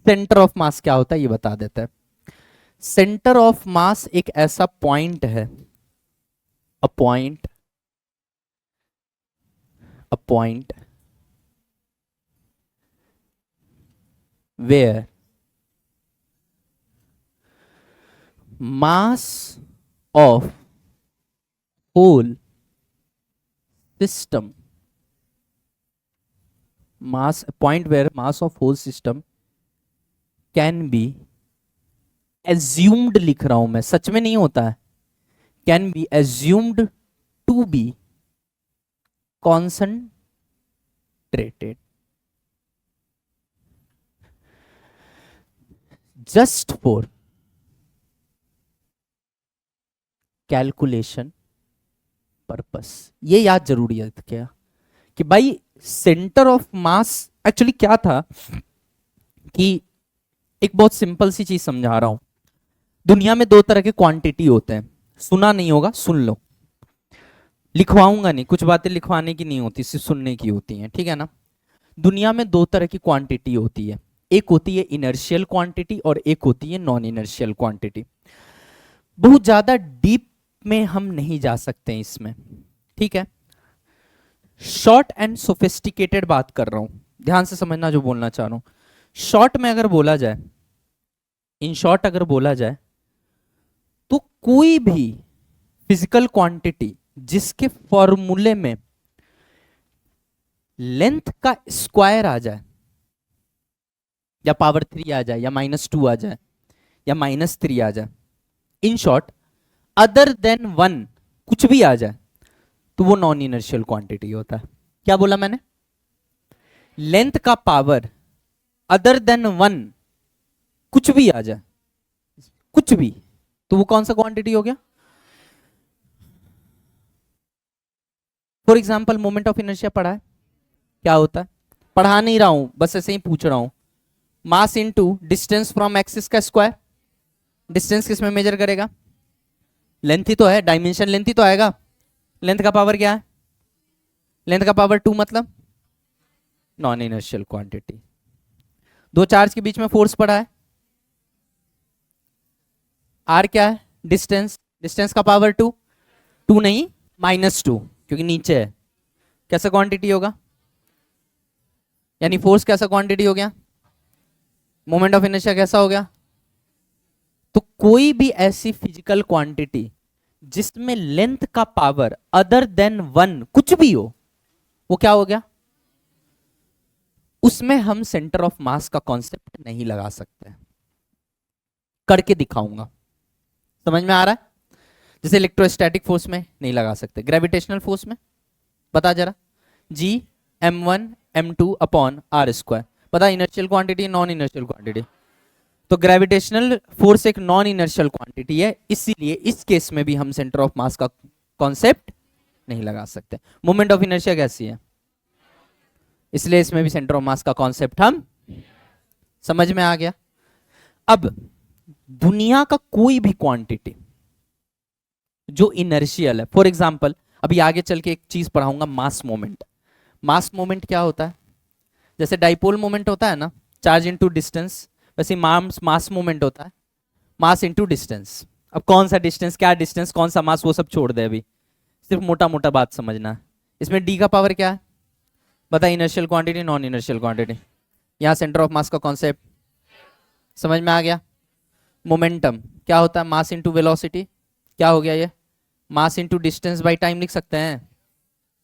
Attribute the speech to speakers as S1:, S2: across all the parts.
S1: Centre of मास क्या होता है ये बता देते हैं। सेंटर ऑफ मास एक ऐसा पॉइंट है, a point where mass of whole system, mass point where mass of whole system can be assumed, लिख रहा हूं मैं, सच में नहीं होता है, can be assumed to be concentrated just for calculation purpose। ये याद जरूरी है क्या कि भाई सेंटर ऑफ मास एक्चुअली क्या था, कि एक बहुत सिंपल सी चीज समझा रहा हूं। दुनिया में दो तरह के क्वांटिटी होते हैं, सुना नहीं होगा, सुन लो, लिखवाऊंगा नहीं, कुछ बातें लिखवाने की नहीं होती, सिर्फ सुनने की होती हैं, ठीक है ना। दुनिया में दो तरह की क्वांटिटी होती है, एक होती है इनर्शियल क्वांटिटी और एक होती है नॉन इनर्शियल क्वांटिटी। बहुत ज्यादा डीप में हम नहीं जा सकते इसमें, ठीक है। शॉर्ट एंड सोफिस्टिकेटेड बात कर रहा हूं, ध्यान से समझना जो बोलना चाह रहा हूं। शॉर्ट में अगर बोला जाए, इन शॉर्ट अगर बोला जाए, तो कोई भी फिजिकल क्वांटिटी जिसके फॉर्मूले में लेंथ का स्क्वायर आ जाए, या पावर 3 आ जाए, या -2 आ जाए, या -3 आ जाए, इन शॉर्ट अदर देन 1 कुछ भी आ जाए, तो वो नॉन इनर्शियल क्वांटिटी होता है। क्या बोला मैंने? लेंथ का पावर अदर देन 1 कुछ भी आ जाए, कुछ भी, तो वो कौन सा क्वांटिटी हो गया? For example moment of inertia पढ़ा है, क्या होता है? पढ़ा नहीं रहा हूं, बस ऐसे ही पूछ रहा हूं। Mass into distance from axis का स्क्वायर। डिस्टेंस किस में मेजर करेगा? लेंथ ही तो है, डायमेंशन लेंथ ही तो आएगा। लेंथ का पावर क्या है? लेंथ का पावर 2, मतलब नॉन इनर्शियल क्वांटिटी। दो चार्ज के बीच में फोर्स पड़ा है, आर क्या है? डिस्टेंस। डिस्टेंस का पावर 2, 2 नहीं -2, क्योंकि नीचे है। कैसा क्वांटिटी होगा? यानी फोर्स कैसा क्वांटिटी हो गया? मोमेंट ऑफ इनर्शिया कैसा हो गया? तो कोई भी ऐसी फिजिकल क्वांटिटी जिसमें लेंथ का पावर अदर देन 1 कुछ भी हो, वो क्या हो गया? उसमें हम सेंटर ऑफ मास का कॉन्सेप्ट नहीं लगा सकते। करके दिखाऊंगा, समझ में आ रहा है? जैसे इलेक्ट्रोस्टैटिक फोर्स में नहीं लगा सकते, ग्रेविटेशनल फोर्स में बता जरा, G m1 m2 upon R square. पता inertial quantity, non inertial quantity. तो ग्रेविटेशनल फोर्स एक नॉन इनर्शियल क्वांटिटी है, इसीलिए इस केस में भी हम सेंटर ऑफ मास का कॉन्सेप्ट नहीं लगा सकते। मोमेंट ऑफ इनर्शिया कैसी है, इसलिए इसमें भी सेंटर ऑफ मास का कॉन्सेप्ट हम, समझ में आ गया। अब दुनिया का कोई भी क्वांटिटी जो इनर्शियल है, फॉर एग्जांपल अभी आगे चल के एक चीज पढ़ाऊंगा, मास मोमेंट। मास मोमेंट क्या होता है? जैसे डाइपोल मोमेंट होता है ना, चार्ज इनटू डिस्टेंस, वैसे मास मोमेंट होता है मास इनटू डिस्टेंस। अब कौन सा डिस्टेंस, क्या डिस्टेंस, कौन सा मास, वो सब छोड़ दे, अभी सिर्फ मोटा मोटा बात समझना है। इसमें डी का पावर क्या है? बता, inertial quantity, non inertial quantity. यहां सेंटर ऑफ मास का कॉन्सेप्ट समझ में आ गया। मोमेंटम क्या होता है? Mass into velocity. क्या हो गया ये? Mass into distance by time लिख सकते हैं,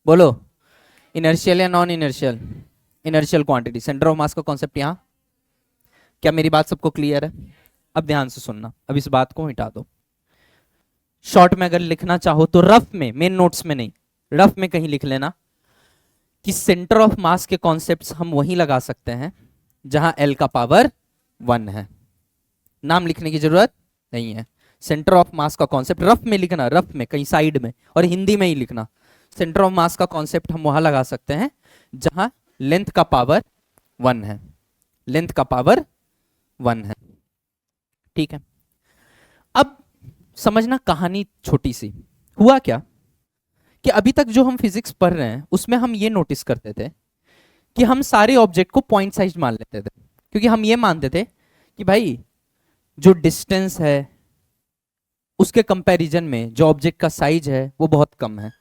S1: बोलो। इनर्शियल या non inertial? Inertial quantity, centre of मास का कॉन्सेप्ट यहां। क्या मेरी बात सबको क्लियर है? अब ध्यान से सुनना, अब इस बात को हटा दो। शॉर्ट में अगर लिखना चाहो तो रफ में, मेन नोट्स में नहीं, रफ में कहीं लिख लेना कि सेंटर ऑफ मास के कॉन्सेप्ट्स हम वहीं लगा सकते हैं जहां L का पावर 1 है। नाम लिखने की जरूरत नहीं है। सेंटर ऑफ मास का कॉन्सेप्ट रफ में लिखना, रफ में कहीं साइड में, और हिंदी में ही लिखना। सेंटर ऑफ मास का कॉन्सेप्ट हम वहां लगा सकते हैं जहां लेंथ का पावर 1 है, लेंथ का पावर 1 है, ठीक है। अब समझना कहानी छोटी सी। हुआ क्या कि अभी तक जो हम फिजिक्स पढ़ रहे हैं उसमें हम ये नोटिस करते थे कि हम सारे ऑब्जेक्ट को पॉइंट साइज मान लेते थे। क्योंकि हम ये मानते थे कि भाई जो डिस्टेंस है उसके कंपैरिजन में जो ऑब्जेक्ट का साइज है वो बहुत कम है,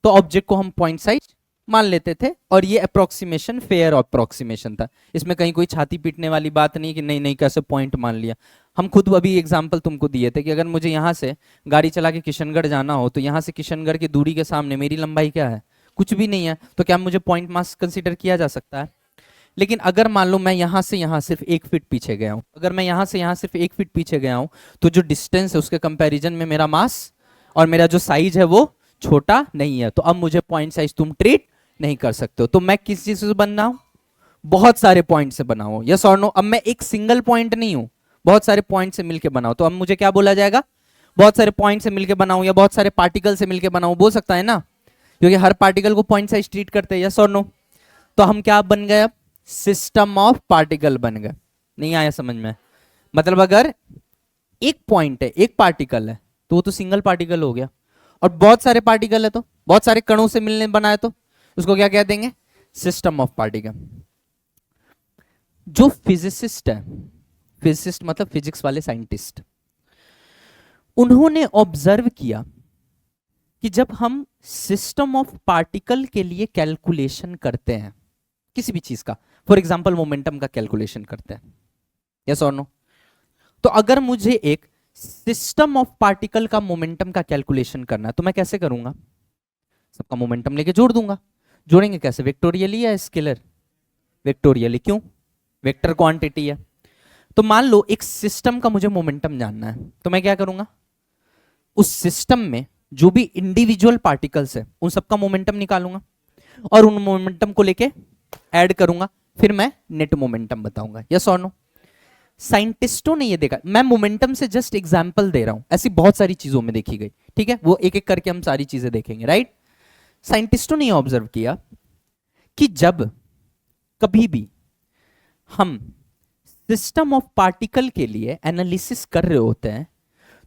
S1: तो ऑब्जेक्ट को हम पॉइंट साइज मान लेते थे, और ये अप्रोक्सीमेशन फेयर अप्रोक्सीमेशन था। इसमें कहीं कोई छाती पीटने वाली बात नहीं कि नहीं नहीं कैसे पॉइंट मान लिया। हम खुद अभी एग्जांपल तुमको दिए थे कि अगर मुझे यहाँ से गाड़ी चला के किशनगढ़ जाना हो तो यहाँ से किशनगढ़ की दूरी के सामने मेरी लंबाई क्या है, कुछ भी नहीं है, तो क्या मुझे पॉइंट मास कंसिडर किया जा सकता है? लेकिन अगर मान लो मैं यहाँ से यहाँ सिर्फ 1 फीट पीछे गया हूँ, अगर मैं यहाँ से यहाँ सिर्फ 1 फीट पीछे गया हूँ, तो जो डिस्टेंस है उसके कंपैरिजन में मेरा मास और मेरा जो साइज है वो छोटा नहीं है, तो अब मुझे पॉइंट साइज तुम ट्रीट नहीं कर सकते हो। तो मैं किस चीज से बनना हूं? बहुत सारे पॉइंट से बना हूं, यस और नो? अब मैं एक सिंगल पॉइंट नहीं हूं, बहुत सारे पॉइंट से मिलकर बनाऊं, तो अब मुझे क्या बोला जाएगा? बहुत सारे पॉइंट से मिलकर बनाऊं या बहुत सारे पार्टिकल से मिलकर बनाऊं, बोल सकता है ना, क्योंकि हर पार्टिकल को पॉइंट साइज ट्रीट करते हैं, यस और नो? तो हम क्या बन गए? अब सिस्टम ऑफ पार्टिकल बन गए। नहीं आया समझ में? मतलब अगर एक पॉइंट है, एक पार्टिकल है, तो वो तो सिंगल पार्टिकल हो गया, और बहुत सारे पार्टिकल है तो बहुत सारे कणों से मिलने बनाए तो उसको क्या कह देंगे? System of particle. जो फिजिसिस्ट है, फिजिसिस्ट मतलब फिजिक्स वाले साइंटिस्ट, उन्होंने ऑब्जर्व किया कि जब हम सिस्टम ऑफ पार्टिकल के लिए कैलकुलेशन करते हैं किसी भी चीज का, फॉर एग्जांपल मोमेंटम का कैलकुलेशन करते हैं, यस और नो? तो अगर मुझे एक सिस्टम ऑफ पार्टिकल का मोमेंटम का कैलकुलेशन करना है तो मैं कैसे करूंगा? सबका मोमेंटम लेके जोड़ दूंगा। जोड़ेंगे कैसे? वेक्टोरियली या स्केलर? वेक्टोरियली। क्यों? वेक्टर क्वांटिटी है। तो मान लो एक सिस्टम का मुझे मोमेंटम जानना है, तो मैं क्या करूंगा? उस सिस्टम में जो भी इंडिविजुअल पार्टिकल्स है उन सबका मोमेंटम निकालूंगा और उन मोमेंटम को लेके ऐड करूंगा, फिर मैं नेट मोमेंटम बताऊंगा, यस और नो? साइंटिस्टों ने ये देखा, मैं मोमेंटम से जस्ट एग्जांपल दे रहा हूं, ऐसी बहुत सारी चीजों में देखी गई, ठीक है? वो एक एक करके हम सारी चीजें देखेंगे, राइट? साइंटिस्टों ने ऑब्जर्व किया कि जब कभी भी हम सिस्टम ऑफ पार्टिकल के लिए एनालिसिस कर रहे होते हैं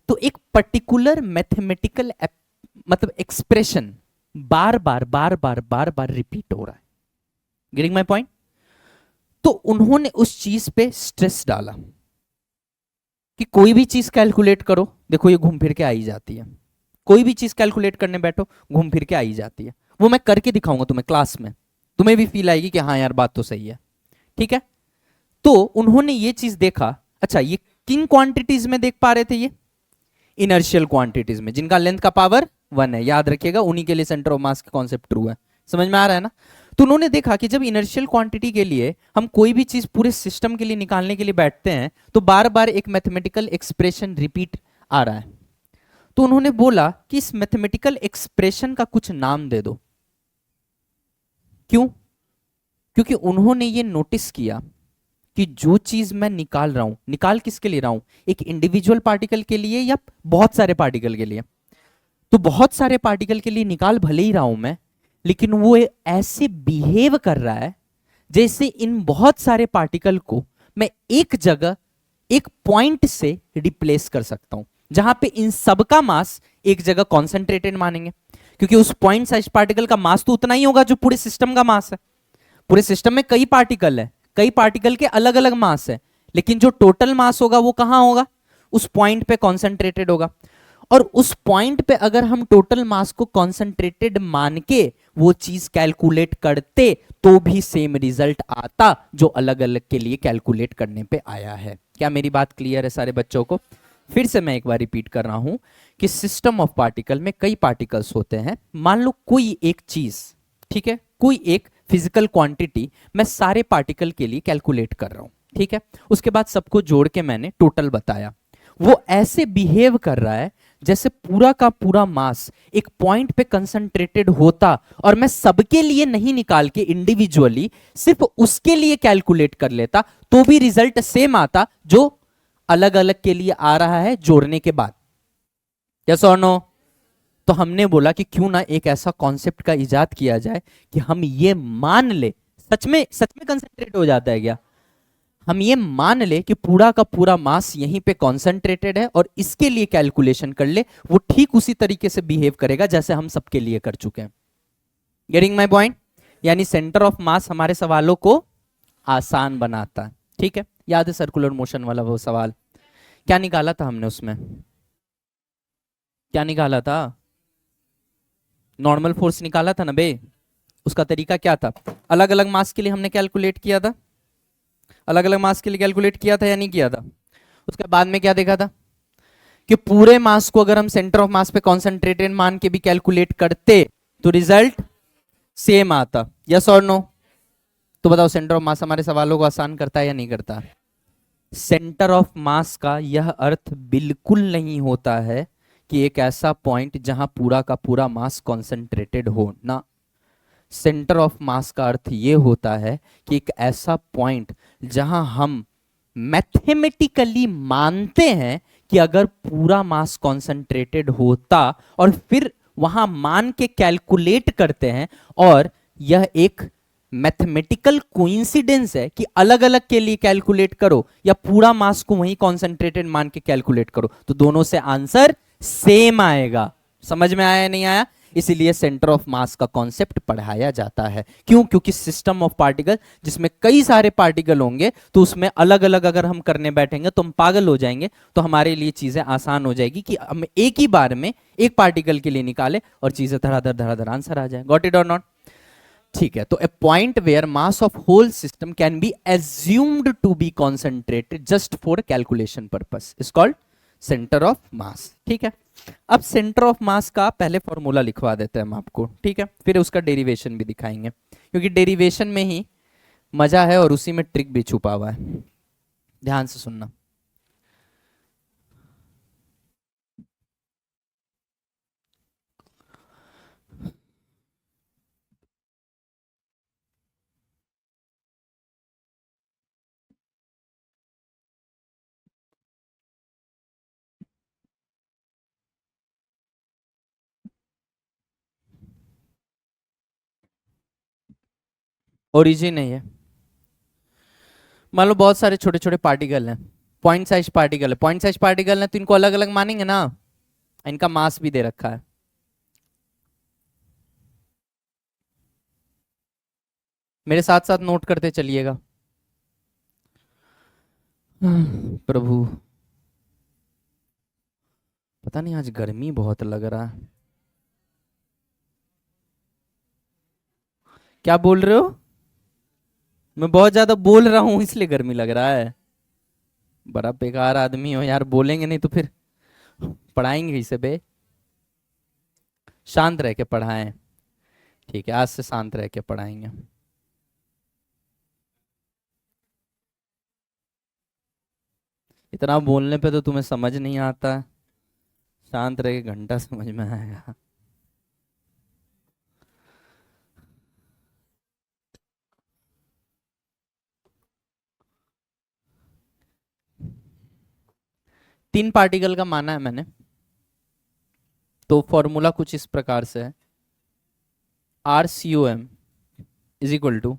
S1: तो एक पर्टिकुलर मैथमेटिकल मतलब एक्सप्रेशन बार बार रिपीट हो रहा है। Getting my point? तो उन्होंने उस चीज पे स्ट्रेस डाला कि कोई भी चीज कैलकुलेट करो, देखो ये घूम फिर के आई जाती है, कोई भी चीज कैलकुलेट करने बैठो घूम फिर के आई जाती है। वो मैं करके दिखाऊंगा तुम्हें क्लास में, तुम्हें भी फील आएगी कि हाँ यार बात तो सही है, ठीक है? तो उन्होंने ये चीज देखा, अच्छा ये किन क्वांटिटीज में देख पा रहे थे? ये इनर्शियल क्वांटिटीज में, जिनका लेंथ का पावर 1 है, याद रखिएगा, उन्हीं के लिए सेंटर ऑफ मास का कॉन्सेप्ट ट्रू है। समझ में आ रहा है ना? तो उन्होंने देखा कि जब इनर्शियल क्वांटिटी के लिए हम कोई भी चीज पूरे सिस्टम के लिए निकालने के लिए बैठते हैं तो बार बार एक मैथमेटिकल एक्सप्रेशन रिपीट आ रहा है। तो उन्होंने बोला कि इस मैथमेटिकल एक्सप्रेशन का कुछ नाम दे दो। क्यों? क्योंकि उन्होंने ये नोटिस किया कि जो चीज मैं निकाल रहा हूं, निकाल किसके लिए रहा हूं? एक इंडिविजुअल पार्टिकल के लिए या बहुत सारे पार्टिकल के लिए? तो बहुत सारे पार्टिकल के लिए निकाल भले ही रहा हूं मैं, लेकिन वो ऐसे बिहेव कर रहा है जैसे इन बहुत सारे पार्टिकल को मैं एक जगह एक पॉइंट से रिप्लेस कर सकता हूं, जहां पे इन सबका मास एक जगह कॉन्सेंट्रेटेड मानेंगे, क्योंकि उस पॉइंट साइज पार्टिकल का मास तो उतना ही होगा जो पूरे सिस्टम का मास है। पूरे सिस्टम में कई पार्टिकल है, कई पार्टिकल के अलग अलग मास है, लेकिन जो टोटल मास होगा वो कहां होगा? उस पॉइंट पे कॉन्सेंट्रेटेड होगा। और उस पॉइंट पे अगर हम टोटल मास को कॉन्सेंट्रेटेड मान के वो चीज कैलकुलेट करते तो भी सेम रिजल्ट आता जो अलग अलग के लिए कैलकुलेट करने पे आया है। क्या मेरी बात क्लियर है सारे बच्चों को? फिर से मैं एक बार रिपीट कर रहा हूं कि सिस्टम ऑफ पार्टिकल में कई पार्टिकल्स होते हैं। मान लो कोई एक चीज, ठीक है, कोई एक फिजिकल क्वांटिटी मैं सारे पार्टिकल के लिए कैलकुलेट कर रहा हूं, ठीक है? उसके बाद सबको जोड़ के मैंने टोटल बताया। वो ऐसे बिहेव कर रहा है जैसे पूरा का पूरा मास एक पॉइंट पे कंसंट्रेटेड होता और मैं सबके लिए नहीं निकाल के इंडिविजुअली सिर्फ उसके लिए कैलकुलेट कर लेता तो भी रिजल्ट सेम आता जो अलग अलग के लिए आ रहा है जोड़ने के बाद। यस और नो? तो हमने बोला कि क्यों ना एक ऐसा कॉन्सेप्ट का इजाद किया जाए कि हम ये मान ले, सच में कंसंट्रेट हो जाता है क्या? हम ये मान ले कि पूरा का पूरा मास यहीं पे कॉन्सेंट्रेटेड है और इसके लिए कैलकुलेशन कर ले, वो ठीक उसी तरीके से बिहेव करेगा जैसे हम सबके लिए कर चुके हैं। Getting my point? यानी सेंटर ऑफ मास हमारे सवालों को आसान बनाता है। ठीक है, याद है सर्कुलर मोशन वाला वो सवाल? क्या निकाला था हमने उसमें? क्या निकाला था? नॉर्मल फोर्स निकाला था ना बे। उसका तरीका क्या था? अलग अलग मास के लिए हमने कैलकुलेट किया था, अलग अलग मास के लिए कैलकुलेट किया था या नहीं किया था? उसके बाद में क्या देखा था कि पूरे मास को अगर हम सेंटर ऑफ मास पे कॉन्सेंट्रेटेड मान के भी कैलकुलेट करते तो रिजल्ट सेम आता, यस और नो? तो बताओ सेंटर ऑफ मास हमारे सवालों को आसान करता है या नहीं करता? सेंटर ऑफ मास का यह अर्थ बिल्कुल नहीं होता है कि एक ऐसा पॉइंट जहां पूरा का पूरा मास कॉन्सेंट्रेटेड हो ना। सेंटर ऑफ मास का अर्थ यह होता है कि एक ऐसा पॉइंट जहां हम मैथमेटिकली मानते हैं कि अगर पूरा मास कॉन्सेंट्रेटेड होता, और फिर वहां मान के कैलकुलेट करते हैं, और यह एक मैथमेटिकल कोइंसिडेंस है कि अलग अलग के लिए कैलकुलेट करो या पूरा मास को वहीं कॉन्सेंट्रेटेड मान के कैलकुलेट करो, तो दोनों से आंसर सेम आएगा। समझ में आया या नहीं आया? इसीलिए सेंटर ऑफ मास का कॉन्सेप्ट पढ़ाया जाता है। क्यों? क्योंकि सिस्टम ऑफ पार्टिकल जिसमें कई सारे पार्टिकल होंगे, तो उसमें अलग अलग अगर हम करने बैठेंगे तो हम पागल हो जाएंगे। तो हमारे लिए चीजें आसान हो जाएगी कि हम एक ही बार में एक पार्टिकल के लिए निकाले और चीजें धड़ाधड़ धड़ाधड़ आंसर आ जाए। गॉट इट और नॉट? ठीक है, तो a point where mass of whole system can be assumed to be concentrated just for calculation purpose is called centre of mass. ठीक है, अब सेंटर ऑफ मास का पहले फॉर्मूला लिखवा देते हैं हम आपको, ठीक है, फिर उसका डेरिवेशन भी दिखाएंगे, क्योंकि डेरिवेशन में ही मजा है और उसी में ट्रिक भी छुपा हुआ है। ध्यान से सुनना। ओरिजिन है ये। मान लो बहुत सारे छोटे छोटे पार्टिकल हैं, पॉइंट साइज पार्टिकल है, पॉइंट साइज पार्टिकल है तो इनको अलग अलग मानेंगे ना, इनका मास भी दे रखा है। मेरे साथ साथ नोट करते चलिएगा। प्रभु, पता नहीं आज गर्मी बहुत लग रहा है। क्या बोल रहे हो? मैं बहुत ज्यादा बोल रहा हूं इसलिए गर्मी लग रहा है? बड़ा बेकार आदमी हो यार, बोलेंगे नहीं तो फिर पढ़ाएंगे इसे बे। शांत रह के पढ़ाएं। ठीक है, आज से शांत रह के पढ़ाएंगे। इतना बोलने पे तो तुम्हें समझ नहीं आता, शांत रह के घंटा समझ में आएगा। तीन पार्टिकल का माना है मैंने, तो फॉर्मूला कुछ इस प्रकार से है, R C O M is equal to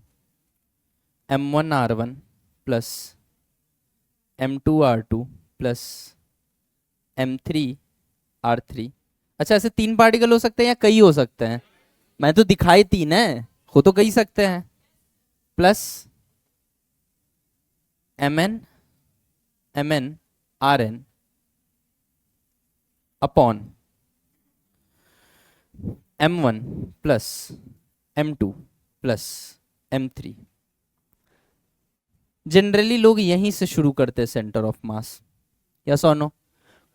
S1: M1R1 plus M2R2 plus M3R3। अच्छा, ऐसे तीन पार्टिकल हो सकते हैं या कई हो सकते हैं? मैं तो दिखाई तीन है, हो तो कई सकते हैं। Plus MnRn upon M1 plus M2 plus M3। Generally लोग यहीं से शुरू करते हैं सेंटर ऑफ मास, यस और नो?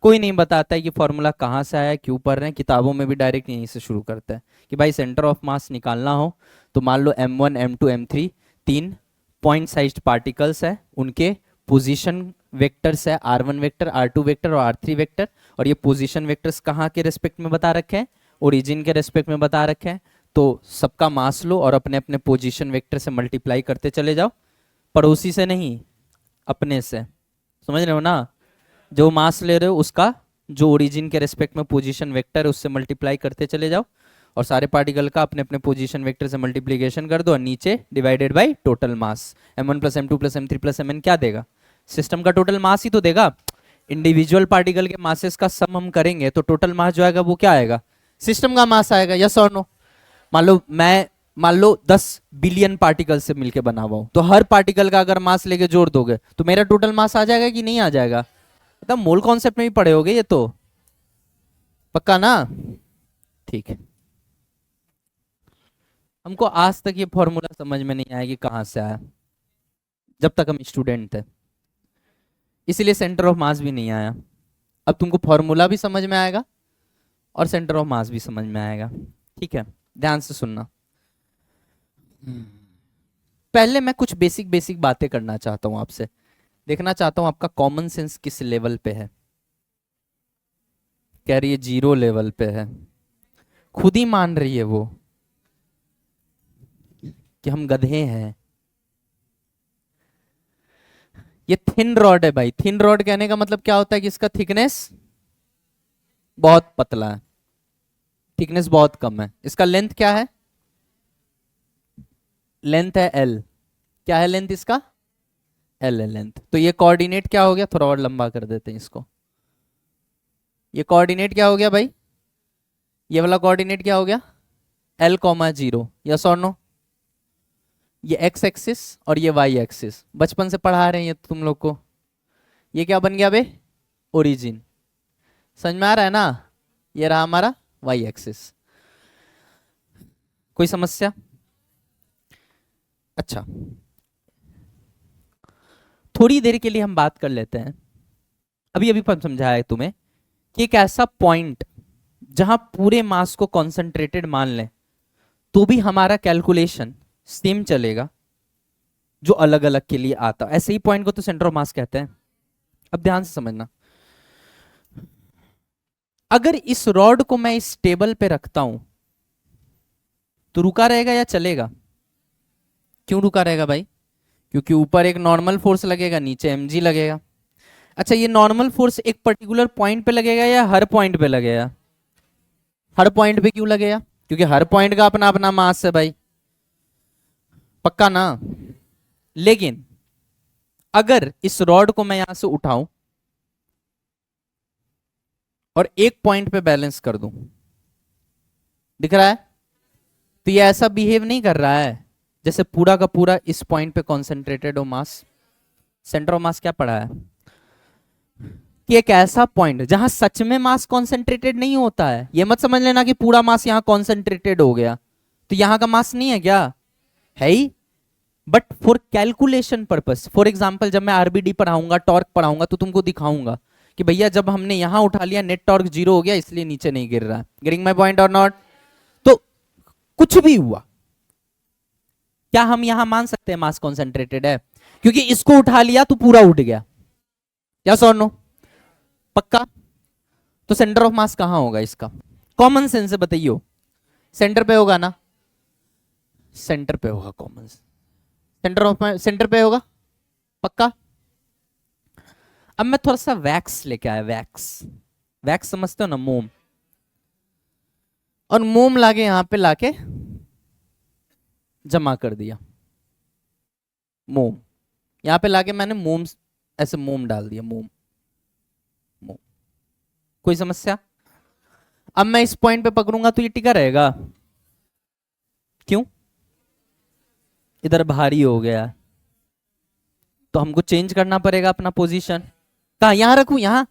S1: कोई नहीं बताता है कि फॉर्मूला कहाँ से आया, क्यों पढ़ रहे हैं, किताबों में भी डायरेक्ट यहीं से शुरू करता है कि भाई सेंटर ऑफ मास निकालना हो तो मान लो M1 M2 M3 तीन पॉइंट साइज्ड पार्टिकल्स है, उनके पोजीशन वेक्टर्स है, R1 वेक्टर, R2 वेक्टर और R3 वेक्टर, और ये पोजीशन वेक्टर्स कहाँ के रेस्पेक्ट में बता रखे हैं? ओरिजिन के रेस्पेक्ट में बता रखे हैं। तो सबका मास लो और अपने अपने पोजीशन वेक्टर से मल्टीप्लाई करते चले जाओ, पड़ोसी से नहीं, अपने से। समझ रहे हो ना? जो मास ले रहे हो उसका जो ओरिजिन के रेस्पेक्ट में पोजीशन वेक्टर है उससे मल्टीप्लाई करते चले जाओ, और सारे पार्टिकल का अपने अपने पोजीशन वेक्टर से मल्टीप्लीकेशन कर दो, और नीचे divided by total mass. M1 plus M2 plus M3 plus Mn क्या देगा? सिस्टम का टोटल मास ही तो देगा। इंडिविजुअल पार्टिकल के मासेस का सम हम करेंगे तो टोटल मास जो आएगा वो क्या आएगा? सिस्टम का मास आएगा, यस और नो? मान लो मैं मान लो 10 बिलियन पार्टिकल से मिलके बना हुआ हो, तो हर पार्टिकल का अगर मास लेके जोड़ दोगे तो मेरा टोटल मास आ जाएगा कि नहीं आ जाएगा? मतलब मोल कॉन्सेप्ट में भी पढ़े होगे ये तो, पक्का ना? ठीक है। हमको आज तक ये फॉर्मूला समझ में नहीं आया कि कहां से आया, जब तक हम स्टूडेंट थे, इसीलिए सेंटर ऑफ मास भी नहीं आया। अब तुमको फॉर्मूला भी समझ में आएगा और सेंटर ऑफ मास भी समझ में आएगा। ठीक है, ध्यान से सुनना। पहले मैं कुछ बेसिक बेसिक बातें करना चाहता हूं आपसे, देखना चाहता हूं आपका कॉमन सेंस किस लेवल पे है। कह रही है 0 लेवल पे है, खुद ही मान रही है वो कि हम गधे हैं। ये थिन रॉड है भाई, थिन रॉड कहने का मतलब क्या होता है कि इसका थिकनेस बहुत पतला है, थिकनेस बहुत कम है। इसका लेंथ क्या है? लेंथ है एल। क्या है लेंथ इसका? एल है लेंथ। तो ये कोऑर्डिनेट क्या हो गया? थोड़ा और लंबा कर देते हैं इसको। ये कोऑर्डिनेट क्या हो गया भाई? ये वाला कोऑर्डिनेट क्या हो गया? एल कॉमा 0, यस और नो? ये एक्स एक्सिस और ये वाई एक्सिस, बचपन से पढ़ा रहे हैं ये तुम लोग को। ये क्या बन गया बे? ओरिजिन। समझ में आ रहा है ना? ये रहा हमारा वाई एक्सिस। कोई समस्या? अच्छा, थोड़ी देर के लिए हम बात कर लेते हैं। अभी अभी समझाया है तुम्हें कि एक ऐसा पॉइंट जहां पूरे मास को कॉन्सेंट्रेटेड मान लें तो भी हमारा कैलकुलेशन सेम चलेगा जो अलग अलग के लिए आता, ऐसे ही पॉइंट को तो सेंटर ऑफ मास कहते हैं। अब ध्यान से समझना, अगर इस रॉड को मैं इस टेबल पे रखता हूं तो रुका रहेगा या चलेगा? क्यों रुका रहेगा भाई? क्योंकि ऊपर एक नॉर्मल फोर्स लगेगा, नीचे mg लगेगा। अच्छा, ये नॉर्मल फोर्स एक पर्टिकुलर पॉइंट पे लगेगा या हर पॉइंट पे लगेगा? हर पॉइंट पे क्यों लगेगा? क्योंकि हर पॉइंट का अपना अपना मास है भाई, पक्का ना? लेकिन अगर इस रॉड को मैं यहां से उठाऊं और एक पॉइंट पे बैलेंस कर दूं, दिख रहा है? तो ये ऐसा बिहेव नहीं कर रहा है जैसे पूरा का पूरा इस पॉइंट पे कॉन्सेंट्रेटेड हो मास। सेंटर ऑफ मास क्या पढ़ा है? कि एक ऐसा पॉइंट जहां सच में मास कॉन्सेंट्रेटेड नहीं होता है। ये मत समझ लेना कि पूरा मास यहां कॉन्सेंट्रेटेड हो गया तो यहां का मास नहीं है, क्या है ही, but for calculation purpose. For example, जब मैं आरबीडी पढ़ाऊंगा, टॉर्क पढ़ाऊंगा, तो तुमको दिखाऊंगा कि भैया जब हमने यहां उठा लिया नेट टॉर्क 0 हो गया, इसलिए नीचे नहीं गिर रहा। गेटिंग माय पॉइंट और नॉट? तो कुछ भी हुआ, क्या हम यहां मान सकते हैं मास कॉन्सेंट्रेटेड है? क्योंकि इसको उठा लिया तो पूरा उठ गया, यस और नो? पक्का? तो सेंटर ऑफ मास कहां होगा इसका? कॉमन सेंस से बताइए, सेंटर पे होगा ना? सेंटर पे होगा, कॉमन सेंटर ऑफ सेंटर पे होगा, पक्का? अब मैं थोड़ा सा वैक्स लेके आया, वैक्स। वैक्स समझते हो ना, मोम। और मोम लाके यहां पे लाके जमा कर दिया, मोम। यहां पे लाके मैंने मोम, ऐसे मोम डाल दिया, मोम मोम। कोई समस्या? अब मैं इस पॉइंट पे पकड़ूंगा तो ये टिका रहेगा, क्यों? इधर भारी हो गया तो हमको चेंज करना पड़ेगा अपना पोजीशन। कहा? यहां रखूं? यहां,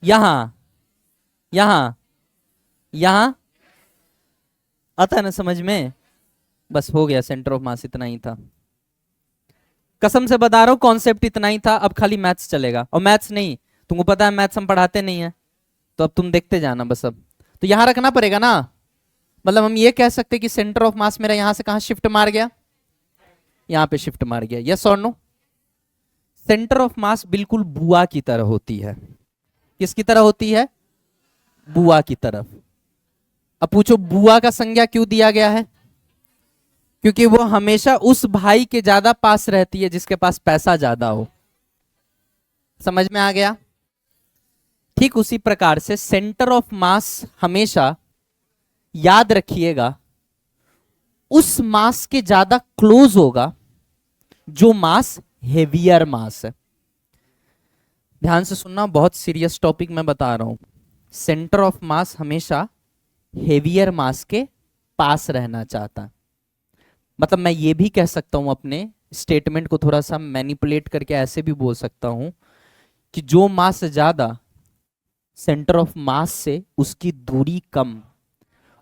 S1: यहां, यहां, यहां। आता है ना समझ में? बस हो गया, सेंटर ऑफ मास इतना ही था। कसम से बता रहा हूं, कॉन्सेप्ट इतना ही था। अब खाली मैथ्स चलेगा, और मैथ्स नहीं, तुमको पता है मैथ्स हम पढ़ाते नहीं है, तो अब तुम देखते जाना बस। अब तो यहां रखना पड़ेगा ना, मतलब हम ये कह सकते कि सेंटर ऑफ मास मेरा यहां से कहां शिफ्ट मार गया? यहां पे शिफ्ट मार गया, यस और नो? सेंटर ऑफ मास बिल्कुल बुआ की तरह होती है। किसकी तरह होती है? बुआ की तरफ। अब पूछो बुआ का संज्ञा क्यों दिया गया है? क्योंकि वो हमेशा उस भाई के ज्यादा पास रहती है जिसके पास पैसा ज्यादा हो। समझ में आ गया? ठीक उसी प्रकार से सेंटर ऑफ मास हमेशा, याद रखिएगा, उस मास के ज्यादा क्लोज होगा जो मास हेवियर मास है। ध्यान से सुनना, बहुत सीरियस टॉपिक मैं बता रहा हूं। सेंटर ऑफ मास हमेशा हेवियर मास के पास रहना चाहता है। मतलब मैं ये भी कह सकता हूं, अपने स्टेटमेंट को थोड़ा सा मैनिपुलेट करके ऐसे भी बोल सकता हूं कि जो मास ज्यादा सेंटर ऑफ मास से उसकी दूरी कम,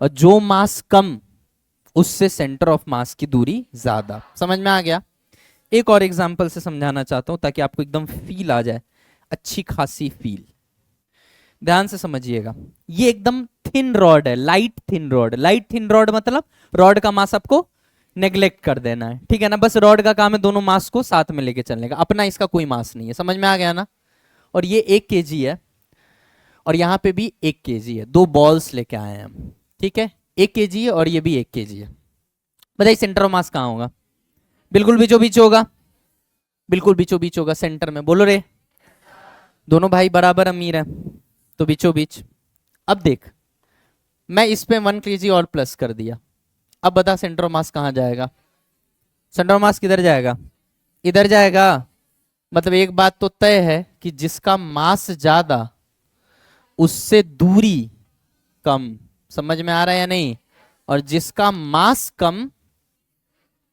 S1: और जो मास कम उससे सेंटर ऑफ मास की दूरी ज्यादा। समझ में आ गया? एक और एग्जांपल से समझाना चाहता हूं ताकि आपको एकदम फील आ जाए, अच्छी खासी फील। ध्यान से समझिएगा, ये एकदम थिन रॉड है, light thin rod. Light thin rod मतलब रॉड का मास आपको नेग्लेक्ट कर देना है, ठीक है ना? बस रॉड का काम है दोनों मास को साथ में लेके चलने का, अपना इसका कोई मास नहीं है। समझ में आ गया ना? और ये 1 kg है, और यहाँ पे भी 1 kg है। दो बॉल्स लेके आए हैं हम, ठीक है? 1 kg है और ये भी 1 kg है। बताइए सेंटर ऑफ मास कहाँ होगा? बिल्कुल बीचों बीच होगा, बिल्कुल बीचों बीच होगा, सेंटर में। बोलो रे, दोनों भाई बराबर अमीर है तो बीचों बीच। अब देख, मैं इस पे 1 kg और प्लस कर दिया। अब बता सेंटर ऑफ मास कहाँ जाएगा? सेंटर ऑफ मास किधर जाएगा? इधर जाएगा। मतलब एक बात तो तय है कि जिसका मास ज्यादा उससे दूरी कम। समझ में आ रहा है या नहीं? और जिसका मास कम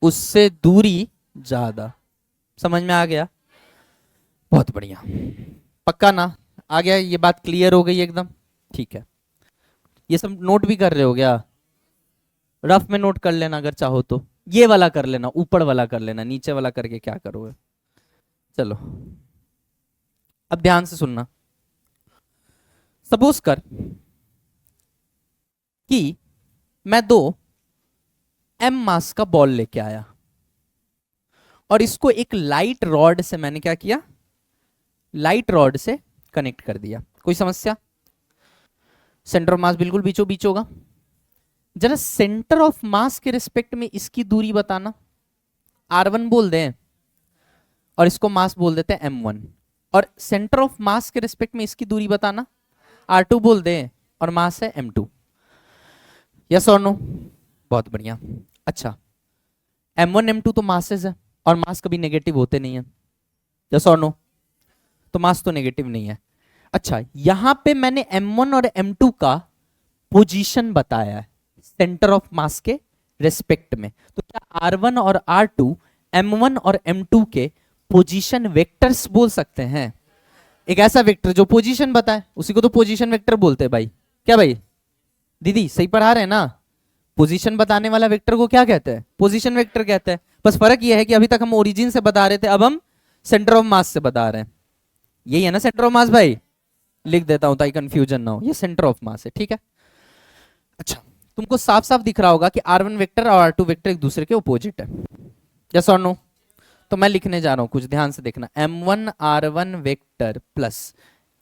S1: उससे दूरी ज्यादा। समझ में आ गया? बहुत बढ़िया, पक्का ना? आ गया? ये बात क्लियर हो गई एकदम? ठीक है। ये सब नोट भी कर रहे हो क्या? रफ में नोट कर लेना अगर चाहो तो। ये वाला कर लेना, ऊपर वाला कर लेना, नीचे वाला करके क्या करोगे? चलो अब ध्यान से सुनना। सपोज कर कि मैं 2 m मास का बॉल लेके आया और इसको एक लाइट रॉड से मैंने क्या किया? लाइट रॉड से कनेक्ट कर दिया। कोई समस्या? सेंटर ऑफ मास बिल्कुल बीचों बीच होगा। जरा सेंटर ऑफ मास के रिस्पेक्ट में इसकी दूरी बताना। r1 बोल दें और इसको मास बोल देते हैं m1। और सेंटर ऑफ मास के रिस्पेक्ट में इसकी दूरी बताना। r2 बोल दें और मास है m2। यस और नो? बहुत बढ़िया। अच्छा, m1 m2 तो मासेस है और मास कभी नेगेटिव होते नहीं है। यस और नो? तो मास तो नेगेटिव नहीं है। अच्छा, यहां पे मैंने m1 और m2 का पोजीशन बताया है सेंटर ऑफ मास के रेस्पेक्ट में। तो क्या r1 और r2 m1 और m2 के पोजीशन वेक्टर्स बोल सकते हैं? एक ऐसा वेक्टर जो पोजीशन बताए उसी को तो पोजीशन वेक्टर बोलते हैं भाई। क्या भाई? दीदी सही पढ़ा रहे हैं ना? पोजीशन बताने वाला वेक्टर को क्या कहते हैं? पोजीशन वेक्टर कहते हैं। बस फर्क यह है कि अभी तक हम ओरिजिन से बता रहे थे, अब हम सेंटर ऑफ मास से बता रहे हैं। यही है ना सेंटर ऑफ मास भाई? लिख देता हूं ताकि कंफ्यूजन ना हो, ये सेंटर ऑफ मास है, ठीक है? अच्छा, तुमको साफ साफ दिख रहा होगा कि r1 वेक्टर और r2 वेक्टर एक दूसरे के अपोजिट है। यस और नो? तो मैं लिखने जा रहा हूं, कुछ ध्यान से देखना। m1 r1 vector plus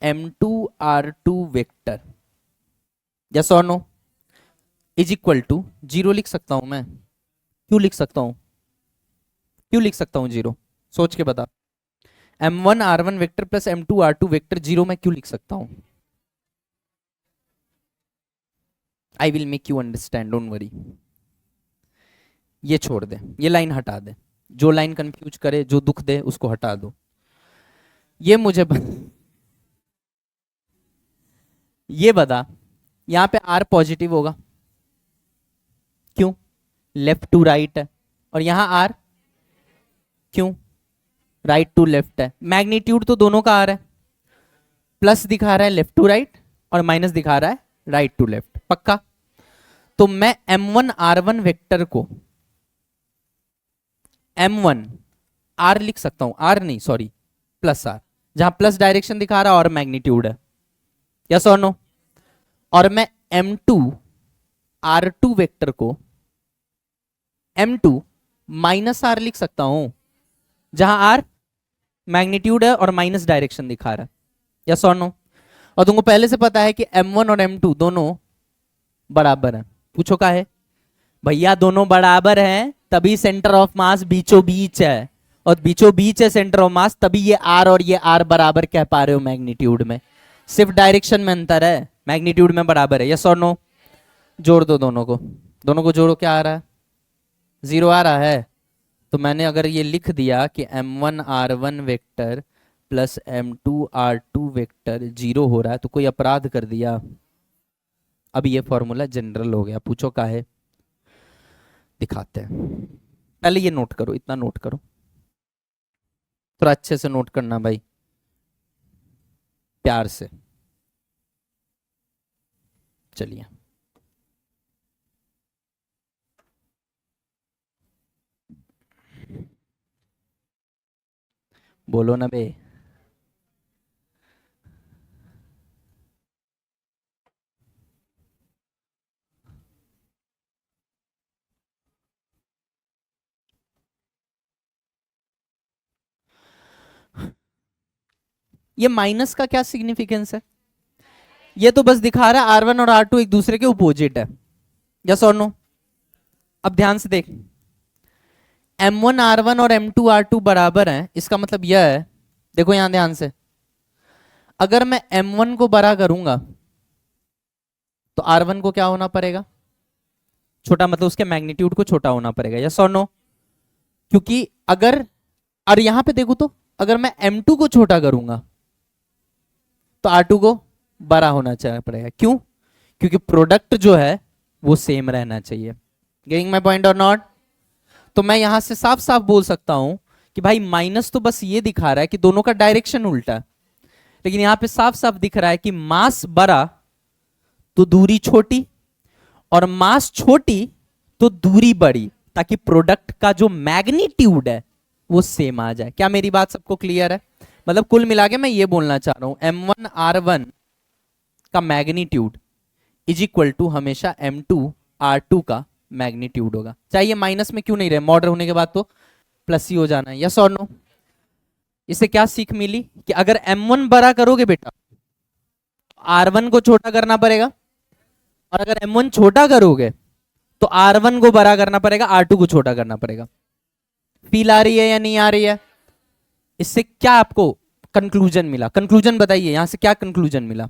S1: m2 r2 vector, yes और नो, इज इक्वल टू 0 लिख सकता हूं मैं। क्यों लिख सकता हूं? क्यों लिख सकता हूं 0? सोच के बता। m1 r1 vector plus m2 r2 vector 0 मैं क्यों लिख सकता हूं? I will make you understand, don't worry. ये छोड़ दे, ये लाइन हटा दे। जो लाइन कंफ्यूज करे, जो दुख दे, उसको हटा दो। ये मुझे ये बता, यहां पे r पॉजिटिव होगा। क्यों? लेफ्ट टू राइट है। और यहां r क्यों? राइट टू लेफ्ट है। मैग्नीट्यूड तो दोनों का r है। प्लस दिखा रहा है लेफ्ट टू राइट और माइनस दिखा रहा है राइट टू लेफ्ट। पक्का? तो मैं m1 r1 वेक्टर को m1 r लिख सकता हूं। r नहीं, सॉरी, प्लस r, जहां प्लस डायरेक्शन दिखा रहा है और मैग्नीट्यूड है। यस और नो? और मैं m2 r2 वेक्टर को m2 माइनस r लिख सकता हूं, जहां r मैग्नीट्यूड है और माइनस डायरेक्शन दिखा रहा है। यस और नो? और तुमको पहले से पता है कि m1 और m2 दोनों बराबर हैं। पूछो का है? भैया दोनों बराबर हैं तभी सेंटर ऑफ मास बीचों बीच है, और बीचों बीच है सेंटर ऑफ मास, तभी ये r और ये r बराबर कह पा रहे हो मैग्नीट्यूड में। सिर्फ डायरेक्शन में अंतर है, मैग्नीट्यूड में बराबर है। यस और नो? जोड़ दो दोनों को, दोनों को जोड़ो। क्या आ रहा है? 0 आ रहा है। तो मैंने अगर ये लिख दिया कि m1 r1 vector plus m2 r2 vector 0 हो रहा है, तो कोई अपराध कर दिया? अब ये फॉर्मूला जनरल हो गया। पूछो का है? दिखाते हैं। पहले ये नोट करो, इतना नोट करो, थोड़ा अच्छे से नोट करना भाई, प्यार से। चलिए बोलो ना बे। ये माइनस का क्या सिग्निफिकेंस है? ये तो बस दिखा रहा है R1 और R2 एक दूसरे के अपोजिट है, यस और नो? अब ध्यान से देख, M1 R1 और M2 R2 बराबर हैं, इसका मतलब यह है, देखो यहां ध्यान से, अगर मैं M1 को बड़ा करूंगा तो R1 को क्या होना पड़ेगा? छोटा, मतलब उसके मैग्नीट्यूड को छोटा होना पड़ेगा, यस और नो? क्योंकि अगर, और यहां पे देखो तो, अगर मैं M2 को छोटा करूंगा तो R2 को बड़ा होना चाहिए पड़ेगा। क्यों? क्योंकि प्रोडक्ट जो है वो सेम रहना चाहिए। गेटिंग माय पॉइंट और नॉट? तो मैं यहां से साफ साफ बोल सकता हूं कि भाई माइनस तो बस ये दिखा रहा है कि दोनों का डायरेक्शन उल्टा है, लेकिन यहां पे साफ साफ दिख रहा है कि मास बड़ा तो दूरी छोटी, और मास छोटी तो दूरी बड़ी, ताकि प्रोडक्ट का जो मैग्नीट्यूड है वो सेम आ जाए। क्या मेरी बात सबको क्लियर है? मतलब कुल मिला के मैं ये बोलना चाह रहा हूं, M1 R1 का मैग्नीट्यूड इज इक्वल टू हमेशा M2 R2 का मैग्नीट्यूड होगा, चाहे ये माइनस में क्यों नहीं रहे, मॉडर होने के बाद तो प्लस ही हो जाना है, यस और नो? इससे क्या सीख मिली कि अगर M1 बड़ा करोगे बेटा, R1 को छोटा करना पड़ेगा, और अगर M1 छोटा करोगे तो R1 को बड़ा करना पड़ेगा, R2 को छोटा करना पड़ेगा। फील आ रही है या नहीं आ रही है? इससे क्या आपको कंक्लूजन मिला? कंक्लूजन बताइए, यहां से क्या कंक्लूजन मिला?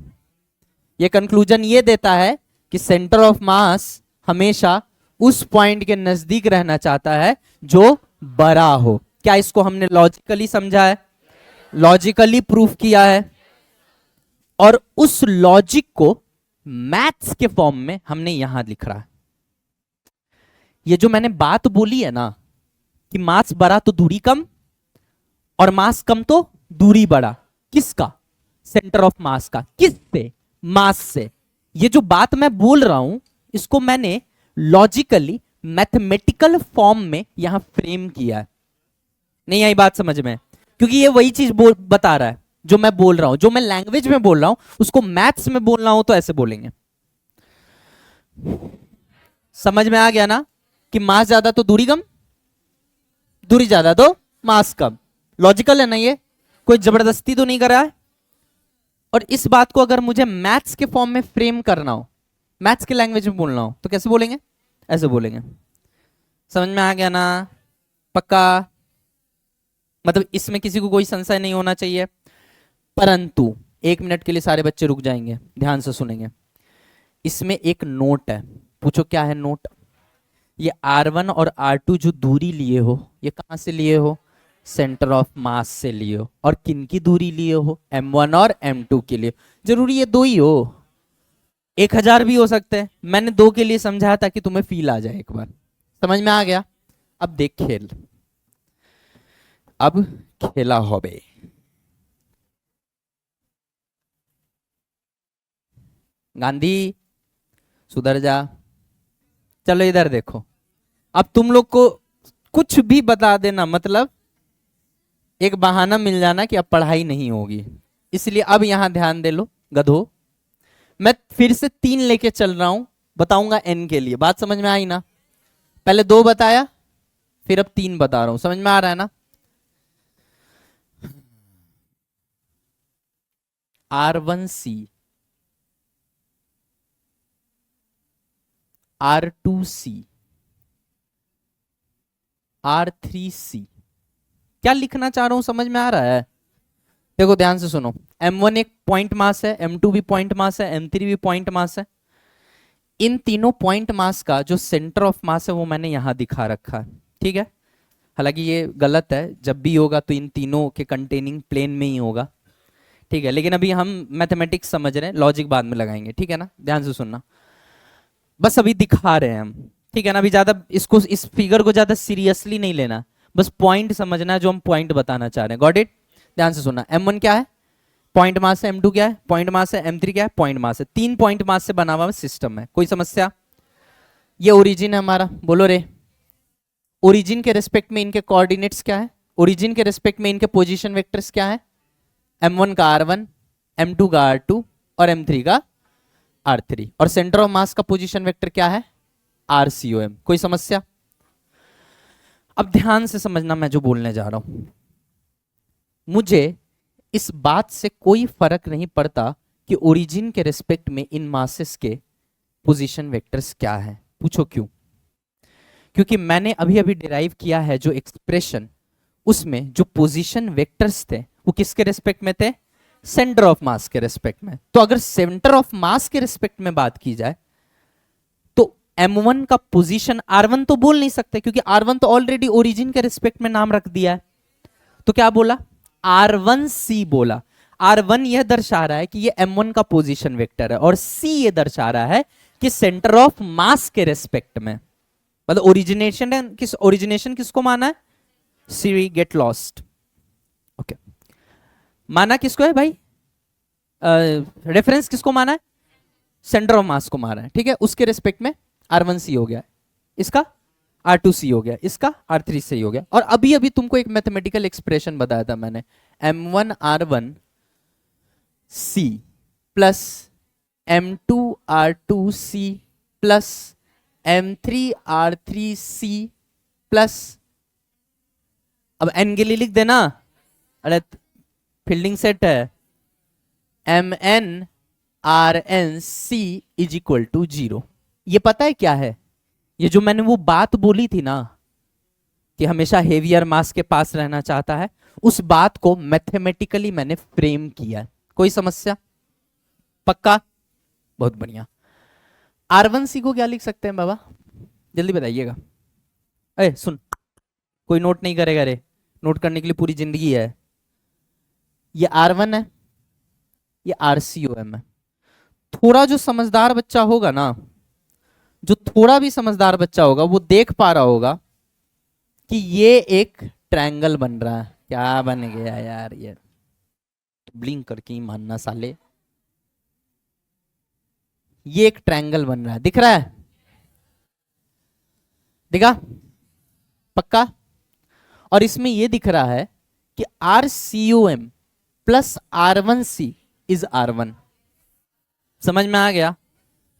S1: ये कंक्लूजन ये देता है कि सेंटर ऑफ मास हमेशा उस पॉइंट के नजदीक रहना चाहता है जो बड़ा हो। क्या इसको हमने लॉजिकली समझा है, लॉजिकली प्रूफ किया है, और उस लॉजिक को मैथ्स के फॉर्म में हमने यहां लिख रहा है। ये जो मैंने बात बोली है ना कि मास बड़ा तो दूरी कम, और मास कम तो दूरी बड़ा, किसका? सेंटर ऑफ मास का। किससे? मास से। ये जो बात मैं बोल रहा हूं इसको मैंने लॉजिकली मैथमेटिकल फॉर्म में यहां फ्रेम किया है। नहीं आई बात समझ में? क्योंकि ये वही चीज बता रहा है जो मैं बोल रहा हूं, जो मैं लैंग्वेज में बोल रहा हूं उसको मैथ्स में बोलना हो तो ऐसे बोलेंगे। समझ में आ गया ना कि मास ज्यादा तो दूरी कम, दूरी ज्यादा तो मास कम। लॉजिकल है ना ये? कोई जबरदस्ती तो नहीं कर रहा है। और इस बात को अगर मुझे मैथ्स के फॉर्म में फ्रेम करना हो, मैथ्स के लैंग्वेज में बोलना हो, तो कैसे बोलेंगे? ऐसे बोलेंगे। समझ में आ गया ना? पक्का? मतलब इसमें किसी को कोई संशय नहीं होना चाहिए। परंतु 1 मिनट के लिए सारे बच्चे रुक जाएंगे, ध्यान से सुनेंगे। इसमें एक नोट है, पूछो क्या है नोट? ये R1 और R2 जो दूरी लिए हो, ये कहां से लिए हो? सेंटर ऑफ मास से लिए हो। और किन की दूरी लिए हो? M1 और M2 के लिए। जरूरी ये दो ही हो? 1000 भी हो सकते हैं। मैंने 2 के लिए समझाया ताकि तुम्हें फील आ जाए एक बार। समझ में आ गया? अब देख खेल, अब खेला होबे। गांधी सुधर जा। चलो इधर देखो, अब तुम लोग को कुछ भी बता देना मतलब एक बहाना मिल जाना कि अब पढ़ाई नहीं होगी। इसलिए अब यहां ध्यान दे लो गधो, मैं फिर से 3 लेके चल रहा हूं, बताऊंगा n के लिए। बात समझ में आई ना? पहले 2 बताया, फिर अब 3 बता रहा हूं। समझ में आ रहा है ना? R1C, R2C, R3C। क्या लिखना चाह रहा हूं, समझ में आ रहा है? देखो ध्यान से सुनो, M1 एक पॉइंट मास है, M2 भी पॉइंट मास है, M3 भी पॉइंट मास है। इन तीनों पॉइंट मास का जो सेंटर ऑफ मास है वो मैंने यहां दिखा रखा है, ठीक है? हालांकि ये गलत है, जब भी होगा तो इन तीनों के कंटेनिंग प्लेन में ही होगा, ठीक है? लेकिन अभी हम मैथमेटिक्स समझ रहे हैं, लॉजिक बाद में लगाएंगे, ठीक है ना? ध्यान से सुनना, बस अभी दिखा रहे हैं हम, ठीक है ना? अभी ज्यादा इसको, इस फिगर को ज्यादा सीरियसली नहीं लेना, बस पॉइंट समझना है जो हम पॉइंट बताना चाह रहे हैं। Got it? ध्यान से सुनना। M1 क्या है? पॉइंट मास है। M2 क्या है? पॉइंट मास है। M3 क्या है? पॉइंट मास है। 3 पॉइंट मास से बना हुआ सिस्टम है। कोई समस्या? ये ओरिजिन है हमारा, बोलो रे। ओरिजिन के रिस्पेक्ट में इनके कोऑर्डिनेट्स क्या है? ओरिजिन के रिस्पेक्ट में इनके पोजीशन वेक्टर्स क्या है? M1 का R1, M2 का R2 और M3 का R3। और सेंटर ऑफ मास का पोजीशन वेक्टर क्या है? RCOM। कोई समस्या? अब ध्यान से समझना मैं जो बोलने जा रहा हूं। मुझे इस बात से कोई फर्क नहीं पड़ता कि ओरिजिन के रिस्पेक्ट में इन मासेस के पोजीशन वेक्टर्स क्या है। पूछो क्यों? क्योंकि मैंने अभी अभी डिराइव किया है जो एक्सप्रेशन, उसमें जो पोजीशन वेक्टर्स थे वो किसके रिस्पेक्ट में थे? सेंटर ऑफ मास के रिस्पेक्ट में। तो अगर सेंटर ऑफ मास के रिस्पेक्ट में बात की जाए तो M1 का पोजीशन R1 तो बोल नहीं सकते, क्योंकि R1 तो ऑलरेडी ओरिजिन के रिस्पेक्ट में नाम रख दिया है। तो क्या बोला? R1C बोला। R1 यह दर्शा रहा है कि ये M1 का पोजीशन वेक्टर है, और C ये दर्शा रहा है कि सेंटर ऑफ मास के रिस्पेक्ट में, मतलब ओरिजिनेशन किसको माना है? सी गेट लॉस्ट। ओके, माना किसको है भाई? रेफरेंस किसको माना है? सेंटर ऑफ मास को माना है। ठीक है, उसके रिस्पेक्ट में R1C हो गया, इसका R2C हो गया, इसका R3C हो गया। और अभी अभी तुमको एक मैथमेटिकल एक्सप्रेशन बताया था मैंने, M1 R1C plus M2 R2C plus M3 R3C plus, अब n के लिए लिख देना, अरे फील्डिंग सेट है, MN RNC is equal to 0। ये पता है क्या है? ये जो मैंने वो बात बोली थी ना कि हमेशा हेवियर मास के पास रहना चाहता है, उस बात को मैथमेटिकली मैंने फ्रेम किया। कोई समस्या? पक्का? बहुत बढ़िया। R1C को क्या लिख सकते हैं बाबा? जल्दी बताइएगा। अरे सुन, कोई नोट नहीं करेगा रे, नोट करने के लिए पूरी जिंदगी है। ये R1 है, ये RCOM है। थोड़ा जो समझदार बच्चा होगा ना, जो थोड़ा भी समझदार बच्चा होगा, वो देख पा रहा होगा कि ये एक ट्रायंगल बन रहा है। क्या बन गया यार ये? ब्लिंक करके ही मानना साले। ये एक ट्रायंगल बन रहा है, दिख रहा है? दिखा? पक्का? और इसमें ये दिख रहा है कि RCOM plus R1C is R1। समझ में आ गया?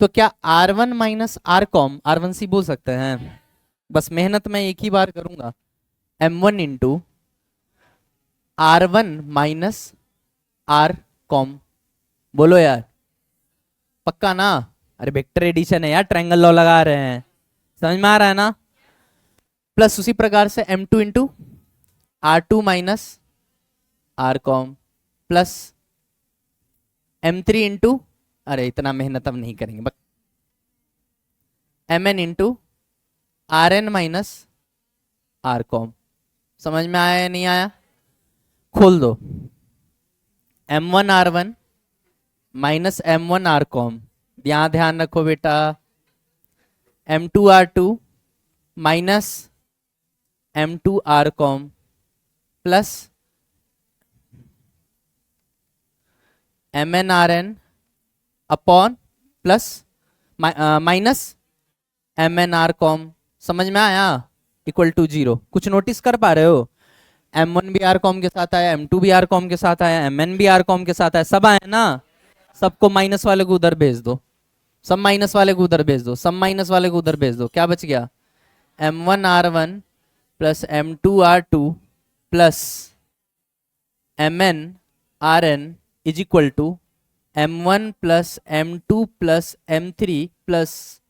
S1: तो क्या R1 minus R com R1C बोल सकते हैं? बस मेहनत मैं एक ही बार करूंगा, M1 into R1 minus R com. बोलो यार, पक्का ना? अरे वेक्टर एडिशन है यार, ट्रायंगल लॉ लगा रहे हैं, समझ में आ रहा है ना? प्लस उसी प्रकार से M2 into R2 minus R com plus M3 into, अरे इतना मेहनत अब नहीं करेंगे, बस MN into RN minus R com. समझ में आया या नहीं आया? खोल दो। M1 R1 minus M1 R com, यहां ध्यान रखो बेटा, M2 R2 minus M2 R com plus MN RN upon plus minus MN R com. समझ में आया? Equal to 0। कुछ नोटिस कर पा रहे हो? M1 भी R कॉम के साथ आया, M2 भी R कॉम के साथ आया, MN भी R कॉम के साथ आया, सब आए ना? सबको माइनस वाले को उधर भेज दो, सब माइनस वाले को उधर भेज दो, सब माइनस वाले को उधर भेज दो। क्या बच गया? M1 R1 plus M2 R2 plus MN RN is equal to M1 plus M2 plus M3 plus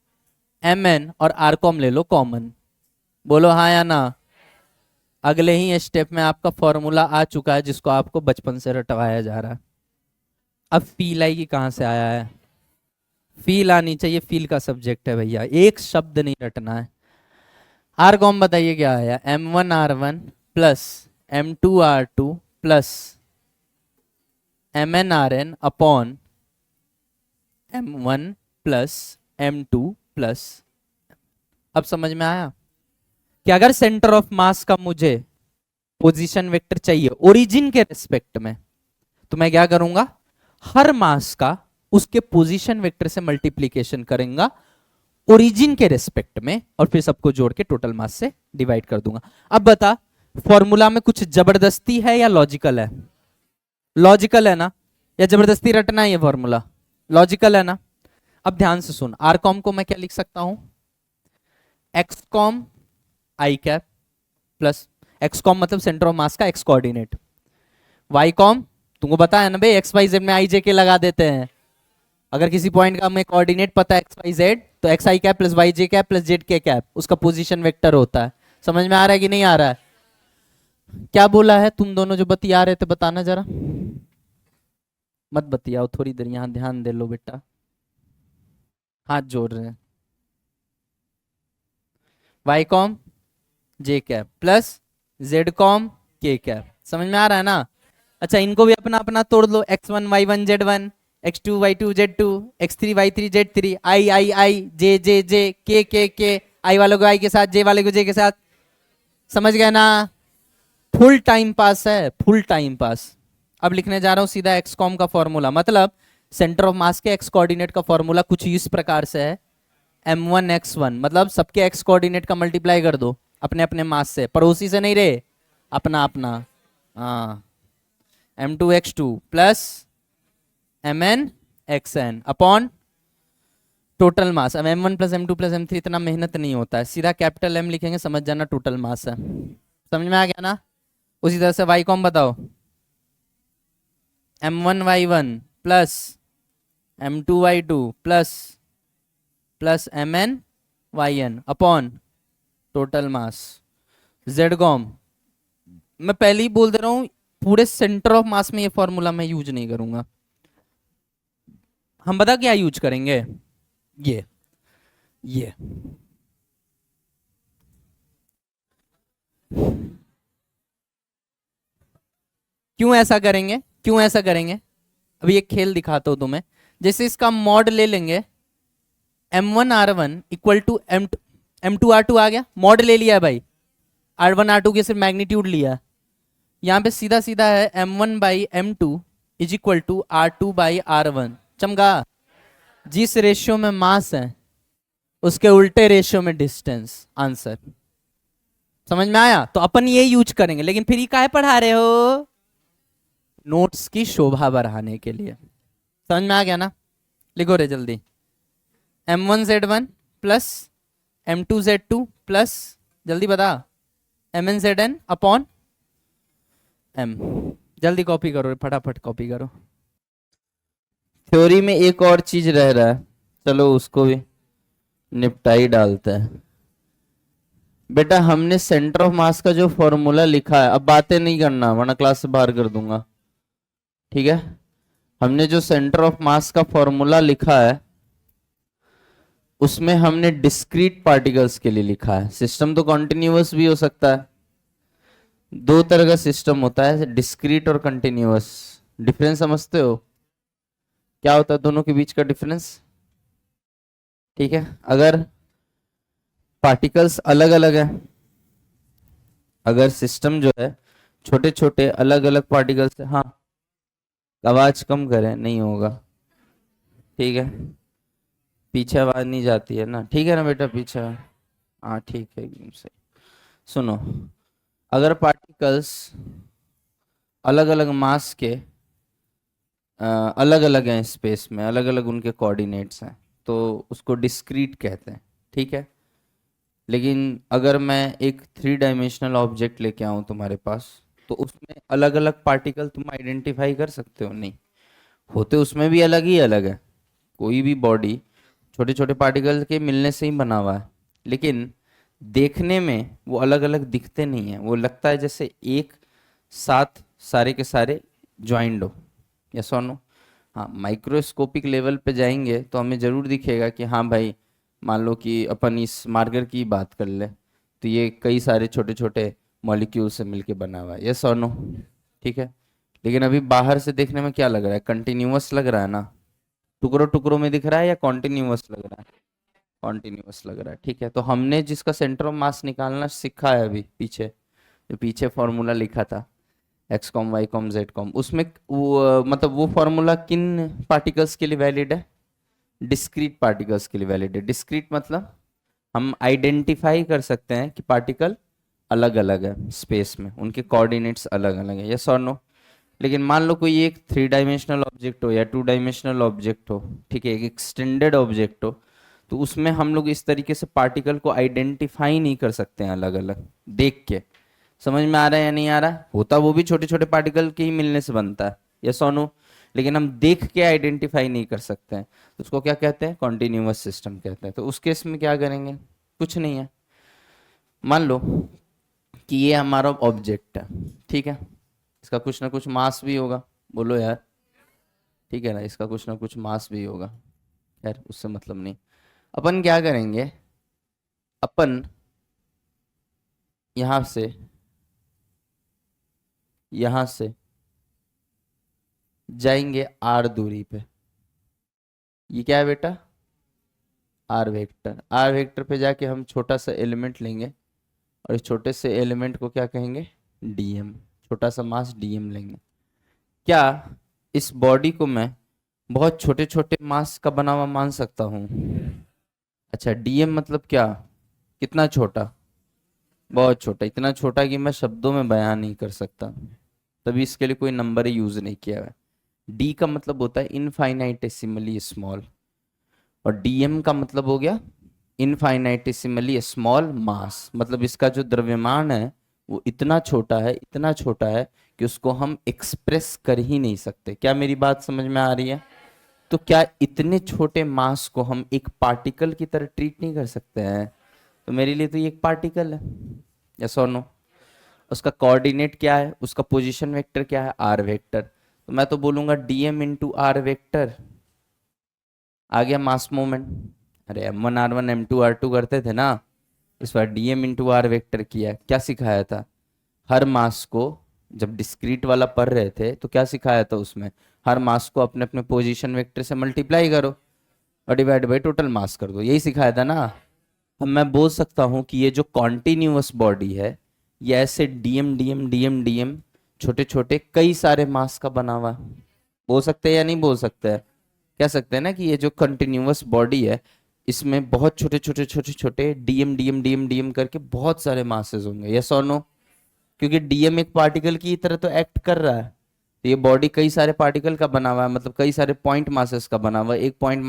S1: MN, और R कॉम ले लो कॉमन। बोलो हाँ या ना? अगले ही स्टेप में आपका फॉर्मूला आ चुका है जिसको आपको बचपन से रटवाया जा रहा है। अब फील आएगी कहाँ से आया है? फील आनी चाहिए, फील का सब्जेक्ट है भैया, एक शब्द नहीं रटना है। आर कॉम बताइए क्या आया? M1 R1 plus M2 R2 plus MN RN upon M1 plus M2 plus, अब समझ में आया कि अगर सेंटर ऑफ मास का मुझे पोजीशन वेक्टर चाहिए ओरिजिन के रिस्पेक्ट में, तो मैं क्या करूंगा, हर मास का उसके पोजीशन वेक्टर से मल्टीप्लीकेशन करेंगे ओरिजिन के रेस्पेक्ट में, और फिर सबको जोड़ के टोटल मास से डिवाइड कर दूंगा। अब बता, फॉर्मूला में कुछ जबरदस्ती है या लॉजिकल है? लॉजिकल है ना? या जबरदस्ती रटना है ये फॉर्मूला? लॉजिकल है ना? अब ध्यान से सुन, आर कॉम को मैं क्या लिख सकता हूं, एक्स कॉम आई कैप प्लस, एक्स कॉम मतलब सेंटर ऑफ मास का एक्स कोऑर्डिनेट, वाई कॉम तुमको पता है ना भाई, एक्स वाई जेड में आई जे के लगा देते हैं। अगर किसी पॉइंट का हमें कोऑर्डिनेट पता है एक्स वाई जेड, तो एक्स आई कैप प्लस वाई जे कैप प्लस जेड के कैप उसका पोजीशन वेक्टर होता है। समझ में आ रहा है कि नहीं आ रहा है? क्या बोला है तुम दोनों जो बतिया रहे थे, बताना जरा। मत बतियाओ, थोड़ी देर यहाँ ध्यान दे लो बेटा, हाथ जोड़ रहे हैं। वाई कॉम जे कैप प्लस जेड कॉम के कैप, समझ में आ रहा है ना? अच्छा, इनको भी अपना अपना तोड़ लो, x1 y1 z1, x2 y2 z2, x3 y3 z3, आई आई आई, जे जे जे, के, आई वालों को आई के साथ, जे वाले को जे के साथ। समझ गए ना? फुल टाइम पास है, फुल टाइम पास। अब लिखने जा रहा हूं सीधा एक्स कॉम का फॉर्मूला, मतलब सेंटर ऑफ मास के एक्स कोऑर्डिनेट का फॉर्मूला कुछ इस प्रकार से है, m1 x1, मतलब सबके एक्स कोऑर्डिनेट का मल्टीप्लाई कर दो अपने अपने मास से, पड़ोसी से नहीं रे, अपना अपना। हाँ, m2 x2 plus mn xn upon total mass. अब m1 plus m2 plus m3 इतना मेहनत नहीं होता है, सीधा कैपिटल M लिखेंगे, समझ जाना टोटल मास है। समझ में आ गया ना? उसी तरह से y कॉम बताओ, m1 y1 plus m2 y2 plus plus mn yn upon total mass. z com मैं पहले ही बोल दे रहा हूं, पूरे सेंटर ऑफ मास में ये फॉर्मूला मैं यूज नहीं करूंगा। हम बता क्या यूज करेंगे, ये क्यों ऐसा करेंगे, क्यों ऐसा करेंगे? अभी एक खेल दिखाता हूं तुम्हें। जैसे इसका मॉड ले लेंगे, m1 r1 equal to m2 r2 आ गया, मॉड ले लिया है भाई, r1 r2 के सिर्फ मैग्नीट्यूड लिया। यहाँ पे सीधा सीधा है m1 by m2 is equal to r2 by r1। चमका, जिस रेशियो में मास है उसके उल्टे रेशियो में डिस्टेंस, आंसर। समझ में आया? तो अपन ये यूज करेंगे, लेकिन फिर ये काहे पढ़ा रहे हो? नोट्स की शोभा बढ़ाने के लिए। समझ में आ गया ना? लिखो रे जल्दी, m1 z1 plus m2 z2 plus, जल्दी बता, mn zn अपॉन m। जल्दी कॉपी करो, फटाफट कॉपी करो। थ्योरी में एक और चीज रह रहा है, चलो उसको भी निपटाई डालते हैं। बेटा हमने सेंटर ऑफ मास का जो फॉर्मूला लिखा है, अब बातें नहीं करना वरना क्लास से बाहर कर दूंगा, ठीक है? हमने जो सेंटर ऑफ मास का फॉर्मूला लिखा है उसमें हमने डिस्क्रीट पार्टिकल्स के लिए लिखा है। सिस्टम तो कॉन्टिन्यूअस भी हो सकता है, दो तरह का सिस्टम होता है, डिस्क्रीट और कंटिन्यूअस। डिफरेंस समझते हो? क्या होता है दोनों के बीच का डिफरेंस? ठीक है, अगर पार्टिकल्स अलग अलग है, अगर सिस्टम जो है छोटे छोटे अलग अलग पार्टिकल्स है, हाँ आवाज कम करें, नहीं होगा, ठीक है? पीछे आवाज नहीं जाती है ना, ठीक है ना बेटा? पीछे, हाँ ठीक है, एकदम सही। सुनो, अगर पार्टिकल्स अलग अलग मास के अलग अलग हैं स्पेस में, अलग अलग उनके कोऑर्डिनेट्स हैं, तो उसको डिस्क्रीट कहते हैं, ठीक है? लेकिन अगर मैं एक 3 डायमेंशनल ऑब्जेक्ट लेके आऊँ तुम्हारे पास, तो उसमें अलग अलग पार्टिकल तुम आइडेंटिफाई कर सकते हो? नहीं होते, उसमें भी अलग ही अलग है। कोई भी बॉडी छोटे छोटे पार्टिकल के मिलने से ही बना हुआ है, लेकिन देखने में वो अलग अलग दिखते नहीं है, वो लगता है जैसे एक साथ सारे के सारे ज्वाइंड हो। यस और नो? हाँ, माइक्रोस्कोपिक लेवल पे जाएंगे तो हमें ज़रूर दिखेगा कि हाँ भाई, मान लो कि अपन इस मार्कर की बात कर ले, तो ये कई सारे छोटे छोटे मॉलिक्यूल से मिलके बना हुआ है। यस और नो? ठीक है, लेकिन अभी बाहर से देखने में क्या लग रहा है? कंटिन्यूअस लग रहा है ना? टुकड़ों टुकड़ों में दिख रहा है या कॉन्टिन्यूअस लग रहा है? कॉन्टिन्यूअस लग रहा है, ठीक है। तो हमने जिसका सेंटर ऑफ मास निकालना सीखा है अभी पीछे, जो पीछे फॉर्मूला लिखा था X com Y com Z com, उसमें वो मतलब वो फॉर्मूला किन पार्टिकल्स के लिए वैलिड है? डिस्क्रीट पार्टिकल्स के लिए वैलिड है। डिस्क्रीट मतलब हम आइडेंटिफाई कर सकते हैं कि पार्टिकल अलग अलग है स्पेस में, उनके कोऑर्डिनेट्स अलग अलग है, यस और नो। लेकिन मान लो कोई एक 3 डायमेंशनल ऑब्जेक्ट हो या 2 डायमेंशनल ऑब्जेक्ट हो, ठीक है, एक एक्सटेंडेड ऑब्जेक्ट हो, तो उसमें हम लोग इस तरीके से पार्टिकल को आइडेंटिफाई नहीं कर सकते हैं अलग अलग देख के। समझ में आ रहा है या नहीं आ रहा है? होता वो भी छोटे छोटे पार्टिकल के ही मिलने से बनता है, यस और नो। लेकिन हम देख के आइडेंटिफाई नहीं कर सकते हैं, तो उसको क्या कहते हैं? कॉन्टिन्यूअस सिस्टम कहते हैं। तो उस केस में क्या करेंगे? कुछ नहीं है। मान लो कि ये हमारा ऑब्जेक्ट है, ठीक है, इसका कुछ ना कुछ मास भी होगा, बोलो यार, ठीक है ना, इसका कुछ ना कुछ मास भी होगा। खैर उससे मतलब नहीं। अपन क्या करेंगे, अपन यहां से यहां से जाएंगे आर दूरी पे। ये क्या है बेटा? Are vector. आर वेक्टर पे जाके हम छोटा सा एलिमेंट लेंगे, और इस छोटे से एलिमेंट को क्या कहेंगे? डीएम। छोटा सा मास डीएम लेंगे। क्या इस बॉडी को मैं बहुत छोटे छोटे मास का बना हुआ मान सकता हूँ? अच्छा, डीएम मतलब क्या? कितना छोटा? बहुत छोटा, इतना छोटा कि मैं शब्दों में बयान नहीं कर सकता, तभी इसके लिए कोई नंबर ही यूज नहीं किया है। डी का मतलब होता है इनफाइनाइटेसिमली स्मॉल, और डीएम का मतलब हो गया इनफाइनाइटेसिमली स्मॉल मास, मतलब इसका जो द्रव्यमान है वो इतना छोटा है, इतना छोटा है कि उसको हम एक्सप्रेस कर ही नहीं सकते। क्या मेरी बात समझ में आ रही है? तो क्या इतने छोटे मास को हम एक पार्टिकल की तरह ट्रीट नहीं कर सकते हैं? तो मेरे लिए तो ये एक पार्टिकल है, यस और नो। उसका कोऑर्डिनेट क्या है, उसका पोजीशन वेक्टर क्या है? R vector. तो मैं तो बोलूंगा डीएम इंटू आर वेक्टर। आ गया मास मोमेंट। अरे M1 R1 M2 R2 करते थे ना, इस बार डीएम इंटू आर वेक्टर किया। क्या सिखाया था? हर मास को, जब डिस्क्रीट वाला पढ़ रहे थे तो क्या सिखाया था उसमें? हर मास को अपने अपने पोजीशन वेक्टर से मल्टीप्लाई करो और डिवाइड बाई टोटल मास कर दो, यही सिखाया था ना। अब मैं बोल सकता हूँ कि ये जो कॉन्टिन्यूअस बॉडी है, ये ऐसे डीएम डीएम डीएम डीएम छोटे छोटे कई सारे मास का बना हुआ है। बोल सकते हैं या नहीं बोल सकते हैं? कह सकते हैं ना कि ये जो कंटिन्यूअस बॉडी है, इसमें बहुत छोटे छोटे छोटे छोटे डीएम डीएम डीएम डीएम करके बहुत सारे मासेस होंगे, यस और नो। क्योंकि डीएम एक पार्टिकल की तरह तो एक्ट कर रहा है, तो ये बॉडी कई सारे पार्टिकल का बना हुआ है, मतलब कई सारे पॉइंट मासेस का बना हुआ है। एक पॉइंट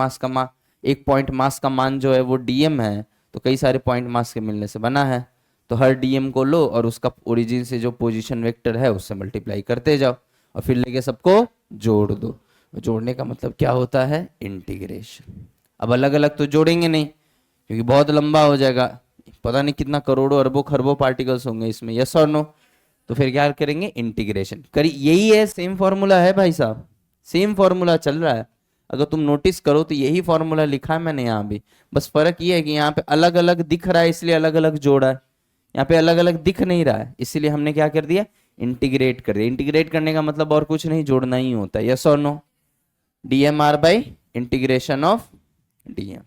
S1: मास का मान जो है वो डीएम है, तो कई सारे पॉइंट मास के मिलने से बना है। तो हर डीएम को लो और उसका ओरिजिन से जो पोजीशन वेक्टर है उससे मल्टीप्लाई करते जाओ, और फिर लेके सबको जोड़ दो। जोड़ने का मतलब क्या होता है? इंटीग्रेशन। अब अलग अलग तो जोड़ेंगे नहीं, क्योंकि बहुत लंबा हो जाएगा, पता नहीं कितना करोड़ों अरबों खरबों पार्टिकल्स होंगे इसमें, यस और नो। तो फिर क्या करेंगे? इंटीग्रेशन करी। यही है, सेम फॉर्मूला है भाई साहब, सेम फॉर्मूला चल रहा है। अगर तुम नोटिस करो तो यही फॉर्मूला लिखा है मैंने यहाँ भी, बस फर्क ये है कि यहाँ पे अलग अलग दिख रहा है इसलिए अलग अलग जोड़ा है, यहाँ पे अलग अलग दिख नहीं रहा है इसलिए हमने क्या कर दिया? इंटीग्रेट कर दिया। इंटीग्रेट करने का मतलब और कुछ नहीं, जोड़ना ही होता है, यस और no. DM R by integration of DM,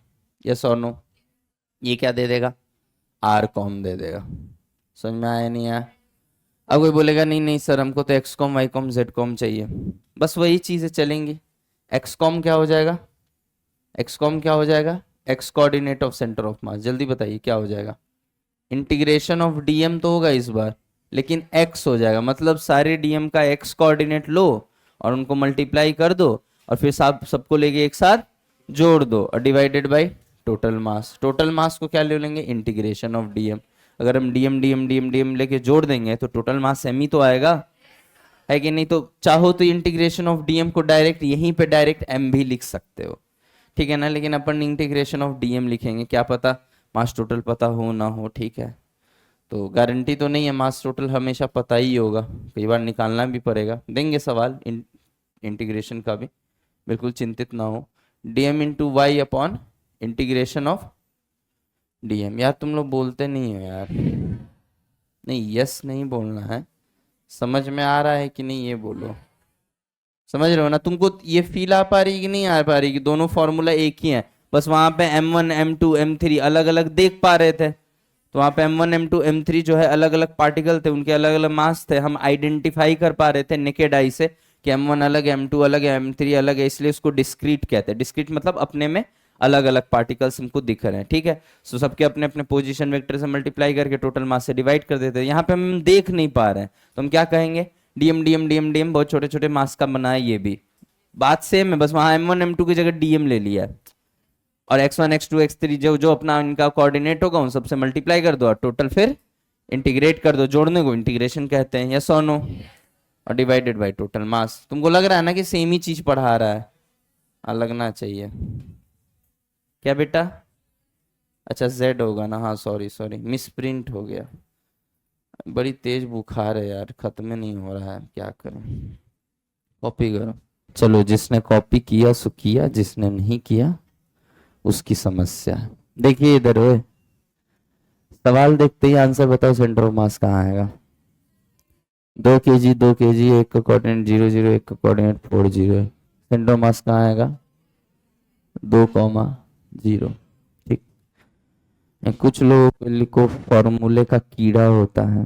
S1: yes और नो। ये क्या दे देगा? आर कॉम दे देगा। समझ में आया नहीं आया? अब कोई बोलेगा नहीं नहीं सर हमको तो X com Y com Z com चाहिए, बस वही चीजें चलेंगी। एक्स कॉम क्या हो जाएगा? एक्स कॉम क्या हो जाएगा? X coordinate of centre of मास। जल्दी बताइए क्या हो जाएगा? इंटीग्रेशन ऑफ डीएम तो होगा इस बार, लेकिन एक्स हो जाएगा, मतलब सारे डीएम का एक्स कोऑर्डिनेट लो और उनको मल्टीप्लाई कर दो, और फिर सबको लेके एक साथ जोड़ दो और divided by total mass. Total mass को क्या ले लेंगे? Integration of DM. अगर हम डीएम डीएम डीएम डीएम लेके जोड़ देंगे तो टोटल मास सेम ही तो आएगा, है कि नहीं? तो चाहो तो इंटीग्रेशन ऑफ डीएम को डायरेक्ट यहीं पे डायरेक्ट एम भी लिख सकते हो, ठीक है ना। लेकिन अपन इंटीग्रेशन ऑफ डीएम लिखेंगे, क्या पता मास टोटल पता हो ना हो, ठीक है। तो गारंटी तो नहीं है मास टोटल हमेशा पता ही होगा, कई बार निकालना भी पड़ेगा। देंगे सवाल इंटीग्रेशन का भी, बिल्कुल चिंतित ना हो। DM into Y upon integration of DM. यार तुम लोग बोलते नहीं हो यार, नहीं यस नहीं बोलना है, समझ में आ रहा है कि नहीं ये बोलो। समझ रहे हो ना? तुमको ये फील आ पा रही कि नहीं आ पा रही कि दोनों फॉर्मूला एक ही है,
S2: बस वहां पे M1 M2 M3 अलग अलग देख पा रहे थे, तो वहां पे M1 M2 M3 जो है अलग अलग पार्टिकल थे, उनके अलग अलग मास थे, हम आइडेंटिफाई कर पा रहे थे नेकेड आई से कि M1 अलग है, M2 अलग है, M3 अलग है, इसलिए उसको डिस्क्रीट कहते हैं। डिस्क्रीट मतलब अपने में अलग अलग पार्टिकल्स हमको दिख रहे हैं, ठीक है। सो सबके अपने अपने पोजीशन वेक्टर से मल्टीप्लाई करके टोटल मास से डिवाइड कर देते हैं। यहाँ पे हम देख नहीं पा रहे हैं तो हम क्या कहेंगे, डीएम डीएम डीएम डीएम, बहुत छोटे छोटे मास का बना है ये भी, बात सेम है, बस वहां M1 M2 की जगह डीएम ले लिया है। और x1 x2 x3 जो जो अपना इनका कोऑर्डिनेट होगा उन सबसे मल्टीप्लाई कर दो और टोटल फिर इंटीग्रेट कर दो, जोड़ने को इंटीग्रेशन कहते हैं, यस और नो, और डिवाइडेड बाय टोटल मास। तुमको लग रहा है ना कि सेम ही चीज पढ़ा रहा है? हाँ लगना चाहिए। क्या बेटा? अच्छा z होगा ना, हाँ सॉरी सॉरी मिस प्रिंट हो गया। बड़ी तेज बुखार है यार, खत्म नहीं हो रहा है, क्या करें। कॉपी करो। चलो जिसने कॉपी किया सो किया, जिसने नहीं किया उसकी समस्या है। देखिए इधर ओए, सवाल देखते ही आंसर बताओ, सेंटर ऑफ मास कहाँ आएगा? 2 kg 2 kg, एक का कोऑर्डिनेट 0 0, एक का कोऑर्डिनेट 4 0 है। सेंटर ऑफ मास कहाँ आएगा? 2,0। ठीक। कुछ लोगों के लिए को फॉर्मूले का कीड़ा होता है,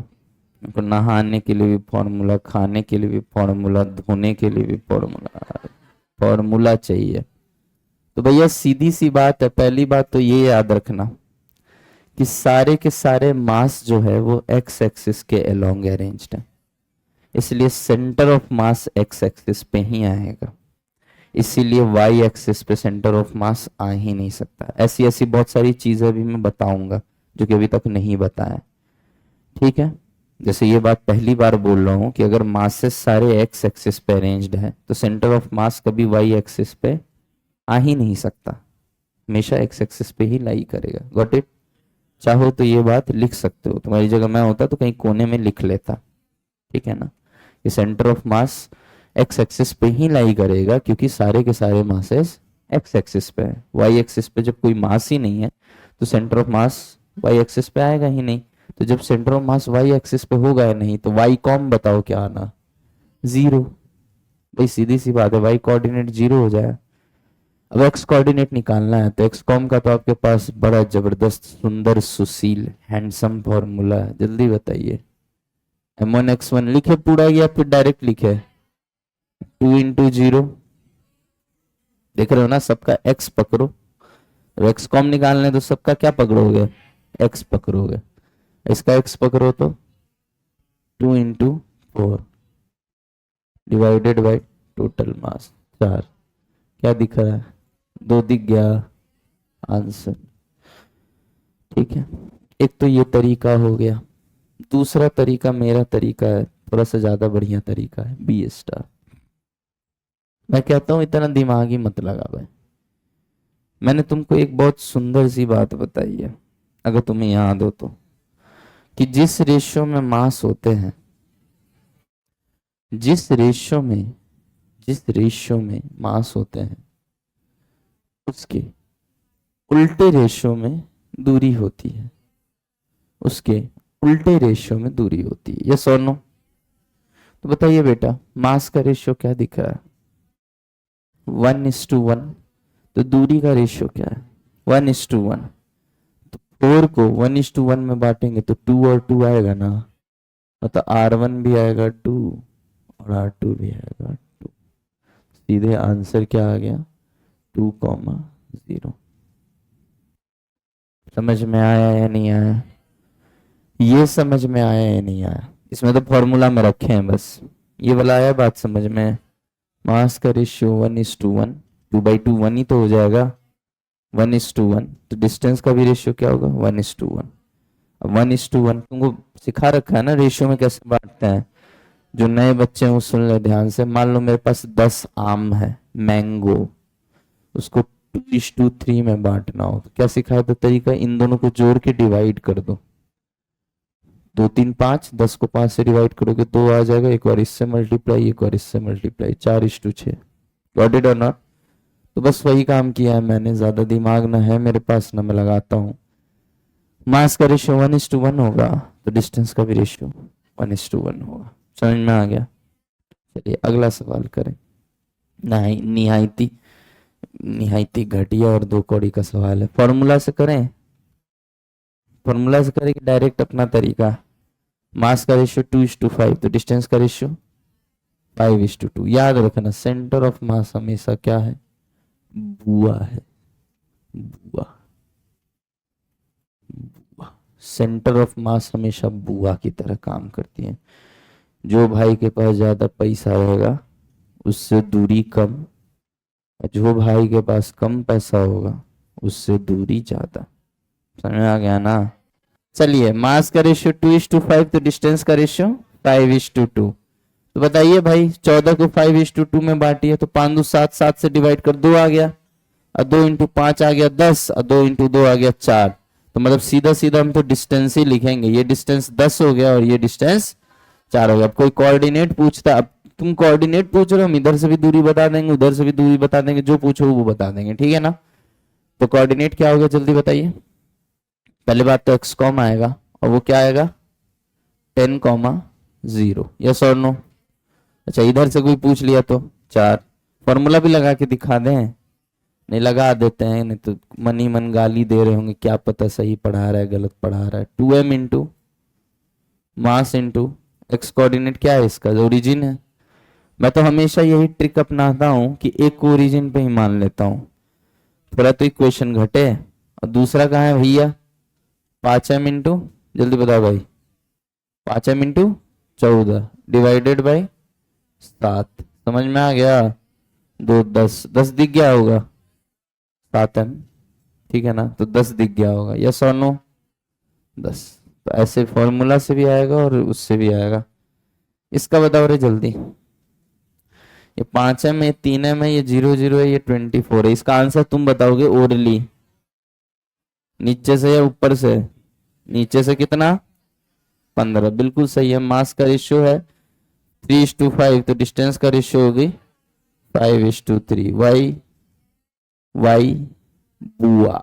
S2: उनको नहाने के लिए भी फॉर्मूला, खाने के लिए भी फॉर्मूला, धोने के लिए भी फॉर्मूला, फॉर्मूला चाहिए। तो भैया सीधी सी बात है, पहली बात तो ये याद रखना कि सारे के सारे मास जो है वो एक्स एक्सिस के अलोंग अरेंज्ड है, इसलिए centre of mass x axis पे ही आएगा, इसीलिए वाई एक्सिस पे सेंटर ऑफ मास आ ही नहीं सकता। ऐसी ऐसी बहुत सारी चीजें भी मैं बताऊंगा जो कि अभी तक नहीं बताया, ठीक है। जैसे ये बात पहली बार बोल रहा हूं कि अगर मासेस सारे एक्स एक्सिस पे अरेंज्ड है तो सेंटर ऑफ मास कभी वाई एक्सिस पे आ ही नहीं सकता, हमेशा एक्स एक्सिस पे ही लाई करेगा। Got it? चाहो तो ये बात लिख सकते हो, तुम्हारी जगह मैं होता तो कहीं कोने में लिख लेता, ठीक है ना। ये centre of mass x axis पे ही लाई करेगा क्योंकि सारे के सारे मासेस एक्स एक्सिस पे है। वाई एक्सिस पे जब कोई मास ही नहीं है तो centre of mass Y axis पे आएगा ही नहीं। तो जब centre of mass Y axis पे होगा या नहीं तो वाई कॉम बताओ क्या आना? 0। भाई सीधी सी बात है, वाई कोऑर्डिनेट 0 हो जाए। अब एक्स कोऑर्डिनेट निकालना है तो एक्स कॉम का तो आपके पास बड़ा जबरदस्त सुंदर सुशील हैंडसम फॉर्मूला है, जल्दी बताइए। M1 x1 लिखे पूरा या फिर डायरेक्ट लिखे? 2 इंटू 0, देख रहे हो ना, सबका x पकड़ो। अब एक्स कॉम निकालने तो सबका क्या पकड़ोगे? x पकड़ोगे। इसका x पकड़ो तो 2 into 4 divided by total mass 4। क्या दिख रहा है? 2 दिख गया आंसर, ठीक है। एक तो ये तरीका हो गया। दूसरा तरीका मेरा तरीका है, थोड़ा सा ज्यादा बढ़िया तरीका है, बी स्टार। मैं कहता हूं इतना दिमाग ही मत लगा भाई। मैंने तुमको एक बहुत सुंदर सी बात बताई है, अगर तुम्हें याद हो तो, कि जिस रेशियो में मास होते हैं, जिस रेशियो में मास होते हैं उसके उल्टे रेशियो में दूरी होती है, उसके उल्टे रेशियो में दूरी होती है, यस और नो? तो बताइए बेटा, मास का रेशियो क्या दिख रहा है? 1:1। तो दूरी का रेशियो क्या है? 1:1। तो 4 को 1:1 में बांटेंगे तो 2 और 2 आएगा ना, मतलब R1 भी आएगा 2 और R2 भी आएगा 2। सीधे आंसर क्या आ गया? 2,0। समझ में आया या नहीं आया? ये समझ में आया या नहीं आया? इसमें तो फॉर्मूला में रखे हैं बस, ये वाला आया बात समझ में? मास का रेशियो 1:1, 2/2 1 ही तो हो जाएगा, 1:1। तो डिस्टेंस का भी रेशियो क्या होगा? 1:1। अब 1:1 तुमको सिखा रखा है ना रेशियो में कैसे बांटते हैं। जो नए बच्चे हैं वो सुन ले ध्यान से। मान लो मेरे पास 10 आम है, मैंगो, उसको 2:3 में बांटना हो तो क्या सिखाया था तरीका? इन दोनों को जोड़ के डिवाइड कर दो। 2 3 5, 10 को 5 से डिवाइड करोगे 2 आ जाएगा, एक बार इससे मल्टीप्लाई, एक बार इससे मल्टीप्लाई, 4:6। गॉट इट और नॉट? तो बस वही काम किया है मैंने, ज्यादा दिमाग ना है मेरे पास ना मैं लगाता हूँ। मास का रेशियो 1:1 होगा तो डिस्टेंस का भी रेशियो 1:1 होगा। समझ में आ गया? चलिए अगला सवाल करें। नहीं निहायती निहायती घटिया और दो कौड़ी का सवाल है। फॉर्मूला से करें, फॉर्मूला से करें कि डायरेक्ट अपना तरीका। मास का रेशियो 2:5 तो डिस्टेंस का रेशियो 5:2। याद रखना सेंटर ऑफ मास हमेशा क्या है, बुआ है, बुआ, बुआ। सेंटर ऑफ मास हमेशा बुआ की तरह काम करती है। जो भाई के पास ज्यादा पैसा रहेगा उससे दूरी कम, और जो भाई के पास कम पैसा होगा उससे दूरी ज्यादा। समझ में आ गया ना? चलिए, मास का रेशियो 2:5 तो डिस्टेंस का रेशियो 5:2। तो बताइए भाई, 14 को 5:2 में बांटिए तो 5 2 7, 7 से डिवाइड कर 2 आ गया, और 2 इंटू 5 आ गया 10, और 2 इंटू 2 आ गया 4। तो मतलब सीधा सीधा हम तो डिस्टेंस ही लिखेंगे। ये डिस्टेंस 10 हो गया और ये डिस्टेंस 4 हो गया। अब कोई कोऑर्डिनेट पूछता, अब तुम कोऑर्डिनेट पूछ रहे हो, हम इधर से भी दूरी बता देंगे, उधर से भी दूरी बता देंगे, जो पूछो वो बता देंगे, ठीक है ना? तो कोऑर्डिनेट क्या होगा जल्दी बताइए। पहले बात तो एक्स कॉम आएगा, और वो क्या आएगा 10,0। यस और नो? अच्छा, इधर से कोई पूछ लिया तो 4। फॉर्मूला भी लगा के दिखा दें? नहीं, लगा देते हैं, नहीं तो मन ही मन गाली दे रहे होंगे, क्या पता सही पढ़ा रहा है गलत पढ़ा रहा है। 2m into mass into x coordinate क्या है इसका, ओरिजिन है। मैं तो हमेशा यही ट्रिक अपनाता हूं कि एक को ओरिजिन पे ही मान लेता हूं, थोड़ा तो इक्वेशन घटे। और दूसरा कहाँ है भैया, 5m इंटू, जल्दी बताओ भाई, 5m इंटू 14 डिवाइडेड बाई 7। समझ में आ गया? 2 10 10 दिख गया होगा, 7m, ठीक है ना? तो 10 दिख गया होगा, यस और नो? 10। तो ऐसे फॉर्मूला से भी आएगा और उससे भी आएगा। इसका बताओ रे जल्दी। ये 5m है, 3m है, ये 0 0 है, ये 24 है। इसका आंसर तुम बताओगे ओरली, नीचे से या ऊपर से? नीचे से कितना, 15। बिल्कुल सही है। मास का रेशियो है 3:5 तो डिस्टेंस का रेशियो होगी 5:3। वाई वाई बुआ,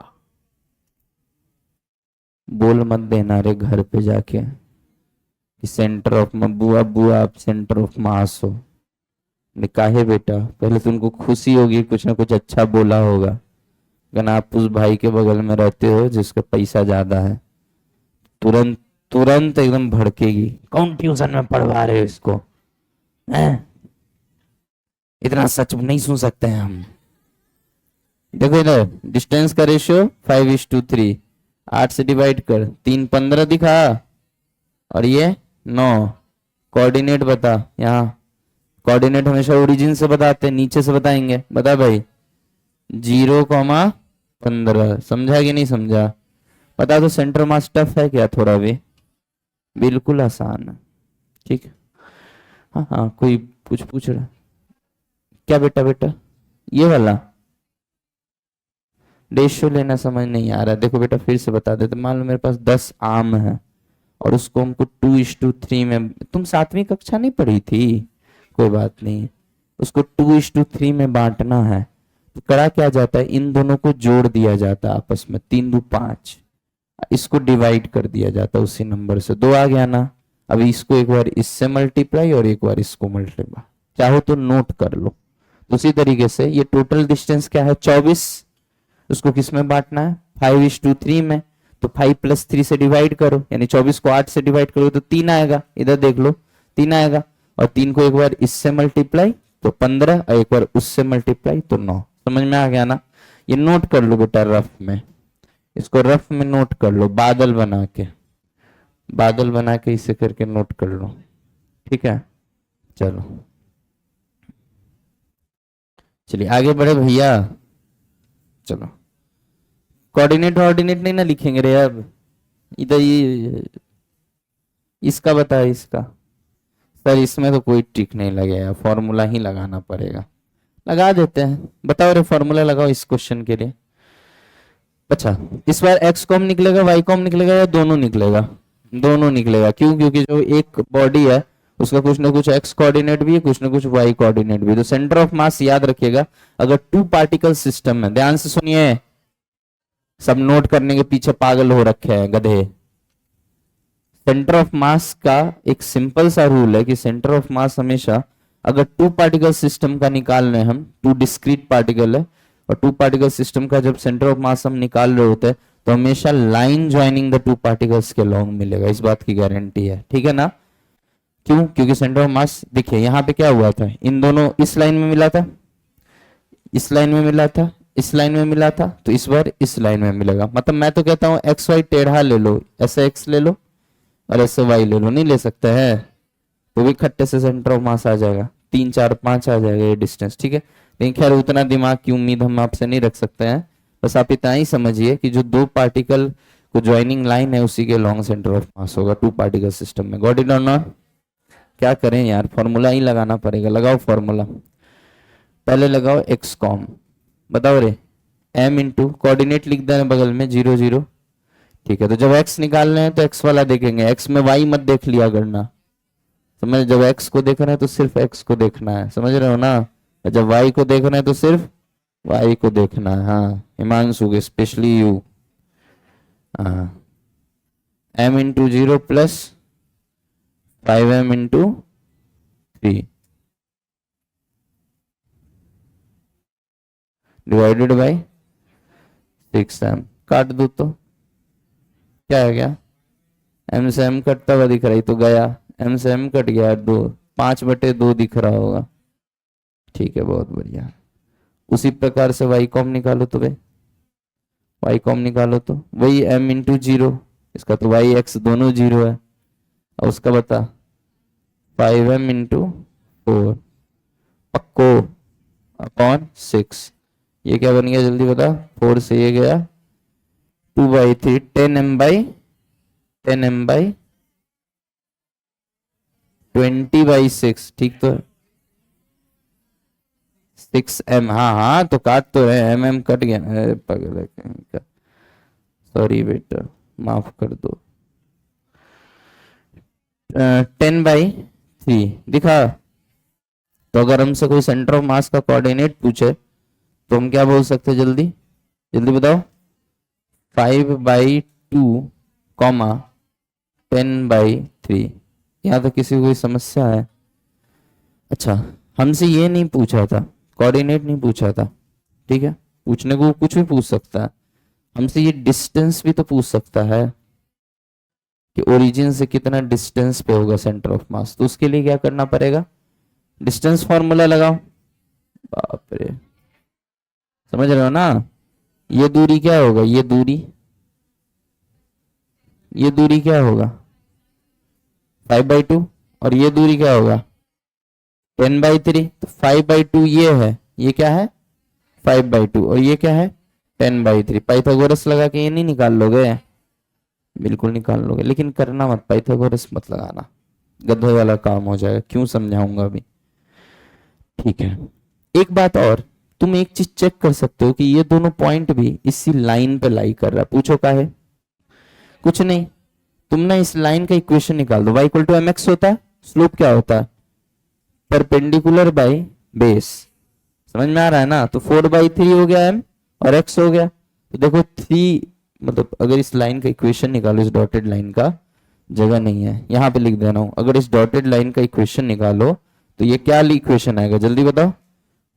S2: बोल मत देना रे घर पे जाके कि सेंटर ऑफ बुआ, बुआ आप सेंटर ऑफ मास हो। निकाहे बेटा, पहले तो उनको खुशी होगी, कुछ ना कुछ अच्छा बोला होगा, लेकिन आप उस भाई के बगल में रहते हो जिसका पैसा ज्यादा है, तुरंत तुरंत एकदम भड़केगी, कौन ट्यूशन में पढ़वा रहे हो इसको, हैं? इतना सच नहीं सुन सकते हैं हम। देखो इधर डिस्टेंस का रेशियो 5:3, 8 से डिवाइड कर, 3 15 दिखा, और ये 9। कोऑर्डिनेट बता, यहाँ कोऑर्डिनेट हमेशा ओरिजिन से बताते हैं, नीचे से बताएंगे। बता भाई, 0,15। समझा कि नहीं समझा? बता दो सेंटर मास टफ है क्या थोड़ा भी? बिल्कुल आसान है, ठीक है। हाँ हाँ, कोई कुछ पूछ रहा क्या बेटा? बेटा ये वाला रेशियो लेना समझ नहीं आ रहा। देखो बेटा फिर से बता देते, मान लो मेरे पास 10 आम है और उसको हमको 2:3 में, तुम 7वीं कक्षा नहीं पढ़ी थी, कोई बात नहीं, उसको 2:3 में बांटना है। तो करा क्या जाता है, इन दोनों को जोड़ दिया जाता है आपस में, 3 2 5, इसको डिवाइड कर दिया जाता है उसी नंबर से। 2 आ गया ना? अभी इसको एक बार इससे मल्टीप्लाई और एक बार इसको मल्टीप्लाई, चाहो तो नोट कर लो। तो उसी तरीके से ये टोटल डिस्टेंस क्या है 24, उसको किस में बांटना है 5:3 में। तो 5 + 3 से डिवाइड करो, यानी 24 को 8 से डिवाइड करो तो 3 आएगा, इधर देख लो 3 आएगा, और 3 को एक बार इससे मल्टीप्लाई तो 15, और एक बार उससे मल्टीप्लाई तो 9। समझ में आ गया ना? ये नोट कर लो बेटा रफ में, इसको रफ में नोट कर लो, बादल बना के, बादल बना के इसे करके नोट कर लो, ठीक है? चलो चलिए आगे बढ़े भैया। चलो कोऑर्डिनेट ऑर्डिनेट नहीं ना लिखेंगे रे अब, इधर ये इसका बता, इसका सर इसमें तो कोई ट्रिक नहीं लगेगा, फॉर्मूला ही लगाना पड़ेगा। लगा देते हैं, बताओ रे फॉर्मूला लगाओ इस क्वेश्चन के लिए। अच्छा, इस बार एक्स कॉम निकलेगा वाई कॉम निकलेगा या दोनों निकलेगा? दोनों निकलेगा। क्यों? क्योंकि जो एक बॉडी है उसका कुछ ना कुछ एक्स कोऑर्डिनेट भी है, कुछ ना कुछ वाई कोऑर्डिनेट भी है। तो सेंटर ऑफ मास याद रखिएगा, अगर 2 पार्टिकल सिस्टम है, ध्यान से सुनिए, सब नोट करने के पीछे पागल हो रखे हैं गधे। सेंटर ऑफ मास का एक सिंपल सा रूल है कि सेंटर ऑफ मास हमेशा, अगर 2 पार्टिकल सिस्टम का निकाल रहे हैं हम, 2 डिस्क्रीट पार्टिकल है, और टू पार्टिकल सिस्टम का जब सेंटर ऑफ मास हम निकाल रहे होते हैं तो हमेशा line joining the two particles के लॉन्ग मिलेगा, इस बात की गारंटी है, ठीक है ना। क्यों? क्योंकि सेंटर ऑफ मास देखिए यहाँ पे क्या हुआ था, इन दोनों इस लाइन में मिला था, इस लाइन में मिला था, इस लाइन में मिला था, तो इस बार इस लाइन में मिलेगा। मतलब मैं तो कहता हूँ एक्स वाई टेढ़ा ले लो, ऐसे एक्स ले लो और ऐसे वाई ले लो, नहीं ले सकते हैं तो भी खट्टे से सेंटर ऑफ मास आ जाएगा, 3 4 5 आ जाएगा ये डिस्टेंस, ठीक है। लेकिन खैर उतना दिमाग की उम्मीद हम आपसे नहीं रख सकते हैं, बस आप इतना ही समझिए कि जो दो पार्टिकल को ज्वाइनिंग लाइन है उसी के लॉन्ग सेंटर ऑफ मास होगा टू पार्टिकल सिस्टम में। गॉट इट और नॉट? क्या करें यार, फॉर्मूला ही लगाना पड़ेगा। लगाओ फॉर्मूला, पहले लगाओ एक्स कॉम, बताओ रे, m इंटू कोऑर्डिनेट लिख देना बगल में 0 0, ठीक है। तो जब x निकाल रहे हैं तो x वाला देखेंगे, x में y मत देख लिया करना, समझ? जब x को देख रहे हैं तो सिर्फ x को देखना है, समझ रहे हो ना। और जब y को देख रहे हैं तो सिर्फ y को देखना है। हाँ हिमांशु के स्पेशली यू, हाँ m into 0 plus 5m into 3 divided by 6m, काट दो तो क्या है, क्या m से m कटता हुआ दिख रहा है, तो गया m से m कट गया, 2 5/2 दिख रहा होगा, ठीक है, बहुत बढ़िया। उसी प्रकार से y कॉम निकालो तो भाई, y कॉम निकालो तो वही m इंटू 0, इसका तो y x दोनों 0 है, और उसका बता 5m इंटू 4 पक्को अपॉन 6, ये क्या बन गया जल्दी बता, 4 से ये गया 2/3, 10m/20/6, ठीक तो है 6m, हाँ हाँ तो काट तो है, mm कट गया, अरे पगला का, सॉरी बेटा माफ कर दो। 10/3 दिखा। तो अगर हमसे कोई सेंटर ऑफ मास का कोऑर्डिनेट पूछे तो हम क्या बोल सकते हैं, जल्दी जल्दी बताओ, 5/2 कॉमा 10/3। यहाँ तो किसी को कोई समस्या है? अच्छा हमसे ये नहीं पूछा था, कोऑर्डिनेट नहीं पूछा था, ठीक है, पूछने को कुछ भी पूछ सकता है, हमसे ये डिस्टेंस भी तो पूछ सकता है कि ओरिजिन से कितना डिस्टेंस पे होगा सेंटर ऑफ मास। तो उसके लिए क्या करना पड़ेगा, डिस्टेंस फॉर्मूला लगाओ। बाप रे, समझ रहे हो ना। ये दूरी क्या होगा, ये दूरी क्या होगा 5/2, और ये दूरी क्या होगा 10/3। तो 5/2 ये है, ये क्या है 5/2, और ये क्या है 10/3। पाइथागोरस लगा के ये नहीं निकाल लोगे, बिल्कुल निकाल लोगे, लेकिन करना मत, पाइथागोरस मत लगाना, गधे वाला काम हो जाएगा, क्यों समझाऊंगा अभी, ठीक है। एक बात और, तुम एक चीज चेक कर सकते हो कि ये दोनों पॉइंट भी इसी लाइन पे लाई कर रहा है। पूछो का है, कुछ नहीं, तुम ना इस लाइन का इक्वेशन निकाल दो, y इक्वल टू mx होता है, स्लोप क्या होता है परपेंडिकुलर बाई बेस, समझ में आ रहा है ना। तो 4/3 हो गया m और x हो गया, तो देखो 3, मतलब अगर इस लाइन का इक्वेशन निकालो, इस डॉटेड लाइन का, जगह नहीं है यहाँ पे लिख देना हूं, अगर इस डॉटेड लाइन का इक्वेशन निकालो तो ये क्या इक्वेशन आएगा जल्दी बताओ,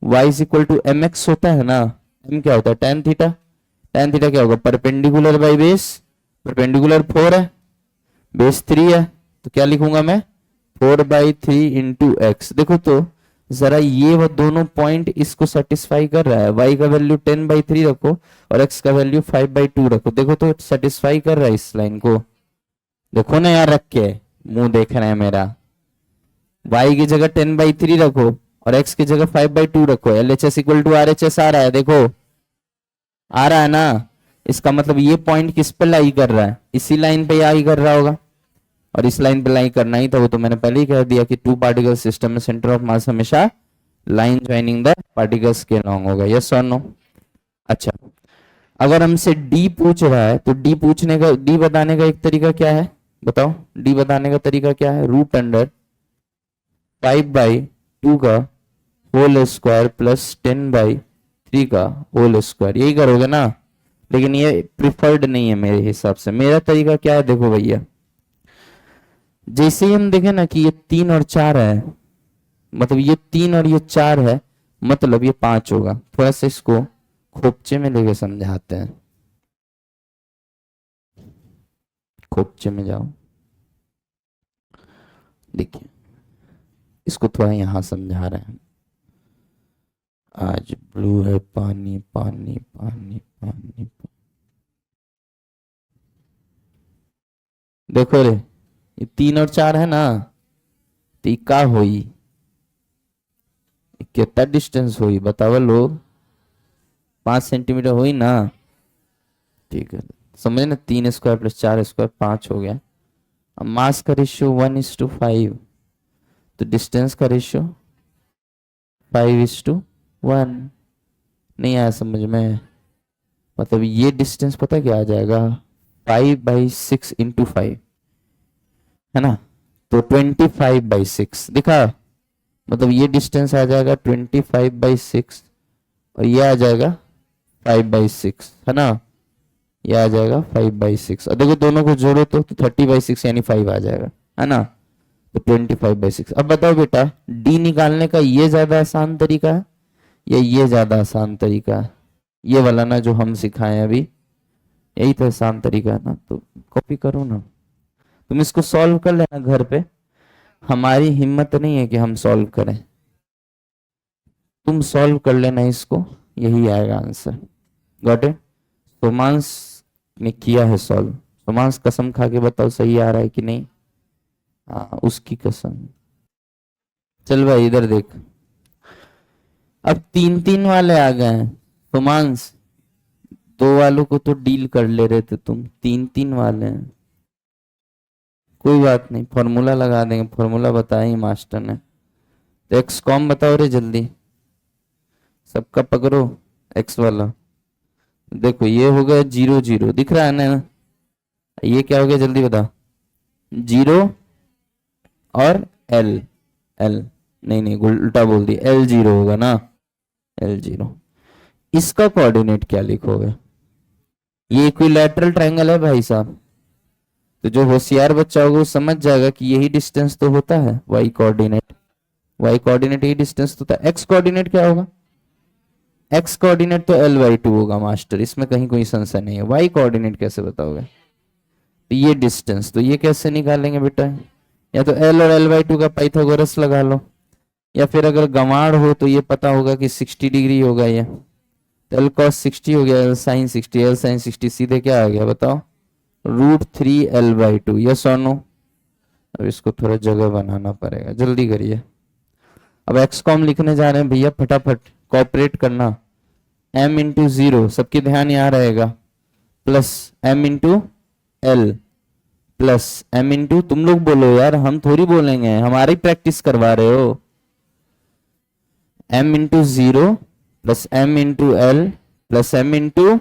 S2: y is equal to mx होता है ना, m क्या होता है tan थीटा, tan थीटा क्या होगा परपेंडिकुलर बाई बेस, परपेंडिकुलर 4 है, बेस 3 है, तो क्या लिखूंगा मैं 4/3 इंटू एक्स। देखो तो जरा ये वो दोनों पॉइंट इसको सेटिस्फाई कर रहा है, y का वैल्यू 10/3 रखो और x का वैल्यू 5/2 रखो, देखो तो सेटिस्फाई कर रहा है इस लाइन को, देखो ना यार, रख के मुंह देख रहे हैं मेरा, y की जगह 10/3 रखो और x की जगह 5/2 रखो, LHS इक्वल टू RHS आ रहा है, देखो आ रहा है ना। इसका मतलब ये पॉइंट किस पे लाई कर रहा है, इसी लाइन पे लाई कर रहा होगा, और इस लाइन पे लाई करना ही था, वो तो मैंने पहले ही कह दिया कि टू पार्टिकल सिस्टम में सेंटर ऑफ मास हमेशा लाइन ज्वाइनिंग द पार्टिकल्स के लॉन्ग होगा, यस और नो। अच्छा अगर हमसे d पूछ रहा है तो d पूछने का, d बताने का एक तरीका क्या है बताओ, d बताने का तरीका क्या है, √5/2 का होल स्क्वायर प्लस 10/3 का होल स्क्वायर, यही करोगे ना। लेकिन ये प्रिफर्ड नहीं है मेरे हिसाब से, मेरा तरीका क्या है देखो भैया, जैसे ही हम देखें ना कि ये 3 और 4 है, मतलब ये 3 और ये 4 है, मतलब ये 5 होगा, थोड़ा सा इसको खोपचे में लेके समझाते हैं। खोपचे में जाओ, देखिए इसको थोड़ा यहां समझा रहे हैं। आज ब्लू है, पानी पानी पानी पानी, देखो रे ये 3 और 4 है ना, तो का होई कितना डिस्टेंस होई बताओ लोग, 5 सेंटीमीटर हुई ना। ठीक है, समझे ना, 3 स्क्वायर प्लस 4 स्क्वायर 5 हो गया। अब मास का रेशियो 1:5, तो डिस्टेंस का रेशियो 5:1। नहीं आया समझ में, मतलब ये डिस्टेंस पता क्या आ जाएगा, 5/6 इंटू 5 है ना, तो 25/6 दिखा, मतलब ये डिस्टेंस आ जाएगा 25/6 और ये आ जाएगा 5/6 है ना, ये आ जाएगा 5/6 और देखो दोनों को जोड़ो तो 30/6 यानी 5 आ जाएगा है ना, तो 25/6। अब बताओ बेटा डी निकालने का ये ज्यादा आसान तरीका है या ये ज्यादा आसान तरीका है, ये वाला ना जो हम सिखाएं अभी, यही तो आसान तरीका है ना, तो कॉपी करो ना, तुम इसको सॉल्व कर लेना घर पे, हमारी हिम्मत नहीं है कि हम सॉल्व करें, तुम सॉल्व कर लेना इसको, यही आएगा आंसर। Got it? सोमांश ने किया है सॉल्व, सोमांश कसम खा के बताओ सही आ रहा है कि नहीं। हाँ उसकी कसम। चल भाई इधर देख, अब 3-3 वाले आ गए हैं, सोमांश 2 वालों को तो डील कर ले रहे थे तुम, 3-3 वाले हैं, कोई बात नहीं फॉर्मूला लगा देंगे, फॉर्मूला बताया ही मास्टर ने। तो एक्स कॉम बताओ रे जल्दी, सबका पकड़ो एक्स वाला, देखो ये हो गया 0 0 दिख रहा है ना, ये क्या हो गया जल्दी बता, 0 और एल, एल नहीं उल्टा बोल दिया, L0 होगा ना, L0। इसका कोऑर्डिनेट क्या लिखोगे, ये इक्विलैटरल ट्रायंगल है भाई साहब, तो जो होशियार बच्चा होगा वो समझ जाएगा कि यही डिस्टेंस तो होता है वाई कोऑर्डिनेट, वाई कोऑर्डिनेट यही डिस्टेंस तो होता है। एक्स कोऑर्डिनेट क्या होगा, एक्स कोऑर्डिनेट तो L/2 होगा मास्टर, इसमें कहीं कोई संशय नहीं है। वाई कोऑर्डिनेट कैसे बताओगे, तो ये डिस्टेंस, तो ये कैसे निकालेंगे बेटा, या तो L और L/2 का पाइथागोरस लगा लो, या फिर अगर गंवाड़ हो तो ये पता होगा कि 60 डिग्री होगा ये, तो L cos 60 हो गया, L sin 60, L sin 60 सीधे क्या आ गया बताओ, √3L/2, यस और नो। अब इसको थोड़ा जगह बनाना पड़ेगा, जल्दी करिए। अब एक्स कॉम लिखने जा रहे हैं भैया, फटाफट कॉपरेट करना, m इंटू 0 सबके ध्यान यहाँ रहेगा, plus m into L, plus m into, तुम लोग बोलो यार हम थोड़ी बोलेंगे, हमारी प्रैक्टिस करवा रहे हो, m into 0 plus m into L plus m into,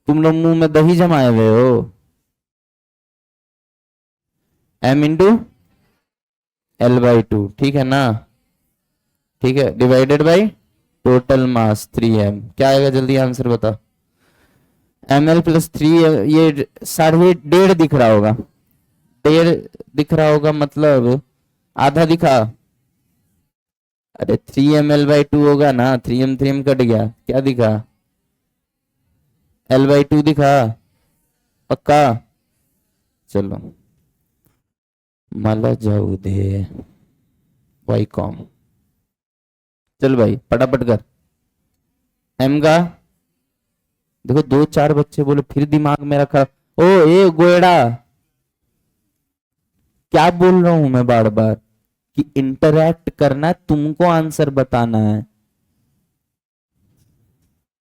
S2: तुम लोग मुंह में दही जमाए हुए हो, m इंटू L/2 ठीक है ना, ठीक है, divided by total mass 3m, क्या आएगा जल्दी आंसर बता, ml प्लस 3, ये 1.5 दिख रहा होगा, 1.5 दिख रहा होगा मतलब आधा दिखा, अरे 3mL/2 होगा ना, 3m कट गया, क्या दिखा, L/2 दिखा, पक्का, चलो मला जाऊ दे वाई कॉम, चल भाई फटाफट कर, m का देखो 2-4 बच्चे बोले, फिर दिमाग में रखा, ओ ए गोएड़ा, क्या बोल रहा हूं मैं बार बार कि इंटरैक्ट करना है, तुमको आंसर बताना है,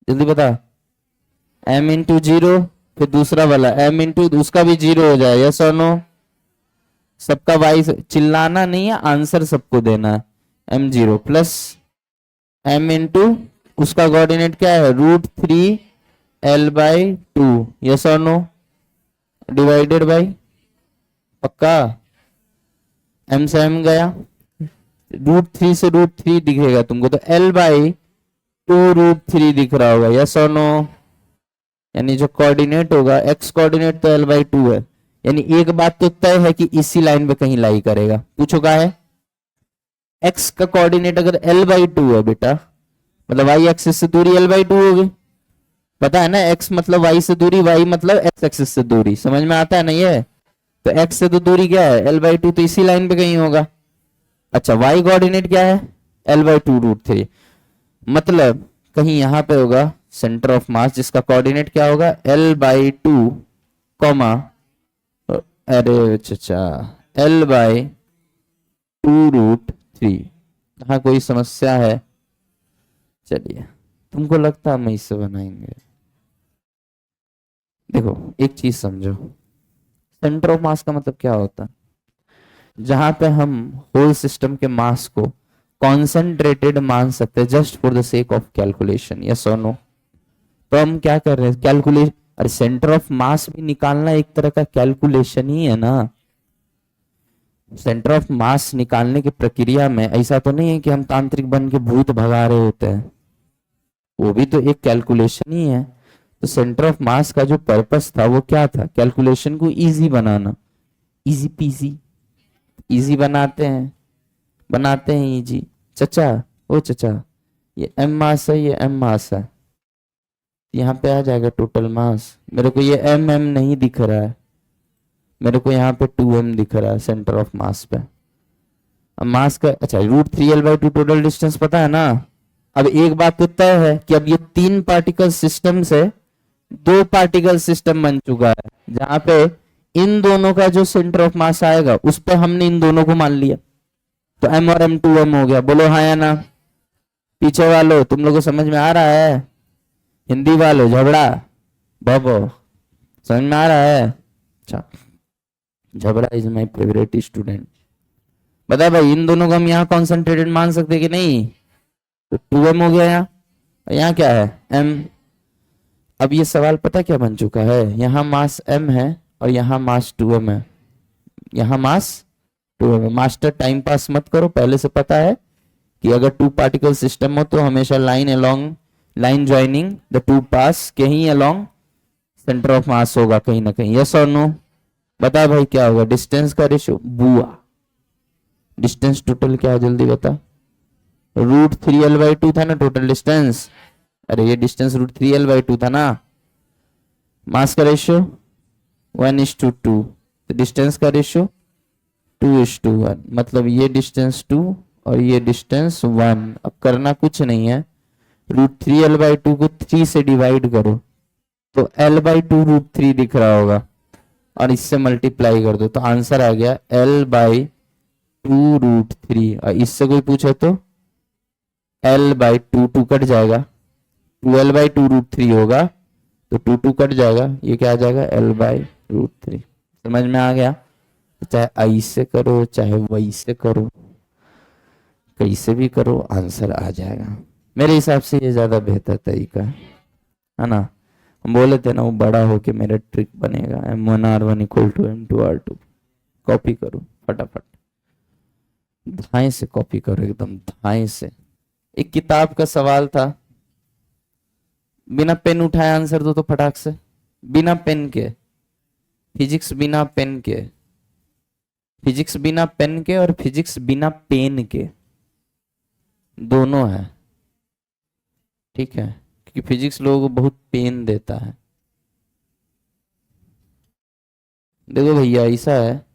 S2: जल्दी बता, m इंटू 0 फिर दूसरा वाला m इंटू उसका भी 0 हो जाए, यस और नो, सबका वाई, चिल्लाना नहीं है, आंसर सबको देना है, m0 प्लस m इंटू उसका कोऑर्डिनेट क्या है, √3L/2, यस और नो, डिवाइडेड बाय, पक्का, m से m गया, √3 से √3 दिखेगा तुमको, तो L/2 √3 दिख रहा होगा, यस और नो, यानी जो कोऑर्डिनेट होगा x कोऑर्डिनेट तो L/2 है, यानी एक बात तो तय है कि इसी लाइन पे कहीं लाई करेगा, पूछो क्या है, x का कोऑर्डिनेट अगर L/2 है बेटा, मतलब y एक्सिस से दूरी l/2 होगी। पता है ना, x मतलब y से दूरी, y मतलब x एक्सिस से दूरी, समझ में आता है ना ये। तो x से तो दूरी क्या है l/2, तो इसी लाइन पे कहीं होगा। अच्छा y कोऑर्डिनेट क्या है l/2√3, मतलब कहीं यहां पे होगा सेंटर ऑफ मास जिसका कोऑर्डिनेट क्या होगा l/2 कॉमा, अरे चचा l/2√3। हाँ कोई समस्या है? चलिए, तुमको लगता है हम इससे बनाएंगे? देखो एक चीज समझो, सेंटर ऑफ मास का मतलब क्या होता है, जहां पे हम होल सिस्टम के मास को कॉन्सेंट्रेटेड मान सकते हैं just for the sake of calculation, yes और नो। तो हम क्या कर रहे हैं, कैलकुलेट, अरे सेंटर ऑफ मास भी निकालना एक तरह का कैलकुलेशन ही है ना। सेंटर ऑफ मास निकालने की प्रक्रिया में ऐसा तो नहीं है कि हम तांत्रिक बन के भूत भगा रहे होते हैं, वो भी तो एक कैलकुलेशन ही है। तो सेंटर ऑफ मास का जो पर्पस था वो क्या था, कैलकुलेशन को इजी बनाना, इजी पीजी, इजी बनाते हैं इजी। चचा, ओ चचा, ये एम मास है, ये एम मास है, यहाँ पे आ जाएगा टोटल मास। मेरे को ये एम नहीं दिख रहा है, मेरे को यहाँ पे 2m दिख रहा है सेंटर ऑफ मास पे। अब मास का, अच्छा √3l/2 टोटल डिस्टेंस पता है ना। अब एक बात तो तय है कि अब ये 3 पार्टिकल सिस्टम से 2 पार्टिकल सिस्टम बन चुका है, जहां पे इन दोनों का जो सेंटर ऑफ मास आएगा उस पे हमने इन दोनों को मान लिया, तो m और m 2m हो गया। बोलो हाँ या ना? पीछे वालों तुम लोगों को समझ में आ रहा है? हिंदी वालों झबड़ा बाबो, समझ में आ रहा है? अच्छा, झबड़ा इज माय फेवरेट स्टूडेंट। बता भाई, इन दोनों को हम यहाँ कॉन्सेंट्रेटेड मान सकते कि नहीं? तो 2m हो गया यहाँ, यहाँ क्या है m। अब ये सवाल पता क्या बन चुका है, यहाँ मास m है और यहाँ मास 2m है, यहाँ मास 2m है। मास्टर टाइम पास मत करो, पहले से पता है कि अगर 2 पार्टिकल सिस्टम हो तो हमेशा line along, line joining the 2 पास के ही अलोंग सेंटर ऑफ मास होगा कहीं ना कहीं, यस और नो? बता भाई क्या होगा, डिस्टेंस का रेशियो, बुआ डिस्टेंस टोटल क्या है जल्दी बता। √3l/2 था ना टोटल डिस्टेंस, अरे ये डिस्टेंस √3l/2 था ना। मास का रेशियो 1:2, तो डिस्टेंस का रेशियो 2:1, मतलब ये डिस्टेंस 2 और ये डिस्टेंस 1। अब करना कुछ नहीं है, √3l/2 को 3 से डिवाइड करो तो l/2 √3 दिख रहा होगा, और इससे मल्टीप्लाई कर दो तो आंसर आ गया l/2 √3। और इससे कोई पूछे तो l/2 2 कट जाएगा, 12/2 √3 होगा, तो 2 कट जाएगा, ये क्या आ जाएगा l/√3। समझ में आ गया? चाहे ऐसे करो चाहे वैसे करो, कैसे भी करो आंसर आ जाएगा। मेरे हिसाब से ये ज्यादा बेहतर तरीका है ना। हम बोले थे ना वो बड़ा होके मेरा ट्रिक बनेगा, M1R1 = M2R2। कॉपी करो फटाफट, धाए से कॉपी करो, एकदम धाए से। एक किताब का सवाल था, बिना पेन उठाए आंसर दो तो फटाक से, बिना पेन के, फिजिक्स बिना पेन के, फिजिक्स बिना पेन के और फिजिक्स बिना पेन के, दोनों है, ठीक है, क्योंकि फिजिक्स लोगों को बहुत पेन देता है। देखो भैया ऐसा है,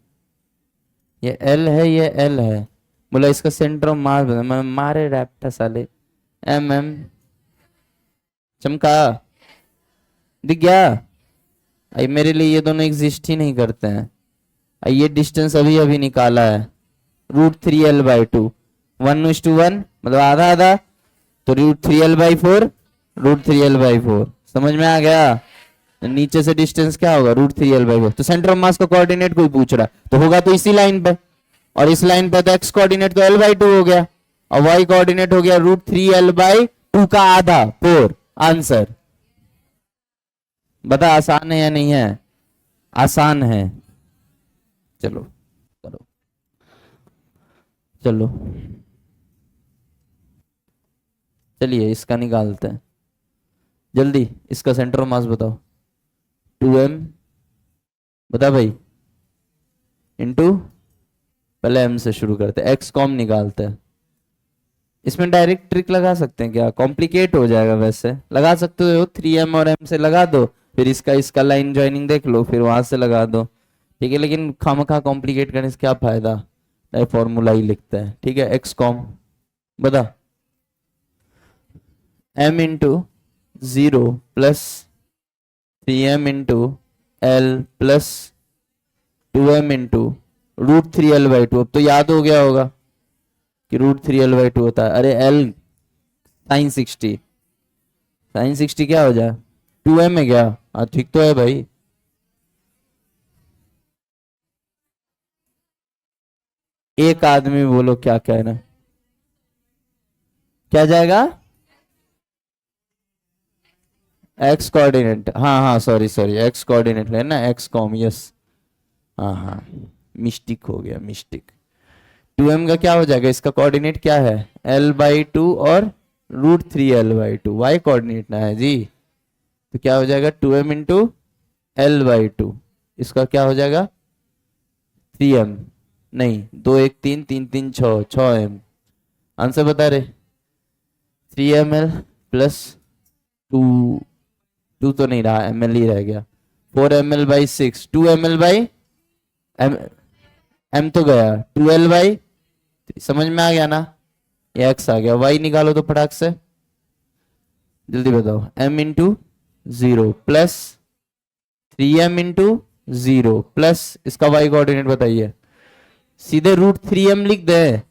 S2: ये L है ये L है, बोला इसका सेंटर ऑफ मास बता, मैं मारे रैप्टा साले, mm चमका, दिख गया? आई मेरे लिए ये दोनों एग्जिस्ट ही नहीं करते हैं। आई ये डिस्टेंस अभी अभी निकाला है, √3l/2, 1:1 मतलब आधा आधा, तो √3l/4, √3l/4। समझ में आ गया? नीचे से डिस्टेंस क्या होगा √3l/4। तो सेंटर ऑफ मास का कोऑर्डिनेट कोई पूछ रहा है तो होगा तो इसी लाइन पे, और इस लाइन पे तो x कोऑर्डिनेट तो l/2 हो गया और y कोऑर्डिनेट हो गया √3l/2 का आधा, 4। आंसर बता, आसान है या नहीं है? आसान है। चलो करो, चलो चलिए इसका निकालते हैं जल्दी। इसका सेंटर ऑफ मास बताओ, 2m, बता भाई, इनटू, पहले m से शुरू करते हैं, x कॉम निकालते हैं, इसमें डायरेक्ट ट्रिक लगा सकते हैं क्या? कॉम्प्लिकेट हो जाएगा, वैसे लगा सकते हो 3m और m से लगा दो, फिर इसका इसका लाइन ज्वाइनिंग देख लो, फिर वहां से लगा दो, ठीक है। लेकिन खामखा कॉम्प्लिकेट करने से क्या फायदा, डायरेक्ट फॉर्मूला ही लिखते हैं, ठीक है। एक्स कॉम बता, m into 0 plus 3m into l plus 2m into √3l/2। अब तो याद हो गया होगा कि √3l/2 होता है। अरे l sin 60 क्या हो जाए, 2m है क्या? हाँ ठीक तो है भाई। एक आदमी बोलो क्या कह रहे हैं, क्या जाएगा? एक्स कोऑर्डिनेट, हाँ हाँ सॉरी सॉरी, एक्स कोऑर्डिनेट लेना, एक्स कॉम, यस, हाँ हाँ, मिस्टेक हो गया, मिस्टेक। 2m का क्या हो जाएगा, इसका कोऑर्डिनेट क्या है, l/2 और √3l/2, y कोऑर्डिनेट ना है जी। तो क्या हो जाएगा 2m इंटू l/2, इसका क्या हो जाएगा 3m, नहीं 2 1 3 3 3 6 6m, आंसर बता रहे 3ml प्लस 2, 2 तो नहीं रहा, ml ही रह गया, 4ml/6, 2ml m, m तो गया, 2l/, समझ में आ गया ना, ये x आ गया, y निकालो तो फटाक से, जल्दी बताओ, m into 0 plus 3m into 0 plus इसका y कोऑर्डिनेट बताइए, सीधे √3m लिख दे,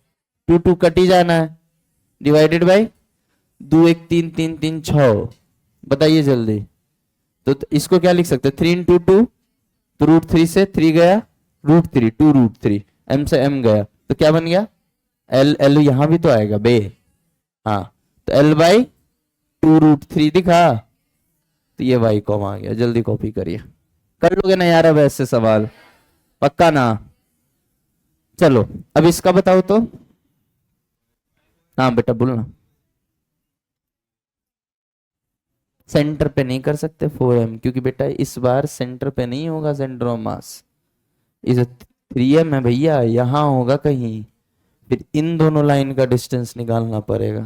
S2: 2 2 कट ही जाना है, डिवाइडेड बाय 2 1 3 3 3 6, बताइए जल्दी। तो इसको क्या लिख सकते हैं, 3 इंटू 2, तो √3 से 3 गया, √3 2√3, m से m गया, तो क्या बन गया l यहां भी तो आएगा बे, हाँ, तो l/2√3 दिखा, तो ये y कॉम आ गया, जल्दी कॉपी करिए, कर लोगे ना यार अब ऐसे सवाल, पक्का ना? चलो अब इसका बताओ तो, हाँ बेटा बोलना, सेंटर पे नहीं कर सकते 4m, क्योंकि बेटा इस बार सेंटर पे नहीं होगा सेंटर ऑफ मास, इस 3m है भैया, यहां होगा कहीं, फिर इन दोनों लाइन का डिस्टेंस निकालना पड़ेगा,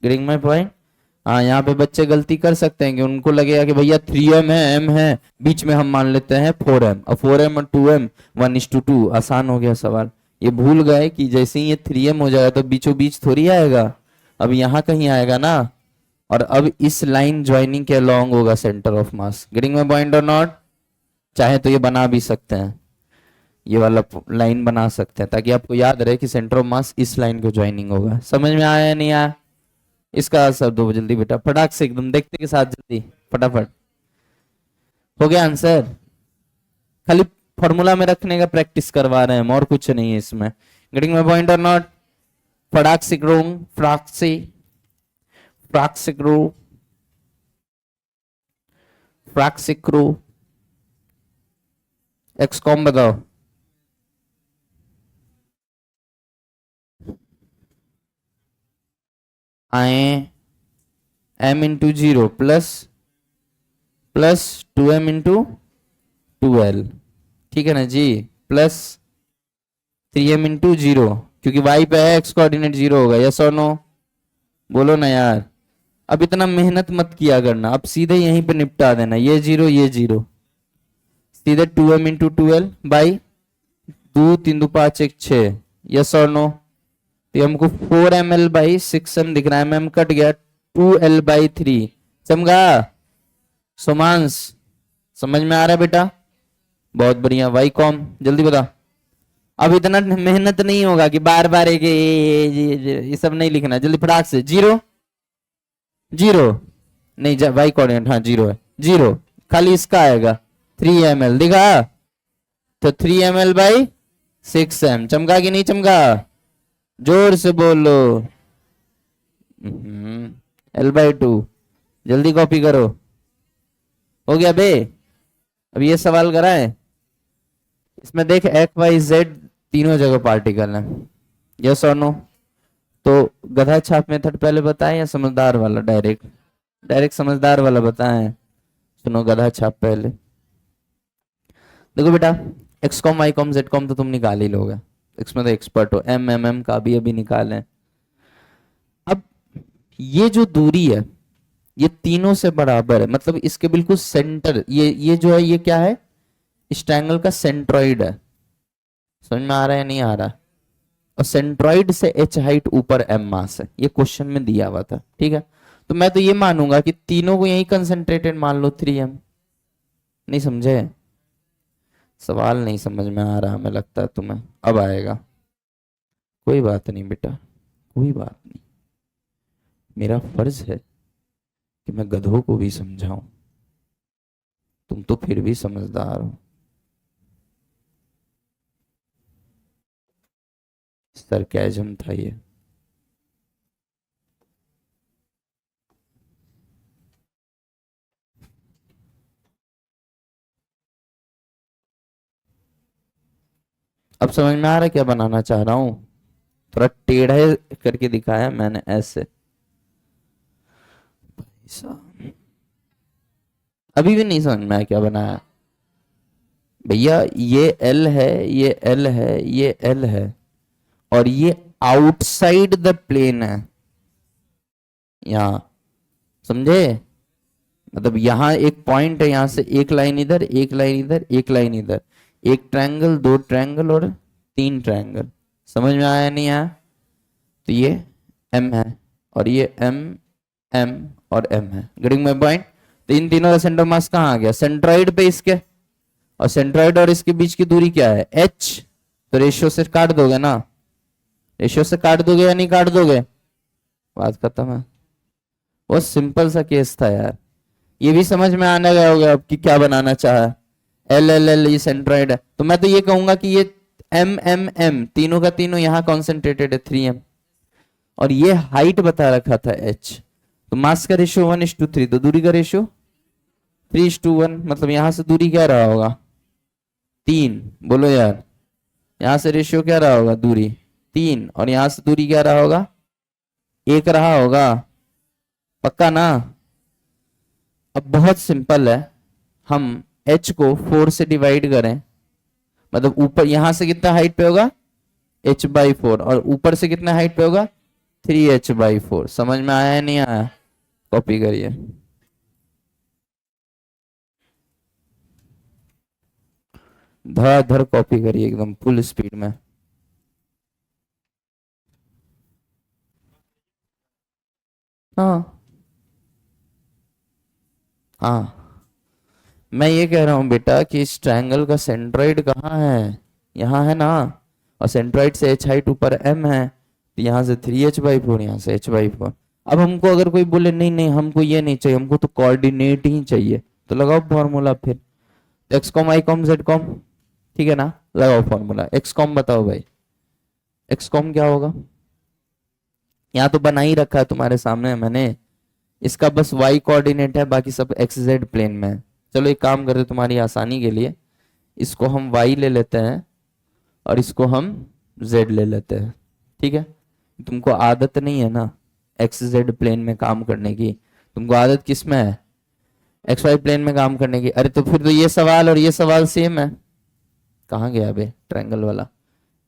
S2: गेटिंग माय पॉइंट? हाँ यहाँ पे बच्चे गलती कर सकते हैं कि उनको लगेगा कि भैया 3m है, m है, बीच में हम मान लेते हैं 4m, अब 4m और 2m 1:2, आसान हो गया सवाल। ये भूल गए कि जैसे ही ये 3m हो जाएगा तो बीचों बीच थोड़ी आएगा, अब यहाँ कहीं आएगा ना, और अब इस लाइन ज्वाइनिंग के अलोंग होगा centre of mass, getting my point और नॉट? चाहे तो ये बना भी सकते हैं, ये वाला लाइन बना सकते हैं, ताकि आपको याद रहे कि सेंटर ऑफ मास इस लाइन को ज्वाइनिंग होगा। समझ में आया या नहीं आया? इसका आंसर दो जल्दी बेटा, फटाक से एकदम देखते के साथ, जल्दी फटाफट, हो गया आंसर? खाली फॉर्मूला में रखने का प्रैक्टिस करवा रहे हैं हम, और कुछ नहीं है इसमें, गेटिंग माय पॉइंट और नॉट? फटाक से करो, फ्राक से, फ्राक से करो, फ्राक से करो, एक्स कॉम बताओ, आए m into 0 plus 2m into 2l, ठीक है ना जी, प्लस 3m इंटू 0, क्योंकि y पे है, x कोऑर्डिनेट 0 होगा, यस और नो, बोलो ना यार। अब इतना मेहनत मत किया करना, अब सीधे यहीं पे निपटा देना, ये 0 ये 0, सीधे 2m into 2l by 2 3 2 5 1 6, yes और नो? तो हमको 4ml/6m दिख रहा है, mm कट गया, 2l/3, समझा सोमांश? समझ में आ रहा है बेटा? बहुत बढ़िया, वाई कॉम, जल्दी बता। अब इतना मेहनत नहीं होगा कि बार बार एक ये सब नहीं लिखना, जल्दी फटाक से, 0 0 नहीं, वाई कोऑर्डिनेट हाँ 0 है, 0 खाली इसका आएगा 3ml, दिखा, तो 3ml/6m, चमका कि नहीं चमका? जोर से बोलो, l/2, जल्दी कॉपी करो, हो गया बे? अब ये सवाल करा है, इसमें देख x y z तीनों जगह पार्टिकल है, यस और नो? तो गधा छाप मेथड पहले बताएं या समझदार वाला, डायरेक्ट समझदार वाला बताएं? सुनो गधा छाप पहले, देखो बेटा x com y com z com तो तुम निकाल ही लोगे, इसमें तो एक्सपर्ट हो, m m m का भी अभी निकालें। अब ये जो दूरी है ये तीनों से बराबर है, मतलब इसके बिल्कुल सेंटर, ये जो है ये क्या है, इस ट्रायंगल का सेंट्रॉइड है। समझ में आ रहा है या नहीं आ रहा? और सेंट्रॉइड से h हाइट ऊपर m मास है, ये क्वेश्चन में दिया हुआ था। ठीक है, तो मैं तो ये मानूंगा कि तीनों को यही कंसंट्रेटेड मान लो 3m। नहीं समझे? सवाल नहीं समझ में आ रहा हमें लगता है तुम्हें, अब आएगा। कोई बात नहीं बेटा, कोई बात नहीं, मेरा फर्ज है कि मैं गधों को भी समझाऊं, तुम तो फिर भी समझदार हो। सरकैजम था ये। अब समझ में आ रहा है क्या बनाना चाह रहा हूं? थोड़ा टेढ़ा करके दिखाया मैंने ऐसे। ऐसा। अभी भी नहीं समझ में आया क्या बनाया? भैया ये L है, ये L है, ये L है, और ये आउटसाइड द प्लेन है यहां। समझे? मतलब यहां एक पॉइंट है, यहां से एक लाइन इधर, एक लाइन इधर, एक लाइन इधर, एक ट्रायंगल, दो ट्रायंगल और तीन ट्रायंगल। समझ में आया नहीं आया? तो ये M है और ये M, M और M है। Getting my point? तो इन तीनों का सेंटर मास कहाँ आ गया? सेंट्रॉइड पे इसके, और सेंट्रॉइड और इसके बीच की दूरी क्या है? h। तो रेशियो से काट दोगे ना, रेशियो से काट दोगे या नहीं काट दोगे? बात खत्म है। बहुत सिंपल सा केस था यार, ये भी समझ में आने गया होगा अब कि क्या बनाना चाहा है। एल एल एल ये सेंट्रॉइड है, तो मैं तो ये कहूंगा कि ये एम एम एम तीनों का तीनों यहाँ कॉन्सेंट्रेटेड है 3m, और ये हाइट बता रखा था h। तो मास का रेशियो 1:3, तो दूरी का रेशियो 3:1, मतलब यहां से दूरी क्या रहा होगा? 3। बोलो यार, यहां से रेशियो क्या रहा होगा? दूरी 3, और यहां से दूरी क्या रहा होगा? 1 रहा होगा। पक्का ना? अब बहुत सिंपल है, हम h को 4 से डिवाइड करें, मतलब ऊपर यहां से कितना हाइट पे होगा? h/4, और ऊपर से कितना हाइट पे होगा? 3h/4। समझ में आया या नहीं आया? कॉपी करिए। धड़ाधड़ कॉपी करिए एकदम फुल स्पीड में। हाँ हाँ, मैं ये कह रहा हूं बेटा कि इस ट्रायंगल का सेंट्रॉइड कहाँ है? यहाँ है ना, और सेंट्रॉइड से h हाइट ऊपर m है, तो यहाँ से 3h/4, यहाँ से h/4। अब हमको अगर कोई बोले नहीं नहीं हमको ये नहीं चाहिए, हमको तो कोऑर्डिनेट ही चाहिए, तो लगाओ फॉर्मूला फिर, x com y com z com. ठीक है ना? लगाओ फॉर्मूला। x कॉम बताओ भाई, x कॉम क्या होगा? यहाँ तो बना ही रखा है तुम्हारे सामने मैंने, इसका बस y कोऑर्डिनेट है, बाकी सब x z प्लेन में है। चलो एक काम करते तुम्हारी आसानी के लिए, इसको हम y ले लेते हैं और इसको हम z ले लेते हैं। ठीक है? तुमको आदत नहीं है ना एक्स जेड प्लेन में काम करने की, तुमको आदत किस में है? एक्स वाई प्लेन में काम करने की। अरे तो फिर तो ये सवाल और ये सवाल सेम है। कहाँ गया बे ट्रायंगल वाला?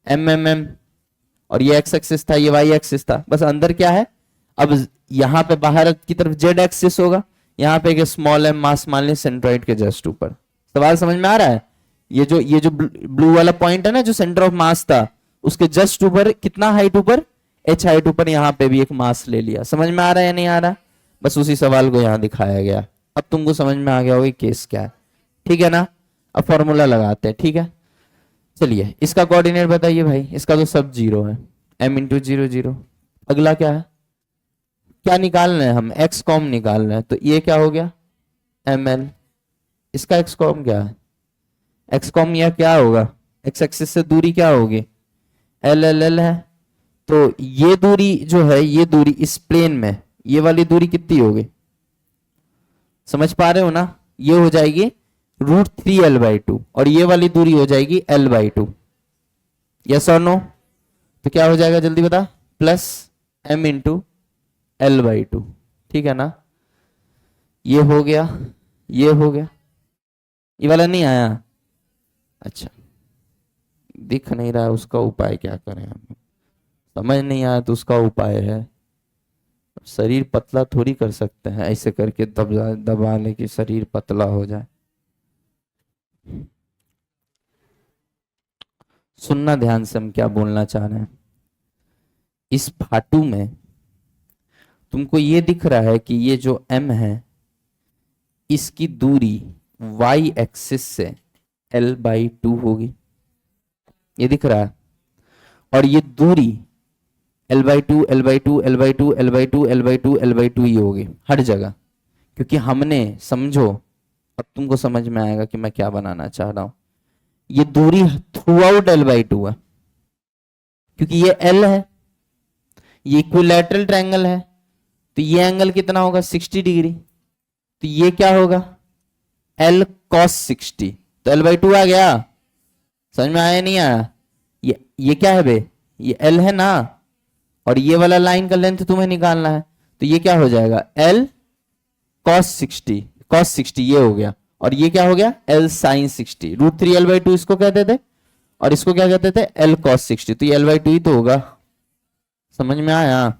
S2: एम एम एम, और ये एक्स एक्सिस था, ये वाई एक्सिस था, बस अंदर क्या है? अब यहाँ पे बाहर की तरफ जेड एक्सिस होगा, यहाँ पे एक स्मॉल एम मास मान लिया सेंट्रॉइड के जस्ट ऊपर। सवाल समझ में आ रहा है? ये जो ब्लू वाला पॉइंट है ना जो सेंटर ऑफ मास था, उसके जस्ट ऊपर कितना हाइट ऊपर? h हाइट ऊपर, यहाँ पे भी एक मास ले लिया। समझ में आ रहा है या नहीं आ रहा? बस उसी सवाल को यहाँ दिखाया गया। अब तुमको समझ में आ गया होगा केस क्या है। ठीक है ना? अब फॉर्मूला लगाते हैं। ठीक है, चलिए इसका कोऑर्डिनेट बताइए भाई। इसका तो सब 0 है, m×0 0। अगला क्या है? क्या निकालना है? हम x कॉम निकालना है, तो ये क्या हो गया? ml। इसका x कॉम क्या है? x कॉम यह क्या होगा? x एक्सिस से दूरी क्या होगी? l है। तो ये दूरी जो है, ये दूरी इस प्लेन में, ये वाली दूरी कितनी होगी? समझ पा रहे हो ना? ये हो जाएगी √3l/2, और ये वाली दूरी हो जाएगी l/2। यस और नो? तो क्या हो जाएगा जल्दी बता? Plus m×l/2। ठीक है ना? ये हो गया, ये हो गया, ये वाला नहीं आया? अच्छा, दिख नहीं रहा है, उसका उपाय क्या करें हम? समझ नहीं आया तो उसका उपाय है, शरीर पतला थोड़ी कर सकते हैं ऐसे करके दबा ले कि शरीर पतला हो जाए। सुनना ध्यान से, हम क्या बोलना चाह रहे हैं। इस फाटू में तुमको ये दिख रहा है कि ये जो m है इसकी दूरी y एक्सिस से l/2 होगी, ये दिख रहा है। और ये दूरी l/2 l/2 l/2 l/2 l/2 l/2 ही होगी हर जगह, क्योंकि हमने, समझो अब तुमको समझ में आएगा कि मैं क्या बनाना चाह रहा हूं। ये दूरी थ्रू आउट l/2 है, क्योंकि ये l है, ये इक्विलैटरल ट्रायंगल है, तो ये एंगल कितना होगा 60 डिग्री, तो ये क्या होगा l cos 60, तो l/2 आ गया। समझ में आया नहीं आया? ये क्या है बे, ये l है ना, और ये वाला लाइन का लेंथ तुम्हें निकालना है, तो ये क्या हो जाएगा l cos 60 ये हो गया, और ये क्या हो गया l sin 60, √3 l/2 इसको कहते थे, और इसको क्या कहते थे l cos 60, तो ये l/2 ही तो होगा। समझ में आया?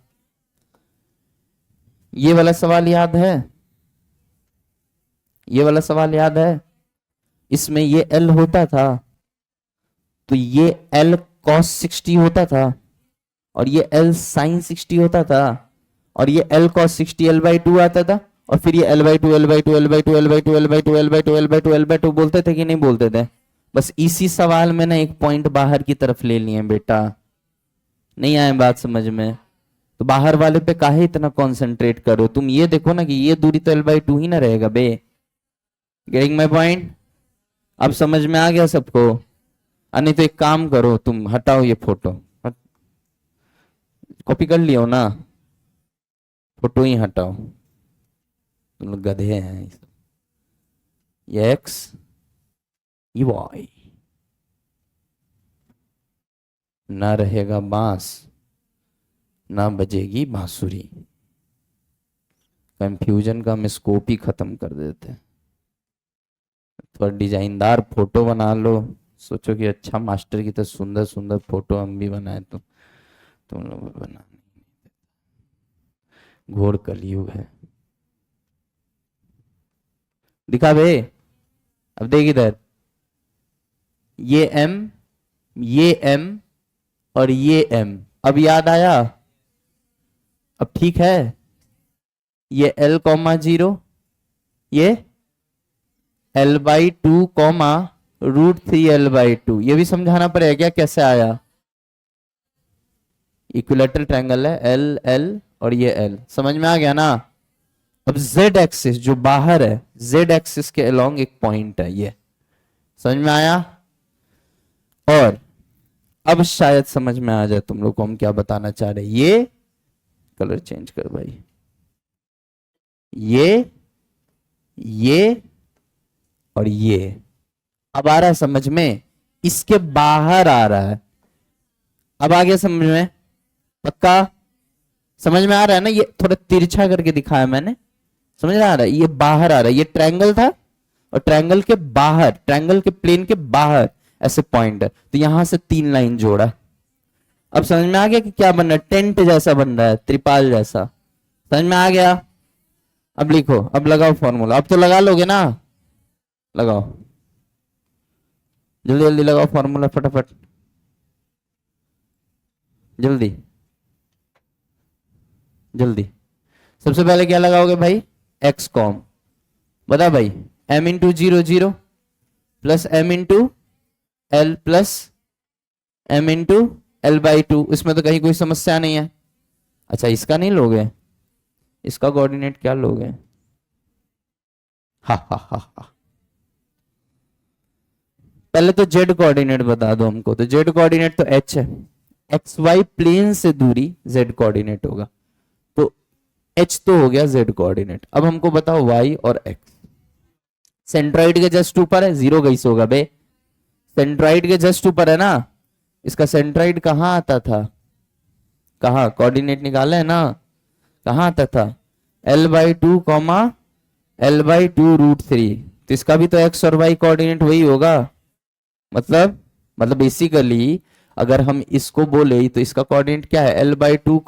S2: ये वाला सवाल याद है? ये वाला सवाल याद है? इसमें ये l होता था तो ये l cos 60 होता था, और ये l sin 60 होता था, और ये l cos 60 l/2 आता था, और फिर ये l/2 l/2 l/2 l/2 l/2 l/2 l/2 l/2 बोलते थे कि नहीं बोलते थे? बस इसी सवाल में ना एक पॉइंट बाहर की तरफ ले लिए बेटा। नहीं आए बात समझ में? तो बाहर वाले पे काहे इतना कंसंट्रेट करो, तुम ये देखो ना कि ये दूरी तो l/2 ही ना रहेगा बे। Getting my point? अब समझ में आ गया सबको? नहीं तो एक काम करो, तुम हटाओ ये फोटो, कॉपी कर लियो ना, फोटो ही हटाओ, तुम लोग गधे हैं। ये x ये y, ना रहेगा बांस ना बजेगी बांसुरी। कंफ्यूजन का हम स्कोप ही खत्म कर देते हैं। थोड़ा डिजाइनदार फोटो बना लो, सोचो कि अच्छा मास्टर की तो सुंदर सुंदर फोटो हम भी बनाए, तो तुम लोग बना, घोर कलयुग है। दिखा बे, अब देख इधर, ये m, ये m और ये m, अब याद आया? अब ठीक है? ये l, 0, ये l/2, √3 l/2, ये भी समझाना पड़ेगा क्या कैसे आया? इक्विलैटरल ट्रायंगल है, l l और ये l, समझ में आ गया ना? अब z एक्सिस जो बाहर है, z एक्सिस के अलोंग एक पॉइंट है, ये समझ में आया? और अब शायद समझ में आ जाए तुम लोग को हम क्या बताना चाह रहे हैं। ये कलर चेंज कर भाई, ये और ये अब आ रहा है समझ में? इसके बाहर आ रहा है, अब आ गया समझ में? पक्का समझ में आ रहा है ना? ये थोड़ा तिरछा करके दिखाया मैंने, समझ में आ रहा है? ये बाहर आ रहा है, ये ट्रायंगल था, और ट्रायंगल के बाहर, ट्रायंगल के प्लेन के बाहर ऐसे पॉइंट है, तो यहां से 3 लाइन जोड़ा। अब समझ में आ गया कि क्या बन रहा है? टेंट जैसा बन रहा है, त्रिपाल जैसा। समझ में आ गया? अब लिखो, अब लगाओ फॉर्मूला, अब तो लगा लोगे ना? लगाओ जल्दी जल्दी, लगाओ फॉर्मूला फटाफट, जल्दी जल्दी। सबसे पहले क्या लगाओगे भाई? x कॉम, बता भाई, m into 0 0 plus m into l plus m into l/2, इसमें तो कहीं कोई समस्या नहीं है। अच्छा इसका नहीं लोगे? इसका कोऑर्डिनेट क्या लोगे? हा हा हा हा, पहले तो z कोऑर्डिनेट बता दो हमको। तो z कोऑर्डिनेट तो h है, xy प्लेन से दूरी z कोऑर्डिनेट होगा, तो h तो हो गया z कोऑर्डिनेट। अब हमको बताओ y और x। सेंट्रॉइड के जस्ट ऊपर है, 0 कैसे होगा बे? सेंट्रॉइड के जस्ट ऊपर है ना, इसका सेंट्रॉइड कहाँ आता था? कहाँ कोऑर्डिनेट निकाला है ना, कहाँ आता था? l/2, l/2 √3, तो इसका भी तो x और y कोऑर्डिनेट वही होगा। मतलब बेसिकली अगर हम इसको बोले तो इसका कोऑर्डिनेट क्या है? l/2,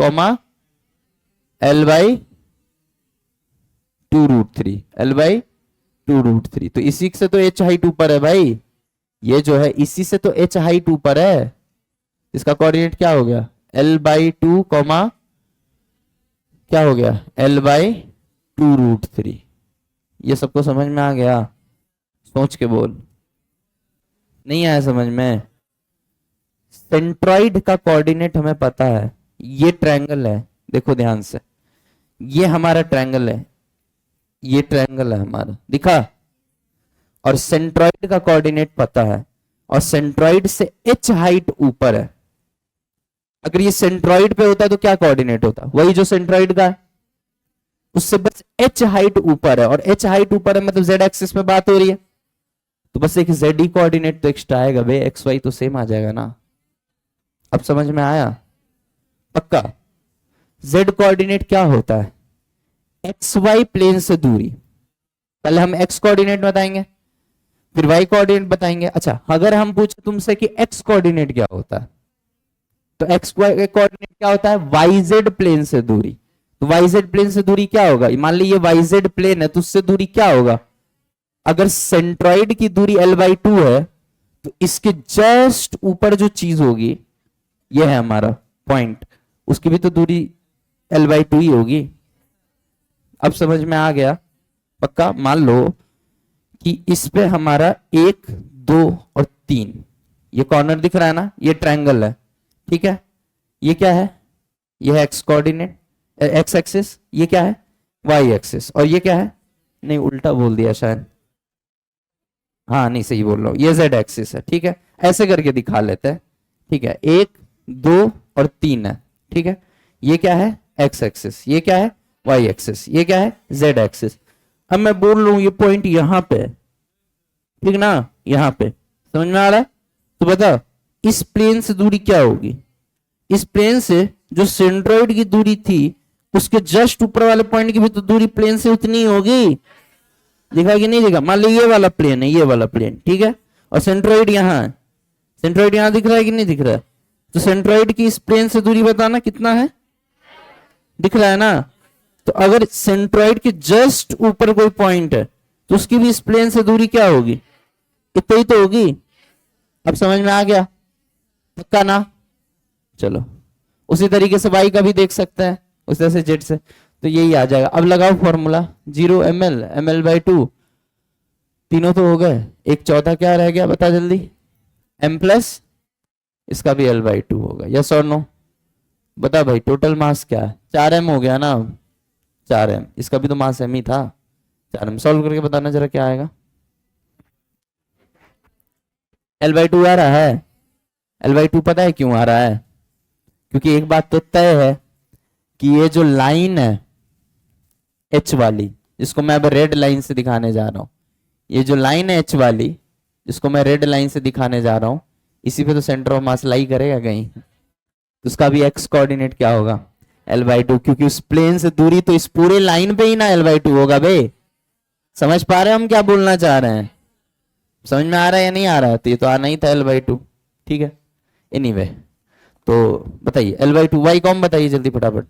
S2: L/2√3, L/2√3। तो इसी से तो h हाइट ऊपर है भाई, ये जो है इसी से तो h हाइट ऊपर है। इसका कोऑर्डिनेट क्या हो गया, L/2 कॉमा क्या हो गया, L/2√3। ये सबको समझ में आ गया? सोच के बोल, नहीं आया समझ में? सेंट्रॉइड का कोऑर्डिनेट हमें पता है, ये ट्रायंगल है, देखो ध्यान से, ये हमारा ट्रायंगल है, ये ट्रायंगल है हमारा, दिखा? और सेंट्रॉइड का कोऑर्डिनेट पता है, और सेंट्रॉइड से h हाइट ऊपर है। अगर ये सेंट्रॉइड पे होता तो क्या कोऑर्डिनेट होता, वही जो सेंट्रॉइड का है, उससे बस h हाइट ऊपर है, और h हाइट ऊपर है मतलब z एक्सिस में बात हो रही है, तो बस एक z कोऑर्डिनेट तो एक्स्ट्रा आएगा बे, x y तो सेम आ जाएगा ना। अब समझ में आया? पक्का? z कोऑर्डिनेट क्या होता है, एक्स वाई प्लेन से दूरी। पहले हम x कोऑर्डिनेट बताएंगे, फिर y कोऑर्डिनेट बताएंगे। अच्छा, अगर हम पूछे तुमसे कि x कोऑर्डिनेट क्या होता है, तो x कोऑर्डिनेट क्या होता है, yz प्लेन से दूरी। तो yz प्लेन से दूरी क्या होगा, मान लीजिए yz प्लेन है तो उससे दूरी क्या होगा, अगर सेंट्रॉइड की दूरी L/2 है तो इसके जस्ट ऊपर जो चीज होगी, ये है हमारा पॉइंट, उसकी भी तो दूरी L/2 ही होगी। अब समझ में आ गया? पक्का? मान लो कि इस पे हमारा 1, 2 और 3 ये कॉर्नर दिख रहा है ना, ये ट्रायंगल है, ठीक है? ये क्या है, ये है x कोऑर्डिनेट, x एक्सिस, ये क्या है y एक्सिस, और ये क्या है, नहीं उल्टा बोल दिया शायद, हाँ नहीं सही बोल रहा हूं, ये z एक्सिस है, ठीक है? ऐसे करके दिखा लेते हैं, ठीक है? 1, 2 और 3 है, ठीक है? ये क्या है x एक्सिस, ये क्या है y एक्सिस, ये क्या है z एक्सिस। अब मैं बोल रहा हूं ये पॉइंट यहां पे है, ठीक ना, यहां पे, समझ में आ रहा है? तो बता इस प्लेन से दूरी क्या होगी, इस प्लेन से जो सेंट्रॉइड की दूरी थी उसके जस्ट ऊपर वाले पॉइंट की भी तो दूरी प्लेन से उतनी ही होगी। दिखा कि नहीं दिखा? मान लो ये वाला प्लेन है, ये वाला प्लेन, ठीक है? और सेंट्रॉइड यहां है, सेंट्रॉइड यहां दिख रहा है कि नहीं दिख रहा है? तो सेंट्रॉइड की इस प्लेन से दूरी बताना कितना है, दिख रहा है ना? तो अगर सेंट्रॉइड के जस्ट ऊपर कोई पॉइंट है तो उसकी भी इस प्लेन से दूरी क्या होगी, इतना ही तो होगी। अब समझ में आ गया? पक्का ना? चलो उसी तरीके से y का भी देख सकते हैं, उस तरह से z से, तो यही आ जाएगा। अब लगाओ फॉर्मूला, 0 ml, ml/2, तीनों तो हो गए, एक चौथा क्या रह गया बता जल्दी, m प्लस इसका भी L/2 होगा, यस और नो? बता भाई टोटल मास क्या है, 4m हो गया ना, 4m, इसका भी तो मास m ही था, 4m। सॉल्व करके बताना जरा क्या आएगा। L/2 आ रहा है, L/2 पता है क्यों आ रहा है, क्योंकि एक बात तो तय है कि ये जो लाइन है h वाली, जिसको मैं अब रेड लाइन से दिखाने जा रहा हूं, ये जो लाइन है h वाली जिसको मैं रेड लाइन से दिखाने जा रहा हूं, इसी पे तो सेंटर ऑफ मास लाई करेगा कहीं, तो उसका भी x कोऑर्डिनेट क्या होगा, L/2, क्योंकि उस प्लेन से दूरी तो इस पूरे लाइन पे ही ना L/2 होगा बे। समझ पा रहे हैं हम क्या बोलना चाह रहे हैं? समझ में आ रहा है या नहीं आ रहा है? तो ये तो आना ही था L/2, ठीक है? एनीवे तो बताइए L/2 y कॉम बताइए जल्दी फटाफट,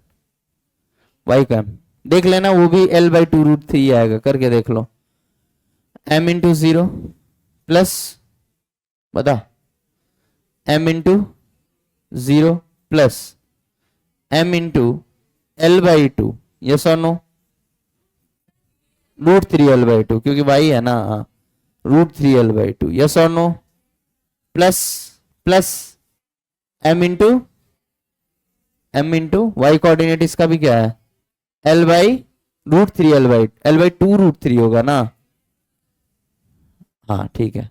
S2: y कॉम देख लेना, वो भी L/2√3 आएगा, करके देख लो। m इंटू 0 प्लस बता, m into 0 plus m into L/2, yes और नो? √3 L/2, क्योंकि y है ना, √3 L/2, यस और no? Plus plus m into y coordinate इसका भी क्या है, L/√3 L/2√3 होगा ना, हाँ ठीक है।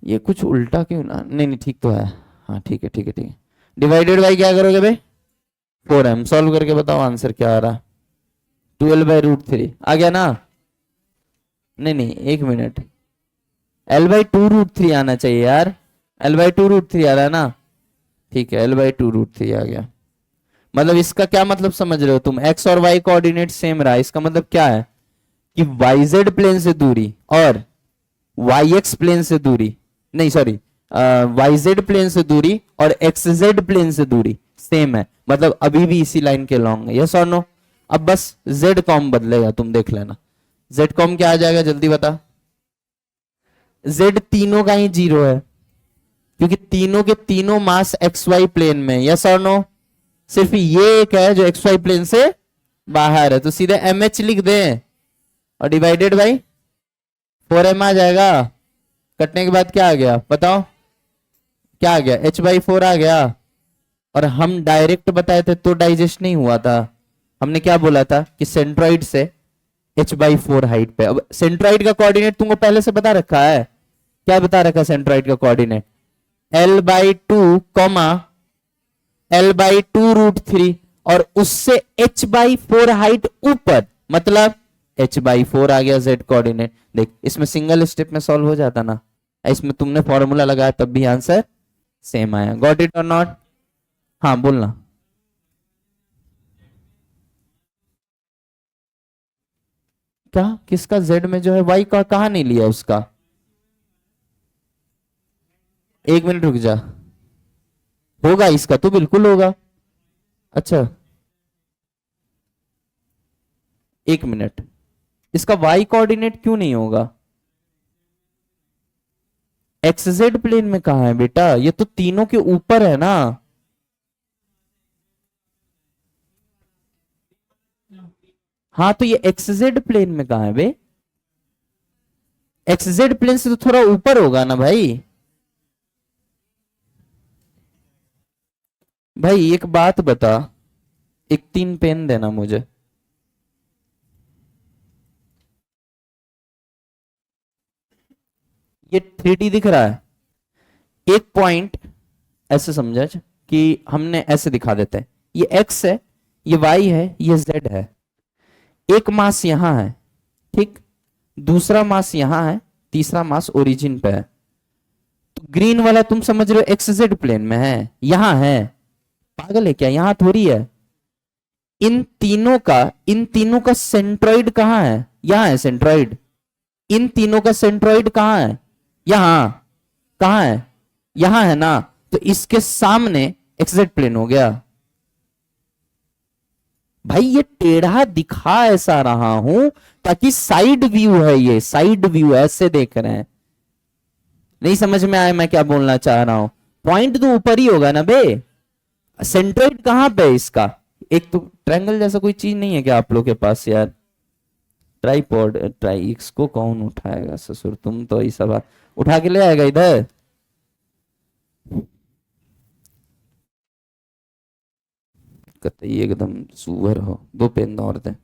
S2: ये कुछ उल्टा क्यों ना, नहीं नहीं ठीक तो है, हाँ ठीक है ठीक है ठीक है। डिवाइडेड बाई क्या करोगे भाई, 4m। सॉल्व करके बताओ आंसर क्या आ रहा, 12/√3 आ गया ना? नहीं नहीं एक मिनट, L/2√3 आना चाहिए यार, L/2√3 आ रहा है ना, ठीक है L/2√3 आ गया। मतलब इसका क्या मतलब समझ रहे हो तुम, x और y कोऑर्डिनेट सेम रहा, इसका मतलब क्या है कि yz प्लेन से दूरी और yx प्लेन से दूरी, नहीं सॉरी, yz प्लेन से दूरी और xz प्लेन से दूरी सेम है, मतलब अभी भी इसी लाइन के लॉन्ग है, यस और नो। अब बस जेड कॉम बदलेगा, तुम देख लेना। जेड कॉम क्या आ जाएगा जल्दी बता। जेड तीनों का ही जीरो है, क्योंकि तीनों के तीनों मास एक्स वाई प्लेन में, यस और नो। सिर्फ ये एक है जो एक्स वाई प्लेन से बाहर है, तो सीधे एम एच लिख दें और डिवाइडेड बाई 4m आ जाएगा। कटने के बाद क्या आ गया बताओ, क्या आ गया, h/4 आ गया। और हम डायरेक्ट बताए थे तो डाइजेस्ट नहीं हुआ था। हमने क्या बोला था कि सेंट्रॉइड से h/4 हाइट पे। अब सेंट्रॉइड का कोऑर्डिनेट तुमको पहले से बता रखा है, क्या बता रखा है सेंट्रॉइड का कोऑर्डिनेट, l/2 कॉमा l/2√3 और उससे h/4 हाइट ऊपर, मतलब h/4 आ गया z कोऑर्डिनेट। देख इसमें सिंगल स्टेप में सॉल्व हो जाता ना, इसमें तुमने फॉर्मूला लगाया तब भी आंसर सेम आया। गॉट इट और नॉट? हाँ बोलना। क्या किसका z में जो है y का कहा नहीं लिया उसका? एक मिनट रुक जा, होगा इसका तो बिल्कुल होगा। अच्छा एक मिनट, इसका y कोऑर्डिनेट क्यों नहीं होगा? एक्स जेड प्लेन में कहा है बेटा, ये तो तीनों के ऊपर है ना। हाँ तो ये एक्स जेड प्लेन में कहा है बे? एक्स जेड प्लेन से तो थोड़ा ऊपर होगा ना भाई। भाई एक बात बता, एक 3 पेन देना मुझे। ये 3D दिख रहा है, एक पॉइंट ऐसे समझ कि हमने ऐसे दिखा देते हैं, ये x है, ये y है, ये z है। एक मास यहां है, ठीक, दूसरा मास यहां है, तीसरा मास ओरिजिन पे है। तो ग्रीन वाला तुम समझ रहे हो एक्स जेड प्लेन में है, यहां है। पागल है क्या, यहां थोड़ी है। इन तीनों का सेंट्रॉइड कहां है? यहां है सेंट्रॉइड। इन तीनों का सेंट्रॉइड कहां है? यहां। कहां है? यहां है ना। तो इसके सामने एक्सजेड प्लेन हो गया। भाई ये टेढ़ा दिखा ऐसा रहा हूं ताकि साइड व्यू है, ये साइड व्यू ऐसे देख रहे हैं। नहीं समझ में आया मैं क्या बोलना चाह रहा हूं? पॉइंट तो ऊपर ही होगा ना बे। सेंट्रॉइड कहां पे है इसका? एक तो ट्रायंगल जैसा कोई चीज नहीं है क्या आप लोग के पास यार? ट्राईपॉड, ट्राई, इसको कौन उठाएगा ससुर, तुम तो ये सब उठा के ले आएगा इधर। कतई एकदम सुअर हो। 2 पेन और दे,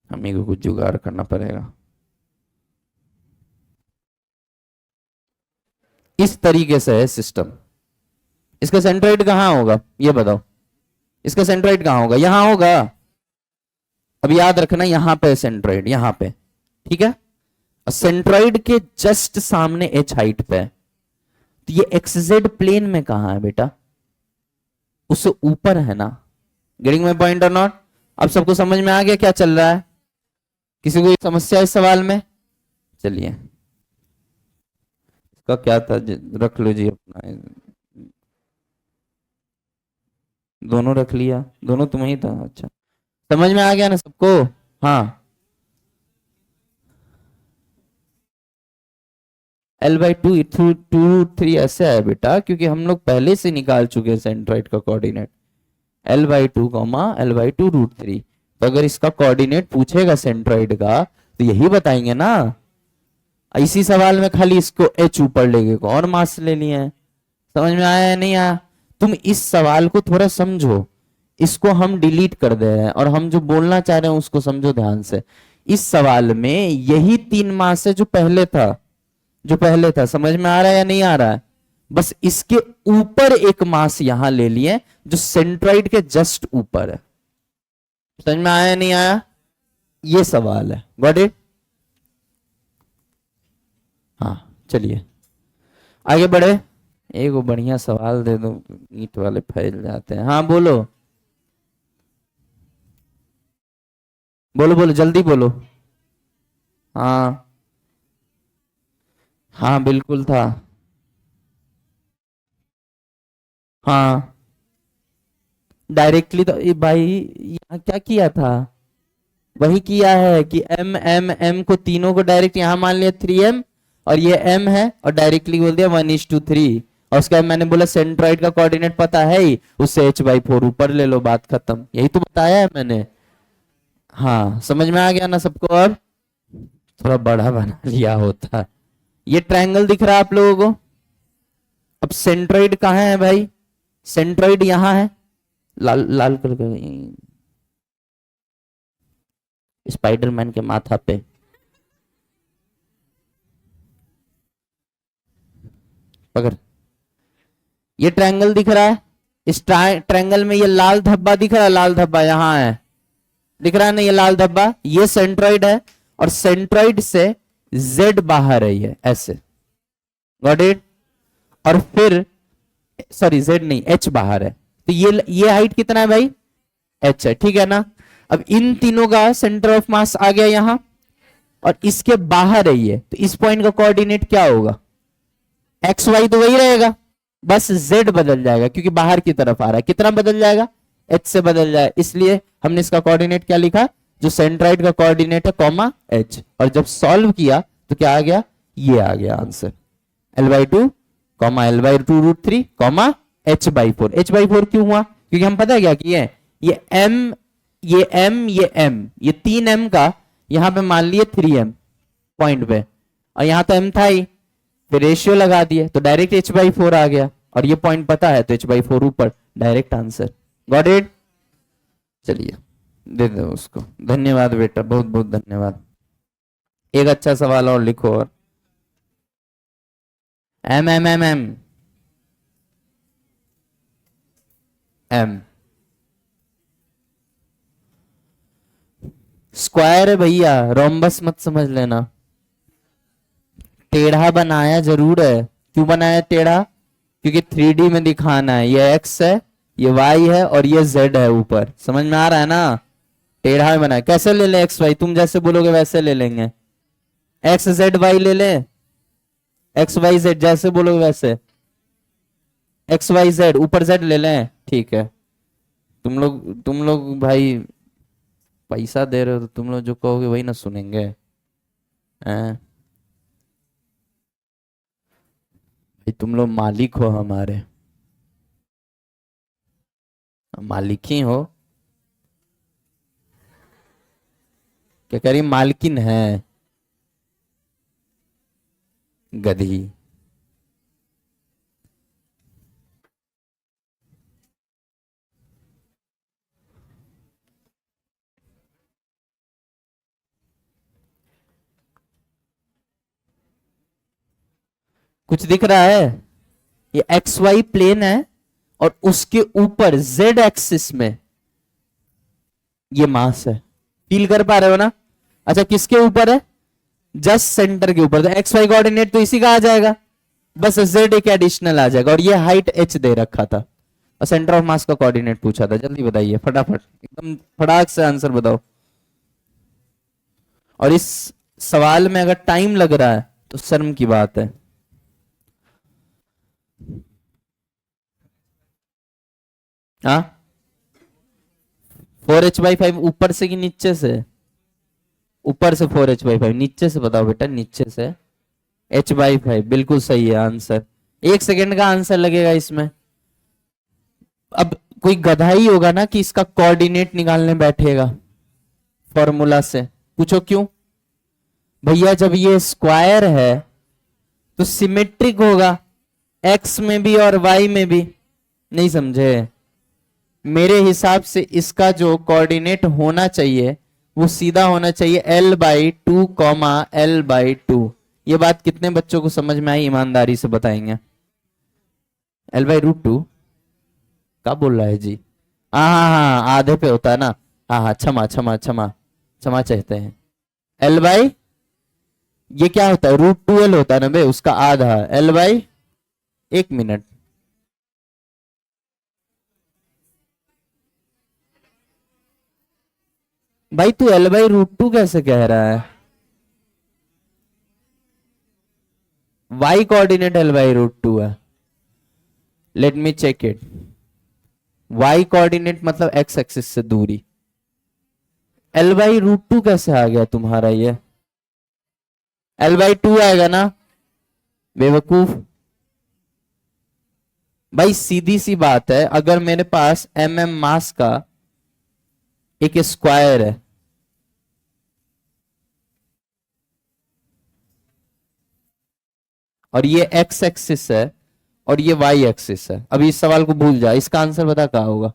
S2: हमें को कुछ जुगाड़ करना पड़ेगा। इस तरीके से है सिस्टम। इसका सेंट्रॉइड कहां होगा ये बताओ? इसका सेंट्रॉइड कहां होगा? यहां होगा। अब याद रखना यहां पे सेंट्रॉइड, यहां पे, ठीक है। सेंट्रॉइड के जस्ट सामने h हाइट पे है। तो ये एक्सजेड प्लेन में कहां है बेटा? उससे ऊपर है ना। गेटिंग माय पॉइंट और नॉट? अब सबको समझ में आ गया क्या चल रहा है? किसी को समस्या इस सवाल में? चलिए इसका क्या था, रख लो जी अपना। दोनों रख लिया, दोनों तुम्हें ही था। अच्छा समझ में आ गया ना सबको? हाँ l/2√3 ऐसे है बेटा, क्योंकि हम लोग पहले से निकाल चुके हैं सेंट्रॉइड का कोऑर्डिनेट l/2 l/2√3। तो अगर इसका कोऑर्डिनेट पूछेगा सेंट्रॉइड का तो यही बताएंगे ना। इसी सवाल में खाली इसको h ऊपर लेके को और मास ले लिए हैं। समझ में आया या नहीं आया? तुम इस सवाल को थोड़ा समझो, इसको हम डिलीट कर दे रहे हैं और हम जो बोलना चाह रहे हैं उसको समझो ध्यान से। इस सवाल में यही 3 मास है जो पहले था, जो पहले था। समझ में आ रहा है या नहीं आ रहा है? बस इसके ऊपर एक मास यहां ले लिए जो सेंट्रॉइड के जस्ट ऊपर है। समझ में आया या नहीं आया? ये सवाल है। Got it? हाँ चलिए आगे बढ़े। एक वो बढ़िया सवाल दे दो, ईंट वाले फैल जाते हैं। हाँ बोलो बोलो बोलो जल्दी बोलो। हाँ हाँ बिल्कुल था। हाँ डायरेक्टली तो भाई यहाँ क्या किया था, वही किया है कि एम एम एम को तीनों को डायरेक्ट यहाँ मान लिया 3m, और ये m है और डायरेक्टली बोल दिया 1:3, और उसके बाद मैंने बोला सेंट्रॉइड का कोऑर्डिनेट पता है ही, उससे h/4 ऊपर ले लो, बात खत्म। यही तो बताया है मैंने। हाँ समझ में आ गया ना सबको? अब थोड़ा बड़ा बना लिया होता। ये ट्रायंगल दिख रहा है आप लोगों को? अब सेंट्रॉइड कहाँ है भाई? सेंट्रॉइड यहाँ है, लाल लाल कलर का, स्पाइडरमैन के माथा पे। पकड़, ये ट्रायंगल दिख रहा है, इस ट्रायंगल में ये लाल धब्बा दिख रहा है, लाल धब्बा यहाँ है, दिख रहा है ना ये लाल धब्बा, ये सेंट्रॉइड है, और सेंट्रॉइड से z बाहर है, ये ऐसे, गॉट इट? और फिर सॉरी z नहीं, h बाहर है, तो ये हाइट कितना है भाई? h है, ठीक है ना? अब इन तीनों का सेंटर ऑफ मास आ गया यहां, और इसके बाहर है ये, तो इस पॉइंट का कोऑर्डिनेट क्या होगा? एक्स वाई तो वही रहेगा, बस z बदल जाएगा क्योंकि बाहर की तरफ आ रहा है। कितना बदल जाएगा? h से बदल जाएगा, इसलिए हमने इसका कोऑर्डिनेट क्या लिखा? जो सेंट्रॉइड का कोऑर्डिनेट है कॉमा h, और जब सॉल्व किया तो क्या आ गया? ये आ गया answer, l/2 comma l/2√3 comma h/4। h/4 क्यों हुआ? क्योंकि हम पता है क्या किए, ये m ये m ये m, ये 3m का यहां पे मान लिए 3m पॉइंट पे, और यहां तो m था ही, फिर रेशियो लगा दिए तो डायरेक्ट h/4 आ गया, और ये पॉइंट पता है तो h/4 ऊपर, डायरेक्ट आंसर। Got it? चलिए दे दो उसको। धन्यवाद बेटा, बहुत बहुत धन्यवाद। एक अच्छा सवाल और लिखो। और M M M M M square है भैया, रोम्बस मत समझ लेना। टेढ़ा बनाया जरूर है, क्यों बनाया टेढ़ा? क्योंकि 3D में दिखाना है, ये x है, ये y है, और ये z है ऊपर। समझ में आ रहा है ना? टेढ़ा में बनाया। कैसे ले ले x y? तुम जैसे बोलोगे वैसे ले लेंगे। x z y ले ले, x y z जैसे बोलोगे वैसे, x y z ऊपर z ले लें, ठीक है? तुम लोग भाई पैसा दे रहे हो तो तुम लोग जो कहोगे वही ना सुनेंगे, हैं? भाई तुम लोग मालिक हो हमारे, मालिक ही हो। क्या कह रही? मालकिन है, गधी। कुछ दिख रहा है? ये एक्स वाई प्लेन है, और उसके ऊपर जेड एक्सिस में ये मास है। फील कर पा रहे हो ना? अच्छा किसके ऊपर है? जस्ट सेंटर के ऊपर। तो एक्स वाई कोऑर्डिनेट तो इसी का आ जाएगा, बस जेड एक एडिशनल आ जाएगा, और ये हाइट h दे रखा था, और सेंटर ऑफ मास का कोऑर्डिनेट पूछा था। जल्दी बताइए फटाफट, एकदम फटाक से आंसर बताओ। और इस सवाल में अगर टाइम लग रहा है तो शर्म की बात है। हाँ 4h/5 ऊपर से कि नीचे से? ऊपर से 4h/5, नीचे से बताओ बेटा, नीचे से h/5, बिल्कुल सही है आंसर। 1 सेकेंड का आंसर लगेगा इसमें। अब कोई गधा ही होगा ना कि इसका कोऑर्डिनेट निकालने बैठेगा फॉर्मूला से। पूछो क्यों? भैया जब ये स्क्वायर है तो सिमेट्रिक होगा, x में भी और y में भी। नहीं समझे? मेरे हिसाब से इसका जो कोऑर्डिनेट होना चाहिए वो सीधा होना चाहिए l/2 कॉमा l/2। ये बात कितने बच्चों को समझ में आई? ईमानदारी से बताएंगे। l/√2 क्या बोल रहा है जी? हाँ हाँ हाँ, आधे पे होता है ना। हाँ हाँ, क्षमा क्षमा क्षमा क्षमा चाहते हैं। l/, ये क्या होता है? √2l होता है ना बे, उसका आधा। l/, 1 मिनट, भाई तू l/√2 कैसे कह रहा है? y कोऑर्डिनेट l/√2 है। Let me check it. y coordinate मतलब x एक्सिस से दूरी। l/√2 कैसे आ गया तुम्हारा ये? l/2 आएगा ना बेवकूफ। भाई सीधी सी बात है, अगर मेरे पास मास का एक स्क्वायर है, और ये x एक्सिस है और ये y एक्सिस है, अभी इस सवाल को भूल जा, इसका आंसर बता क्या होगा?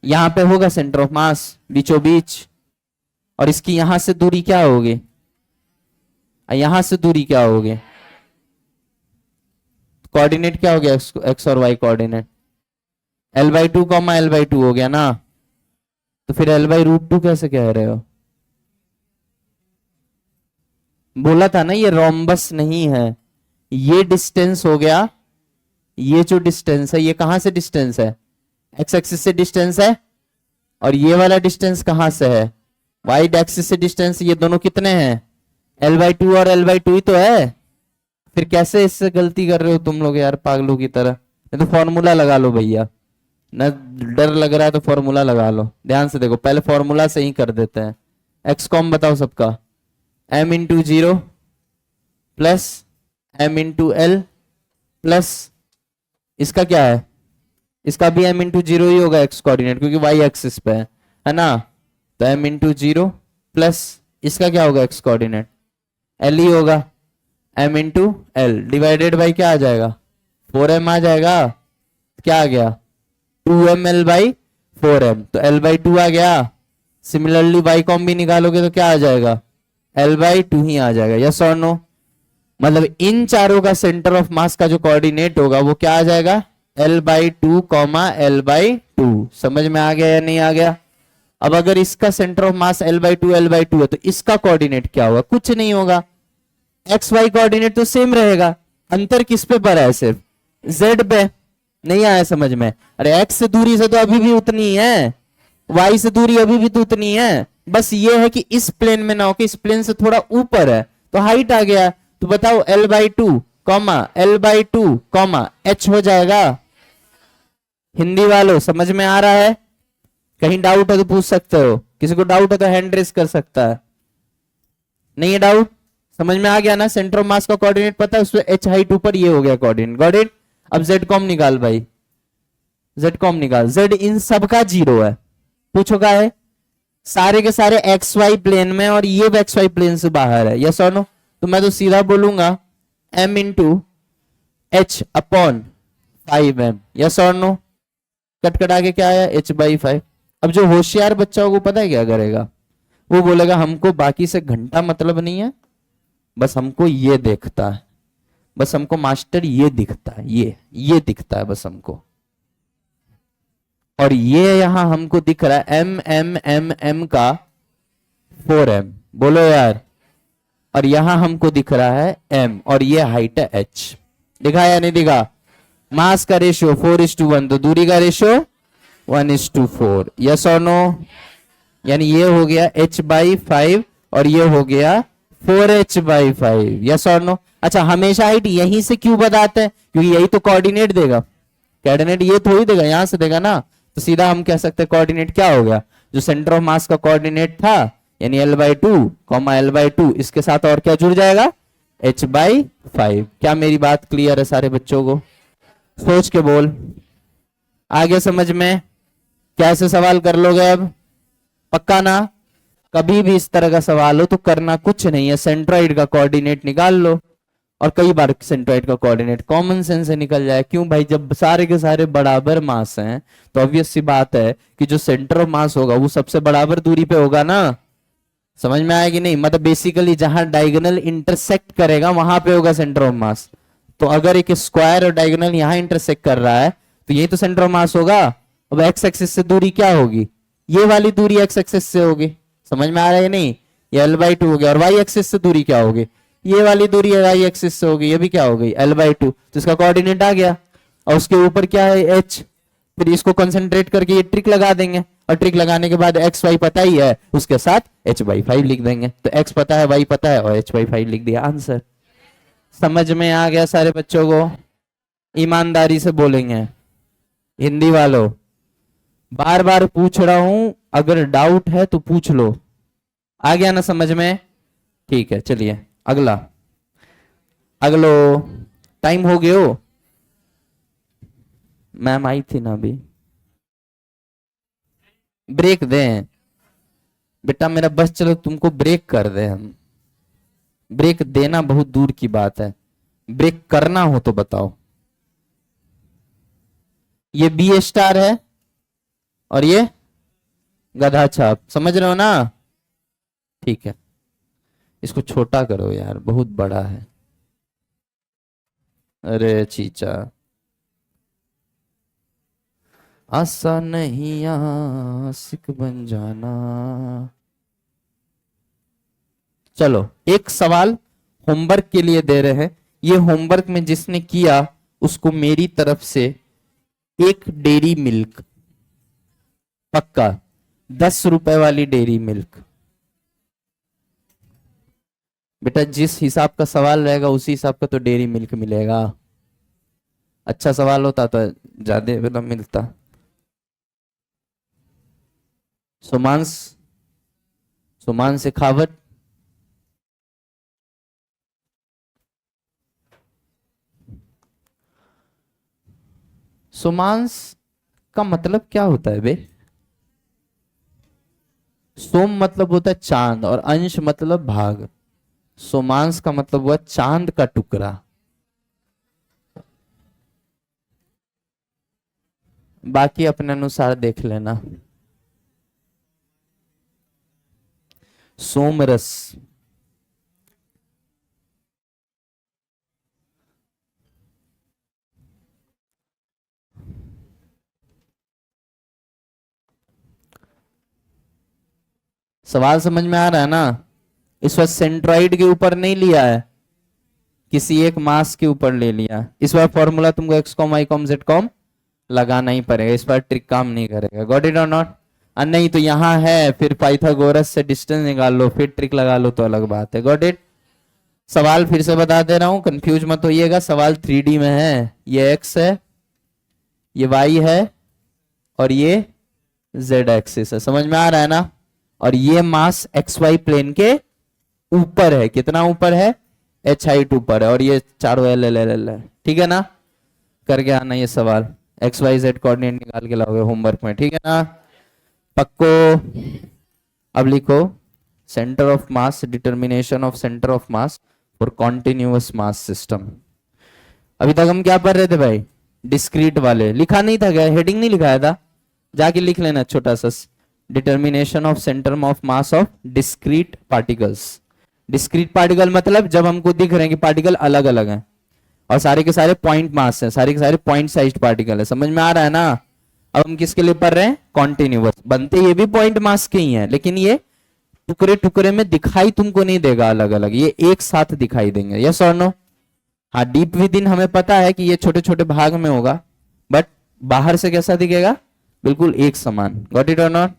S2: यहां पे होगा सेंटर ऑफ मास बीचों बीच, और इसकी यहां से दूरी क्या होगी, यहां से दूरी क्या होगी? कोऑर्डिनेट क्या हो गया एक्स और Y coordinate? l/2 comma l/2 हो गया ना, तो फिर l/√2 कैसे कह रहे हो? बोला था ना ये रोम्बस नहीं है, ये डिस्टेंस हो गया, ये जो डिस्टेंस है ये कहां से डिस्टेंस है? एक्स एक्सिस से डिस्टेंस है, और ये वाला डिस्टेंस कहां से है? वाई एक्सिस से डिस्टेंस। ये दोनों कितने हैं? l/2 और l/2 ही तो है। फिर कैसे इससे गलती कर रहे हो तुम लोग यार पागलों की तरह? ये तो फॉर्मूला लगा लो भैया, ना डर लग रहा है तो फॉर्मूला लगा लो। ध्यान से देखो, पहले फॉर्मूला से ही कर देते हैं। एक्स कॉम बताओ सबका, m into 0 plus m into L plus इसका क्या है? इसका भी m इंटू 0 ही होगा एक्स कोऑर्डिनेट, क्योंकि y एक्सिस पे है ना। तो m इंटू 0 प्लस इसका क्या होगा एक्स कोऑर्डिनेट? l ही होगा, m into L divided by क्या आ जाएगा? 4m आ जाएगा। क्या आ गया? 2m l/4m, तो l/2 आ गया। सिमिलरली y कॉम भी निकालोगे तो क्या आ जाएगा? l/2 ही आ जाएगा। यस और नो? मतलब इन चारों का सेंटर ऑफ मास का जो कोऑर्डिनेट होगा वो क्या आ जाएगा? l/2 comma l/2। समझ में आ गया या नहीं आ गया? अब अगर इसका सेंटर ऑफ मास l/2 है तो इसका कोऑर्डिनेट क्या होगा? कुछ नहीं होगा, एक्स वाई कोऑर्डिनेट तो सेम रहेगा। अंतर किस पे पड़ा है? सिर्फ z पे। नहीं आया समझ में? अरे x से दूरी से तो अभी भी उतनी ही है, y से दूरी अभी भी तो उतनी है, बस ये है कि इस प्लेन में ना हो कि इस प्लेन से थोड़ा ऊपर है, तो हाइट आ गया। तो बताओ l/2 comma l/2 comma h हो जाएगा। हिंदी वालों समझ में आ रहा है? कहीं डाउट है तो पूछ सकते हो, किसी को डाउट है तो हैंड रेस कर सकता है। नहीं है डाउट? समझ में आ गया ना? सेंटर ऑफ मास का कोऑर्डिनेट पता है, उसमें h हाइट ऊपर, ये हो गया कोऑर्डिनेट। Got it? अब z कॉम निकाल भाई, z कॉम निकाल। z इन सब का 0 है। पूछो क्या है? सारे के सारे एक्स वाई प्लेन में और ये एक्स वाई प्लेन से बाहर है। यस और नो? तो मैं तो सीधा बोलूंगा m into H upon 5m। Yes और नो? कट कटा के क्या आया? h/5। अब जो होशियार बच्चा होगा पता है क्या करेगा? वो बोलेगा हमको बाकी से घंटा मतलब नहीं है, बस हमको ये देखता है, बस हमको मास्टर ये दिखता है, ये दिखता है बस हमको। और ये यहां हमको दिख रहा है m का 4m। बोलो यार। और यहां हमको दिख रहा है m, और ये हाइट है h। दिखा या नहीं दिखा? मास का रेशियो 4:1, तो दूरी का रेशियो 1:4। यस और नो? यानी ये हो गया h/5 और ये हो गया 4h/5। यस और नो? अच्छा, हमेशा हाइट यहीं से क्यों बताते हैं? क्योंकि यही तो कोऑर्डिनेट देगा। कोऑर्डिनेट ये थोड़ी देगा, यहां से देगा ना। तो सीधा हम कह सकते हैं कोऑर्डिनेट क्या हो गया? जो सेंटर ऑफ मास का कोऑर्डिनेट था, यानी l/2 कॉमा l/2, इसके साथ और क्या जुड़ जाएगा? h/5। क्या मेरी बात क्लियर है सारे बच्चों को? सोच के बोल। आगे समझ में? कैसे सवाल कर लोगे अब? पक्का ना? कभी भी इस तरह का सवाल हो तो करना कुछ नहीं है, सेंट्रॉइड का कोऑर्डिनेट निकाल लो। और कई बार सेंट्रॉइड का कोऑर्डिनेट कॉमन सेंस से निकल जाए। क्यों भाई? जब सारे के सारे बराबर मास हैं तो ऑब्वियस सी बात है कि जो सेंटर ऑफ मास होगा वो सबसे बराबर दूरी पे होगा ना। समझ में आएगी नहीं? मतलब बेसिकली जहां डायगोनल इंटरसेक्ट करेगा वहां पे होगा सेंटर ऑफ मास। तो अगर एक स्क्वायर और डायगोनल यहां इंटरसेक्ट कर रहा है तो यही तो सेंटर ऑफ मास होगा। अब एक्स एक्सिस से दूरी क्या होगी? ये वाली दूरी एक्स एक्सिस से होगी। समझ में आ रहा है नहीं? ये l/2 हो गया। और y एक्सिस से दूरी क्या होगी? ये वाली दूरी y एक्सिस से होगी। ये भी क्या हो गई? l/2। तो इसका कोऑर्डिनेट आ गया, और उसके ऊपर क्या है? h। फिर इसको कंसंट्रेट करके ये ट्रिक लगा देंगे, और ट्रिक लगाने के बाद x y पता ही है, उसके साथ h/5 लिख देंगे। तो x पता है, y पता है, और h/5 लिख दिया। आंसर समझ में आ गया सारे बच्चों को? ईमानदारी से बोलेंगे। हिंदी वालों, बार बार पूछ रहा हूं, अगर डाउट है तो पूछ लो। आ गया ना समझ में? ठीक है, चलिए अगला। अगलो टाइम हो गयो। मैम आई थी ना अभी। ब्रेक दें बेटा, मेरा बस चलो तुमको ब्रेक कर दे हम। ब्रेक देना बहुत दूर की बात है, ब्रेक करना हो तो बताओ। ये बी स्टार है और ये गधा छाप, समझ रहे हो ना? ठीक है, इसको छोटा करो यार, बहुत बड़ा है। अरे चीचा, आसा नहीं आशिक बन जाना। चलो एक सवाल होमवर्क के लिए दे रहे हैं। ये होमवर्क में जिसने किया उसको मेरी तरफ से एक डेयरी मिल्क, पक्का 10 रुपए वाली डेयरी मिल्क। बेटा जिस हिसाब का सवाल रहेगा उसी हिसाब का तो डेयरी मिल्क मिलेगा। अच्छा सवाल होता तो ज्यादा मतलब मिलता। सुमांश, सुमान शेखावत, सोमांश का मतलब क्या होता है बे? सोम मतलब होता है चांद और अंश मतलब भाग। सोमांश का मतलब हुआ चांद का टुकड़ा। बाकी अपने अनुसार देख लेना। सोमरस, सवाल समझ में आ रहा है ना? इस बार सेंट्रॉइड के ऊपर नहीं लिया है, किसी एक मास के ऊपर ले लिया। इस बार फॉर्मूला तुमको X com Y com Z com लगाना ही पड़ेगा, इस बार ट्रिक काम नहीं करेगा। गॉट इट और नॉट? नहीं तो यहां है, फिर पाइथागोरस से डिस्टेंस निकाल लो, फिर ट्रिक लगा लो तो अलग बात है। Got it? सवाल फिर से बता दे रहा हूं, कंफ्यूज मत होइएगा। सवाल 3D में है, ये x है, ये y है और ये z एक्सिस है। समझ में आ रहा है ना? और ये मास एक्स वाई प्लेन के ऊपर है। कितना ऊपर है? h हाइट ऊपर है और ये चारों एल एल एल एल है। ठीक है ना? करके आना ये सवाल, एक्स वाई जेड कोऑर्डिनेट निकाल के लाओगे होमवर्क में। ठीक है ना पक्को? अब लिखो centre of mass, determination of centre of mass for continuous mass system. अभी तक हम क्या पढ़ रहे थे भाई? डिस्क्रीट वाले। लिखा नहीं था क्या? हेडिंग नहीं लिखाया था? जाके लिख लेना छोटा सा, determination of centre of mass of discrete particles. Discrete particle मतलब जब हमको दिख रहे हैं कि पार्टिकल अलग अलग हैं और सारे के सारे पॉइंट मास हैं, सारे के सारे पॉइंट साइज पार्टिकल है। समझ में आ रहा है ना? अब हम किसके लिए पढ़ रहे हैं? कॉन्टिन्यूअस। बनते ये भी पॉइंट मास के ही हैं, लेकिन ये टुकड़े टुकड़े में दिखाई तुमको नहीं देगा अलग अलग, ये एक साथ दिखाई देंगे। यस और नो? हाँ, डीप विद इन हमें पता है कि ये छोटे छोटे भाग में होगा, बट बाहर से कैसा दिखेगा? बिल्कुल एक समान। गॉट इट और नॉट?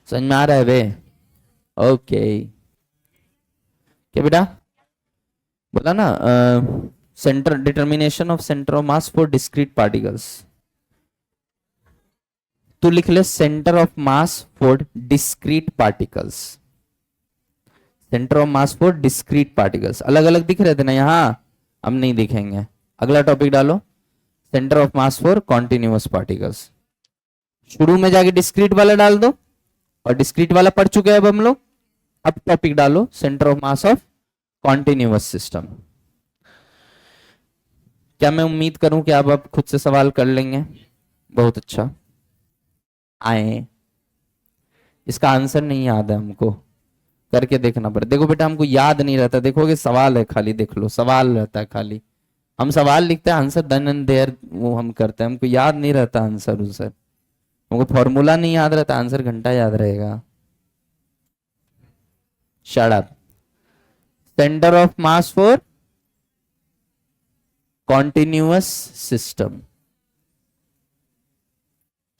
S2: समझ में आ रहा है बे? ओके। क्या बेटा बोला ना? Centre, determination of centre of mass for discrete particles. तो लिख ले centre of mass for discrete particles. Centre of mass for discrete particles अलग अलग दिख रहे थे ना यहां, अब नहीं दिखेंगे। अगला टॉपिक डालो, centre of mass for continuous particles. शुरू में जाके डिस्क्रीट वाला डाल दो, और डिस्क्रीट वाला पढ़ चुके हैं अब हम लोग। अब टॉपिक डालो centre of mass of continuous system. क्या मैं उम्मीद करूं कि आप अब खुद से सवाल कर लेंगे? बहुत अच्छा। आए, इसका आंसर नहीं याद है हमको, करके देखना पड़े। देखो बेटा हमको याद नहीं रहता, देखोगे सवाल है खाली, देख लो सवाल रहता है खाली। हम सवाल लिखते हैं, आंसर देन एंड देयर वो हम करते हैं, हमको याद नहीं रहता आंसर। उनसर हमको फॉर्मूला नहीं याद रहता, आंसर घंटा याद रहेगा। Shut up. Centre of mass for continuous system,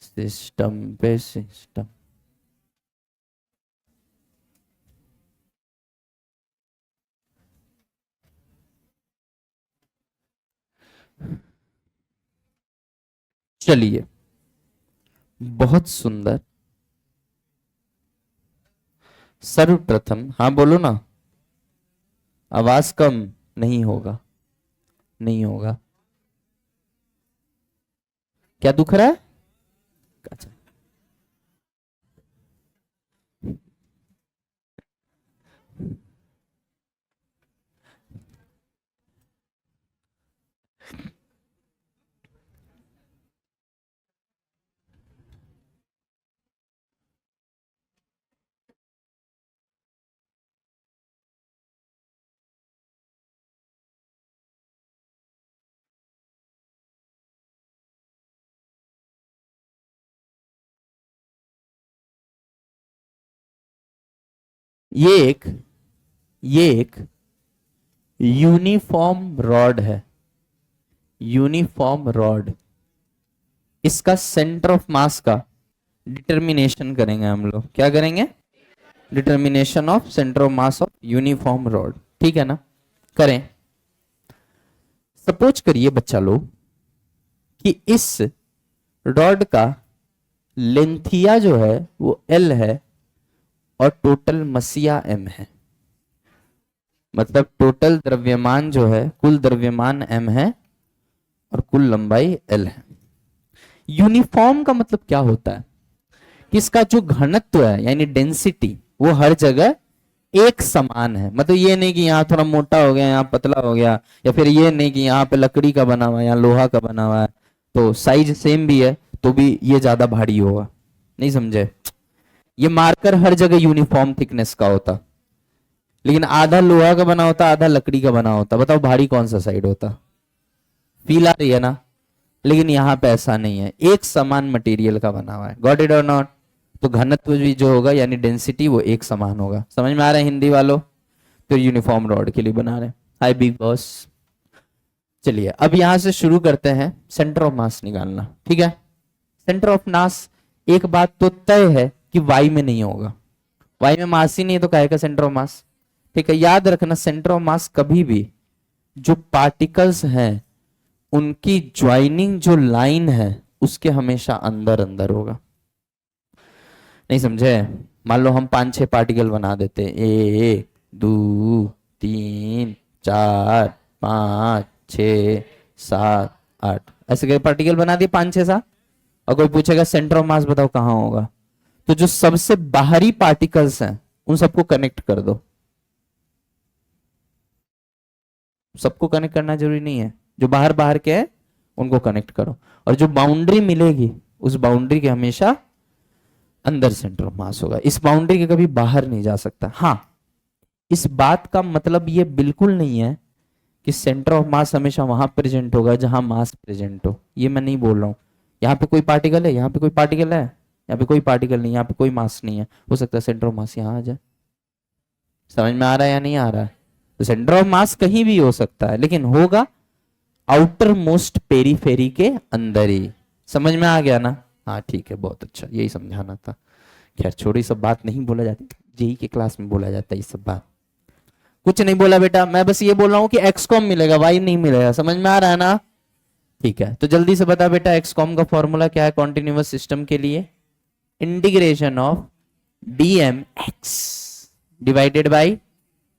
S2: system पे सिस्टम। चलिए, बहुत सुंदर। सर्वप्रथम, हाँ बोलो ना, आवाज कम नहीं होगा, नहीं होगा। क्या दुख रहा है? अच्छा, ये एक ये एक यूनिफॉर्म रॉड है, यूनिफॉर्म रॉड। इसका सेंटर ऑफ मास का डिटर्मिनेशन करेंगे हम लोग। क्या करेंगे? Determination of centre of mass of uniform rod. ठीक है ना? करें। सपोज करिए बच्चा लोग कि इस रॉड का लेंथिया जो है वो L है और टोटल मसिया M है। मतलब टोटल द्रव्यमान जो है, कुल द्रव्यमान M है और कुल लंबाई L है। यूनिफॉर्म का मतलब क्या होता है कि इसका जो घनत्व है यानी डेंसिटी वो हर जगह एक समान है। मतलब ये नहीं कि यहाँ थोड़ा मोटा हो गया, यहाँ पतला हो गया, या फिर ये नहीं कि यहाँ पे लकड़ी का बना हुआ है, यहाँ लोहा का बना हुआ है, तो साइज सेम भी है तो भी ये ज्यादा भारी होगा। नहीं समझे? ये मार्कर हर जगह यूनिफॉर्म थिकनेस का होता, लेकिन आधा लोहा का बना होता, आधा लकड़ी का बना होता। बताओ भारी कौन सा साइड होता? फील आ रही है ना? लेकिन यहाँ पे ऐसा नहीं है, एक समान मटेरियल का बना हुआ है। गॉट इट और नॉट? तो घनत्व भी जो होगा यानी डेंसिटी वो एक समान होगा। समझ में आ रहा है हिंदी वालों? फिर यूनिफॉर्म रॉड के लिए बना रहे हैं। हाय बिग बॉस। चलिए अब यहां से शुरू करते हैं सेंटर ऑफ मास निकालना। ठीक है? सेंटर ऑफ मास, एक बात तो तय है कि वाई में नहीं होगा। वाई में मास ही नहीं है तो काहे का सेंटर ऑफ मास? ठीक है, याद रखना सेंटर ऑफ मास कभी भी जो पार्टिकल्स हैं उनकी ज्वाइनिंग जो लाइन है उसके हमेशा अंदर अंदर होगा। नहीं समझे? मान लो हम 5-6 पार्टिकल बना देते, 1 2 3 4 5 6 7 8, ऐसे कई पार्टिकल बना दिए 5 6 7। और कोई पूछेगा सेंटर ऑफ मास बताओ कहां होगा, तो जो सबसे बाहरी पार्टिकल्स हैं उन सबको कनेक्ट कर दो। सबको कनेक्ट करना जरूरी नहीं है, जो बाहर बाहर के हैं उनको कनेक्ट करो, और जो बाउंड्री मिलेगी उस बाउंड्री के हमेशा अंदर सेंटर ऑफ मास होगा। इस बाउंड्री के कभी बाहर नहीं जा सकता। हाँ, इस बात का मतलब ये बिल्कुल नहीं है कि सेंटर ऑफ मास हमेशा वहां प्रेजेंट होगा जहां मास प्रेजेंट हो। ये मैं नहीं बोल रहा हूं। यहाँ पे कोई पार्टिकल है, यहाँ पे कोई पार्टिकल है, यहाँ पे कोई पार्टिकल नहीं, यहाँ पे कोई मास नहीं है, हो सकता है सेंटर ऑफ मास यहाँ आ जाए। समझ में आ रहा है या नहीं आ रहा है? तो सेंटर ऑफ मास कहीं भी हो सकता है, लेकिन होगा आउटर मोस्ट पेरीफेरी के अंदर ही। समझ में आ गया ना? हाँ ठीक है, बहुत अच्छा, यही समझाना था। खैर छोड़ी, सब बात नहीं बोला जाती, जेई के क्लास में बोला जाता है ये सब बात। कुछ नहीं बोला बेटा, मैं बस ये बोल रहा हूँ कि एक्सकॉम मिलेगा, वाई नहीं मिलेगा। समझ में आ रहा है ना? ठीक है, तो जल्दी से बता बेटा एक्सकॉम का फॉर्मूला क्या है कॉन्टिन्यूअस सिस्टम के लिए? Integration of DM x divided by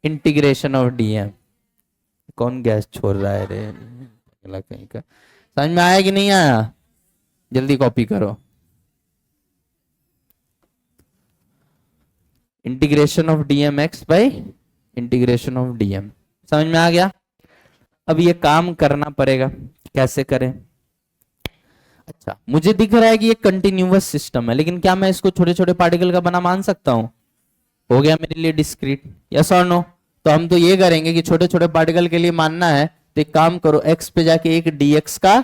S2: integration of DM. कौन गैस छोड़ रहा है रे? कहीं का समझ में आया कि नहीं आया? जल्दी कॉपी करो। Integration of DM x by integration of DM. समझ में आ गया? अब ये काम करना पड़ेगा, कैसे करें? अच्छा, मुझे दिख रहा है कि ये कंटिन्यूअस सिस्टम है, लेकिन क्या मैं इसको छोटे छोटे पार्टिकल का बना मान सकता हूं? हो गया मेरे लिए डिस्क्रीट? यस और नो? तो हम तो ये करेंगे कि छोटे छोटे पार्टिकल के लिए मानना है, तो एक काम करो, एक्स पे जाके एक डीएक्स का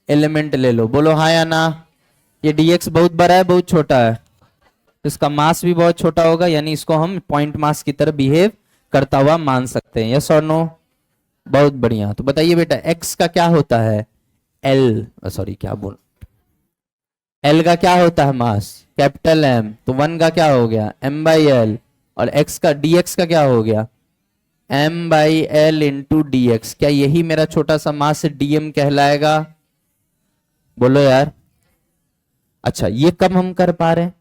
S2: एलिमेंट ले लो। बोलो हाँ या ना? ये डीएक्स बहुत बड़ा है, बहुत छोटा है? तो इसका मास भी बहुत छोटा होगा, यानी इसको हम पॉइंट मास की तरह बिहेव करता हुआ मान सकते हैं। यस और नो? बहुत बढ़िया। तो बताइए बेटा एक्स का क्या होता है? एल, सॉरी क्या बोल, एल का क्या होता है मास? Capital M. तो 1 का क्या हो गया? M by L. और एक्स का, डीएक्स का क्या हो गया? m by L into D X, क्या यही मेरा छोटा सा मास dm कहलाएगा? बोलो यार। अच्छा, ये कब हम कर पा रहे हैं?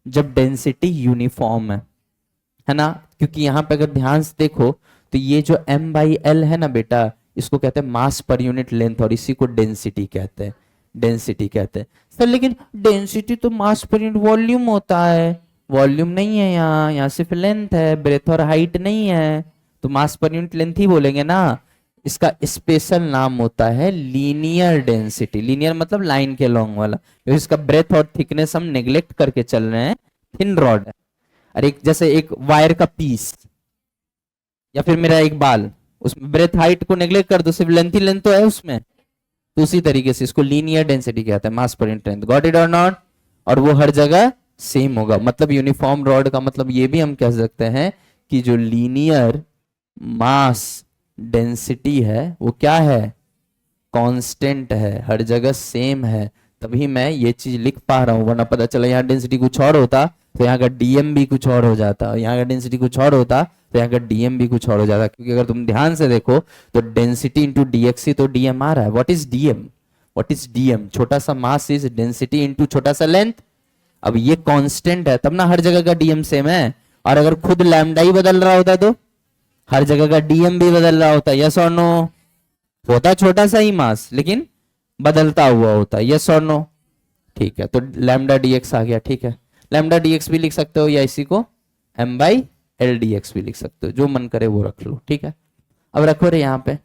S2: जब डेंसिटी यूनिफॉर्म है ना? क्योंकि यहां पे अगर ध्यान से देखो तो ये जो m बाई एल है ना बेटा, इसको कहते हैं मास पर यूनिट लेंथ, और इसी को डेंसिटी कहते हैं। डेंसिटी कहते हैं। सर लेकिन डेंसिटी तो मास पर यूनिट वॉल्यूम होता है। वॉल्यूम नहीं है यहाँ, यहाँ सिर्फ लेंथ है, ब्रेथ और हाइट नहीं है, तो मास पर यूनिट लेंथ ही बोलेंगे ना। इसका स्पेशल नाम होता है लीनियर डेंसिटी। लीनियर मतलब लाइन के लॉन्ग वाला, क्योंकि इसका ब्रेथ और थिकनेस हम नेग्लेक्ट करके चल रहे हैं। थिन रॉड है, और एक जैसे एक वायर का पीस, या फिर मेरा एक बाल, उसमें ब्रेथ हाइट को नेग्लेक्ट कर दो, सिर्फ लेंथ ही लेंथ तो है उसमें। तो उसी तरीके से इसको लीनियर डेंसिटी कहते हैं, mass per unit length. Got it और नॉट? और वो हर जगह सेम होगा। मतलब यूनिफॉर्म रॉड का मतलब ये भी हम कह सकते हैं कि जो लीनियर मास डेंसिटी है वो क्या है? कांस्टेंट है, हर जगह सेम है। तभी मैं ये चीज लिख पा रहा हूं, वरना पता चला यहाँ डेंसिटी कुछ और होता तो यहाँ का डीएम भी कुछ और हो जाता, यहाँ का डेंसिटी कुछ और होता तो यहाँ का डीएम भी कुछ और हो जाता। क्योंकि अगर तुम ध्यान से देखो तो डेंसिटी इंटू डीएक्सी तो डीएम आ रहा है। What is DM? What is DM? छोटा सा मास इज डेंसिटी इंटू छोटा सा लेंथ। अब ये कांस्टेंट है तब ना हर जगह का डीएम सेम है। और अगर खुद लैम्डा ही बदल रहा होता तो हर जगह का डीएम भी बदल रहा होता। यस और नो? होता छोटा सा ही मास लेकिन बदलता हुआ होता। यस और नो? ठीक है, तो लैम्डा डीएक्स आ गया। ठीक है, लैम्डा डीएक्स भी लिख सकते हो, या इसी को एम बाई एल डीएक्स भी लिख सकते हो, जो मन करे वो रख लो। ठीक है, अब रखो रे यहाँ पे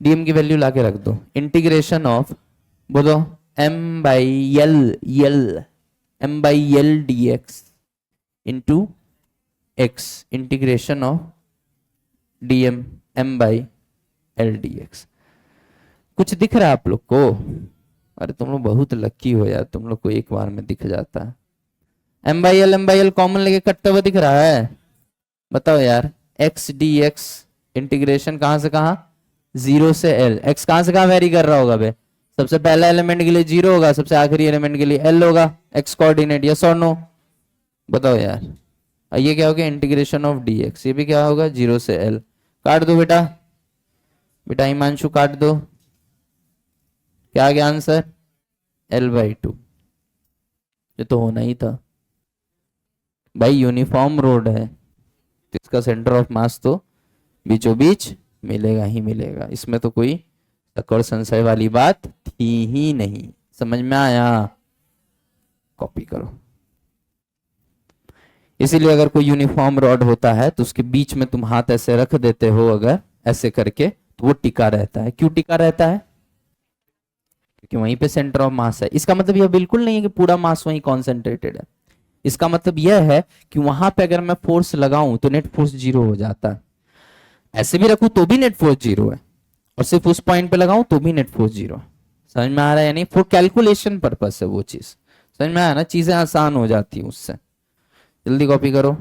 S2: डीएम की वैल्यू लाके रख दो। इंटीग्रेशन ऑफ, बोलो, M by L DX into X, integration of DM M by L DX. कुछ दिख रहा है आप लोग को? अरे तुम लोग बहुत लकी हो यार, तुम लोग को एक बार में दिख जाता है। एम बाई एल कॉमन लेके कटते हुए दिख रहा है? बताओ यार। एक्स डी एक्स इंटीग्रेशन कहां से कहां? 0 से एल। एक्स कहां से कहां वेरी कर रहा होगा बे? सबसे पहला एलिमेंट के लिए 0 होगा, सबसे आखिरी एलिमेंट के लिए एल होगा। X coordinate. यस और नो? बताओ यार। ये क्या हो गया? Integration of D x. ये भी क्या होगा? 0 से एल। काट दो बेटा, बेटा हिमांशु काट दो। क्या आ गया आंसर? L/2। ये तो होना ही था भाई, यूनिफॉर्म रोड है तो इसका सेंटर ऑफ मास तो बीचों बीच मिलेगा ही मिलेगा। इसमें तो कोई शक और संशय वाली बात थी ही नहीं। समझ में आया? कॉपी करो। इसीलिए अगर कोई यूनिफॉर्म रॉड होता है तो उसके बीच में तुम हाथ ऐसे रख देते हो, अगर ऐसे करके, तो वो टिका रहता है। क्यों टिका रहता है? क्योंकि वहीं पे सेंटर ऑफ मास है। इसका मतलब यह बिल्कुल नहीं है कि पूरा मास वहीं कॉन्सेंट्रेटेड है। इसका मतलब यह है कि वहां पे अगर मैं फोर्स लगाऊं तो नेट फोर्स 0 हो जाता है। ऐसे भी रखूं तो भी नेट फोर्स 0 है, और सिर्फ उस पॉइंट पे लगाऊं तो भी नेट फोर्स 0 है। समझ में आ रहा है? यानी फॉर कैलकुलेशन पर्पस है वो चीज। समझ में आया ना? चीजें आसान हो जाती है उससे। जल्दी कॉपी करो।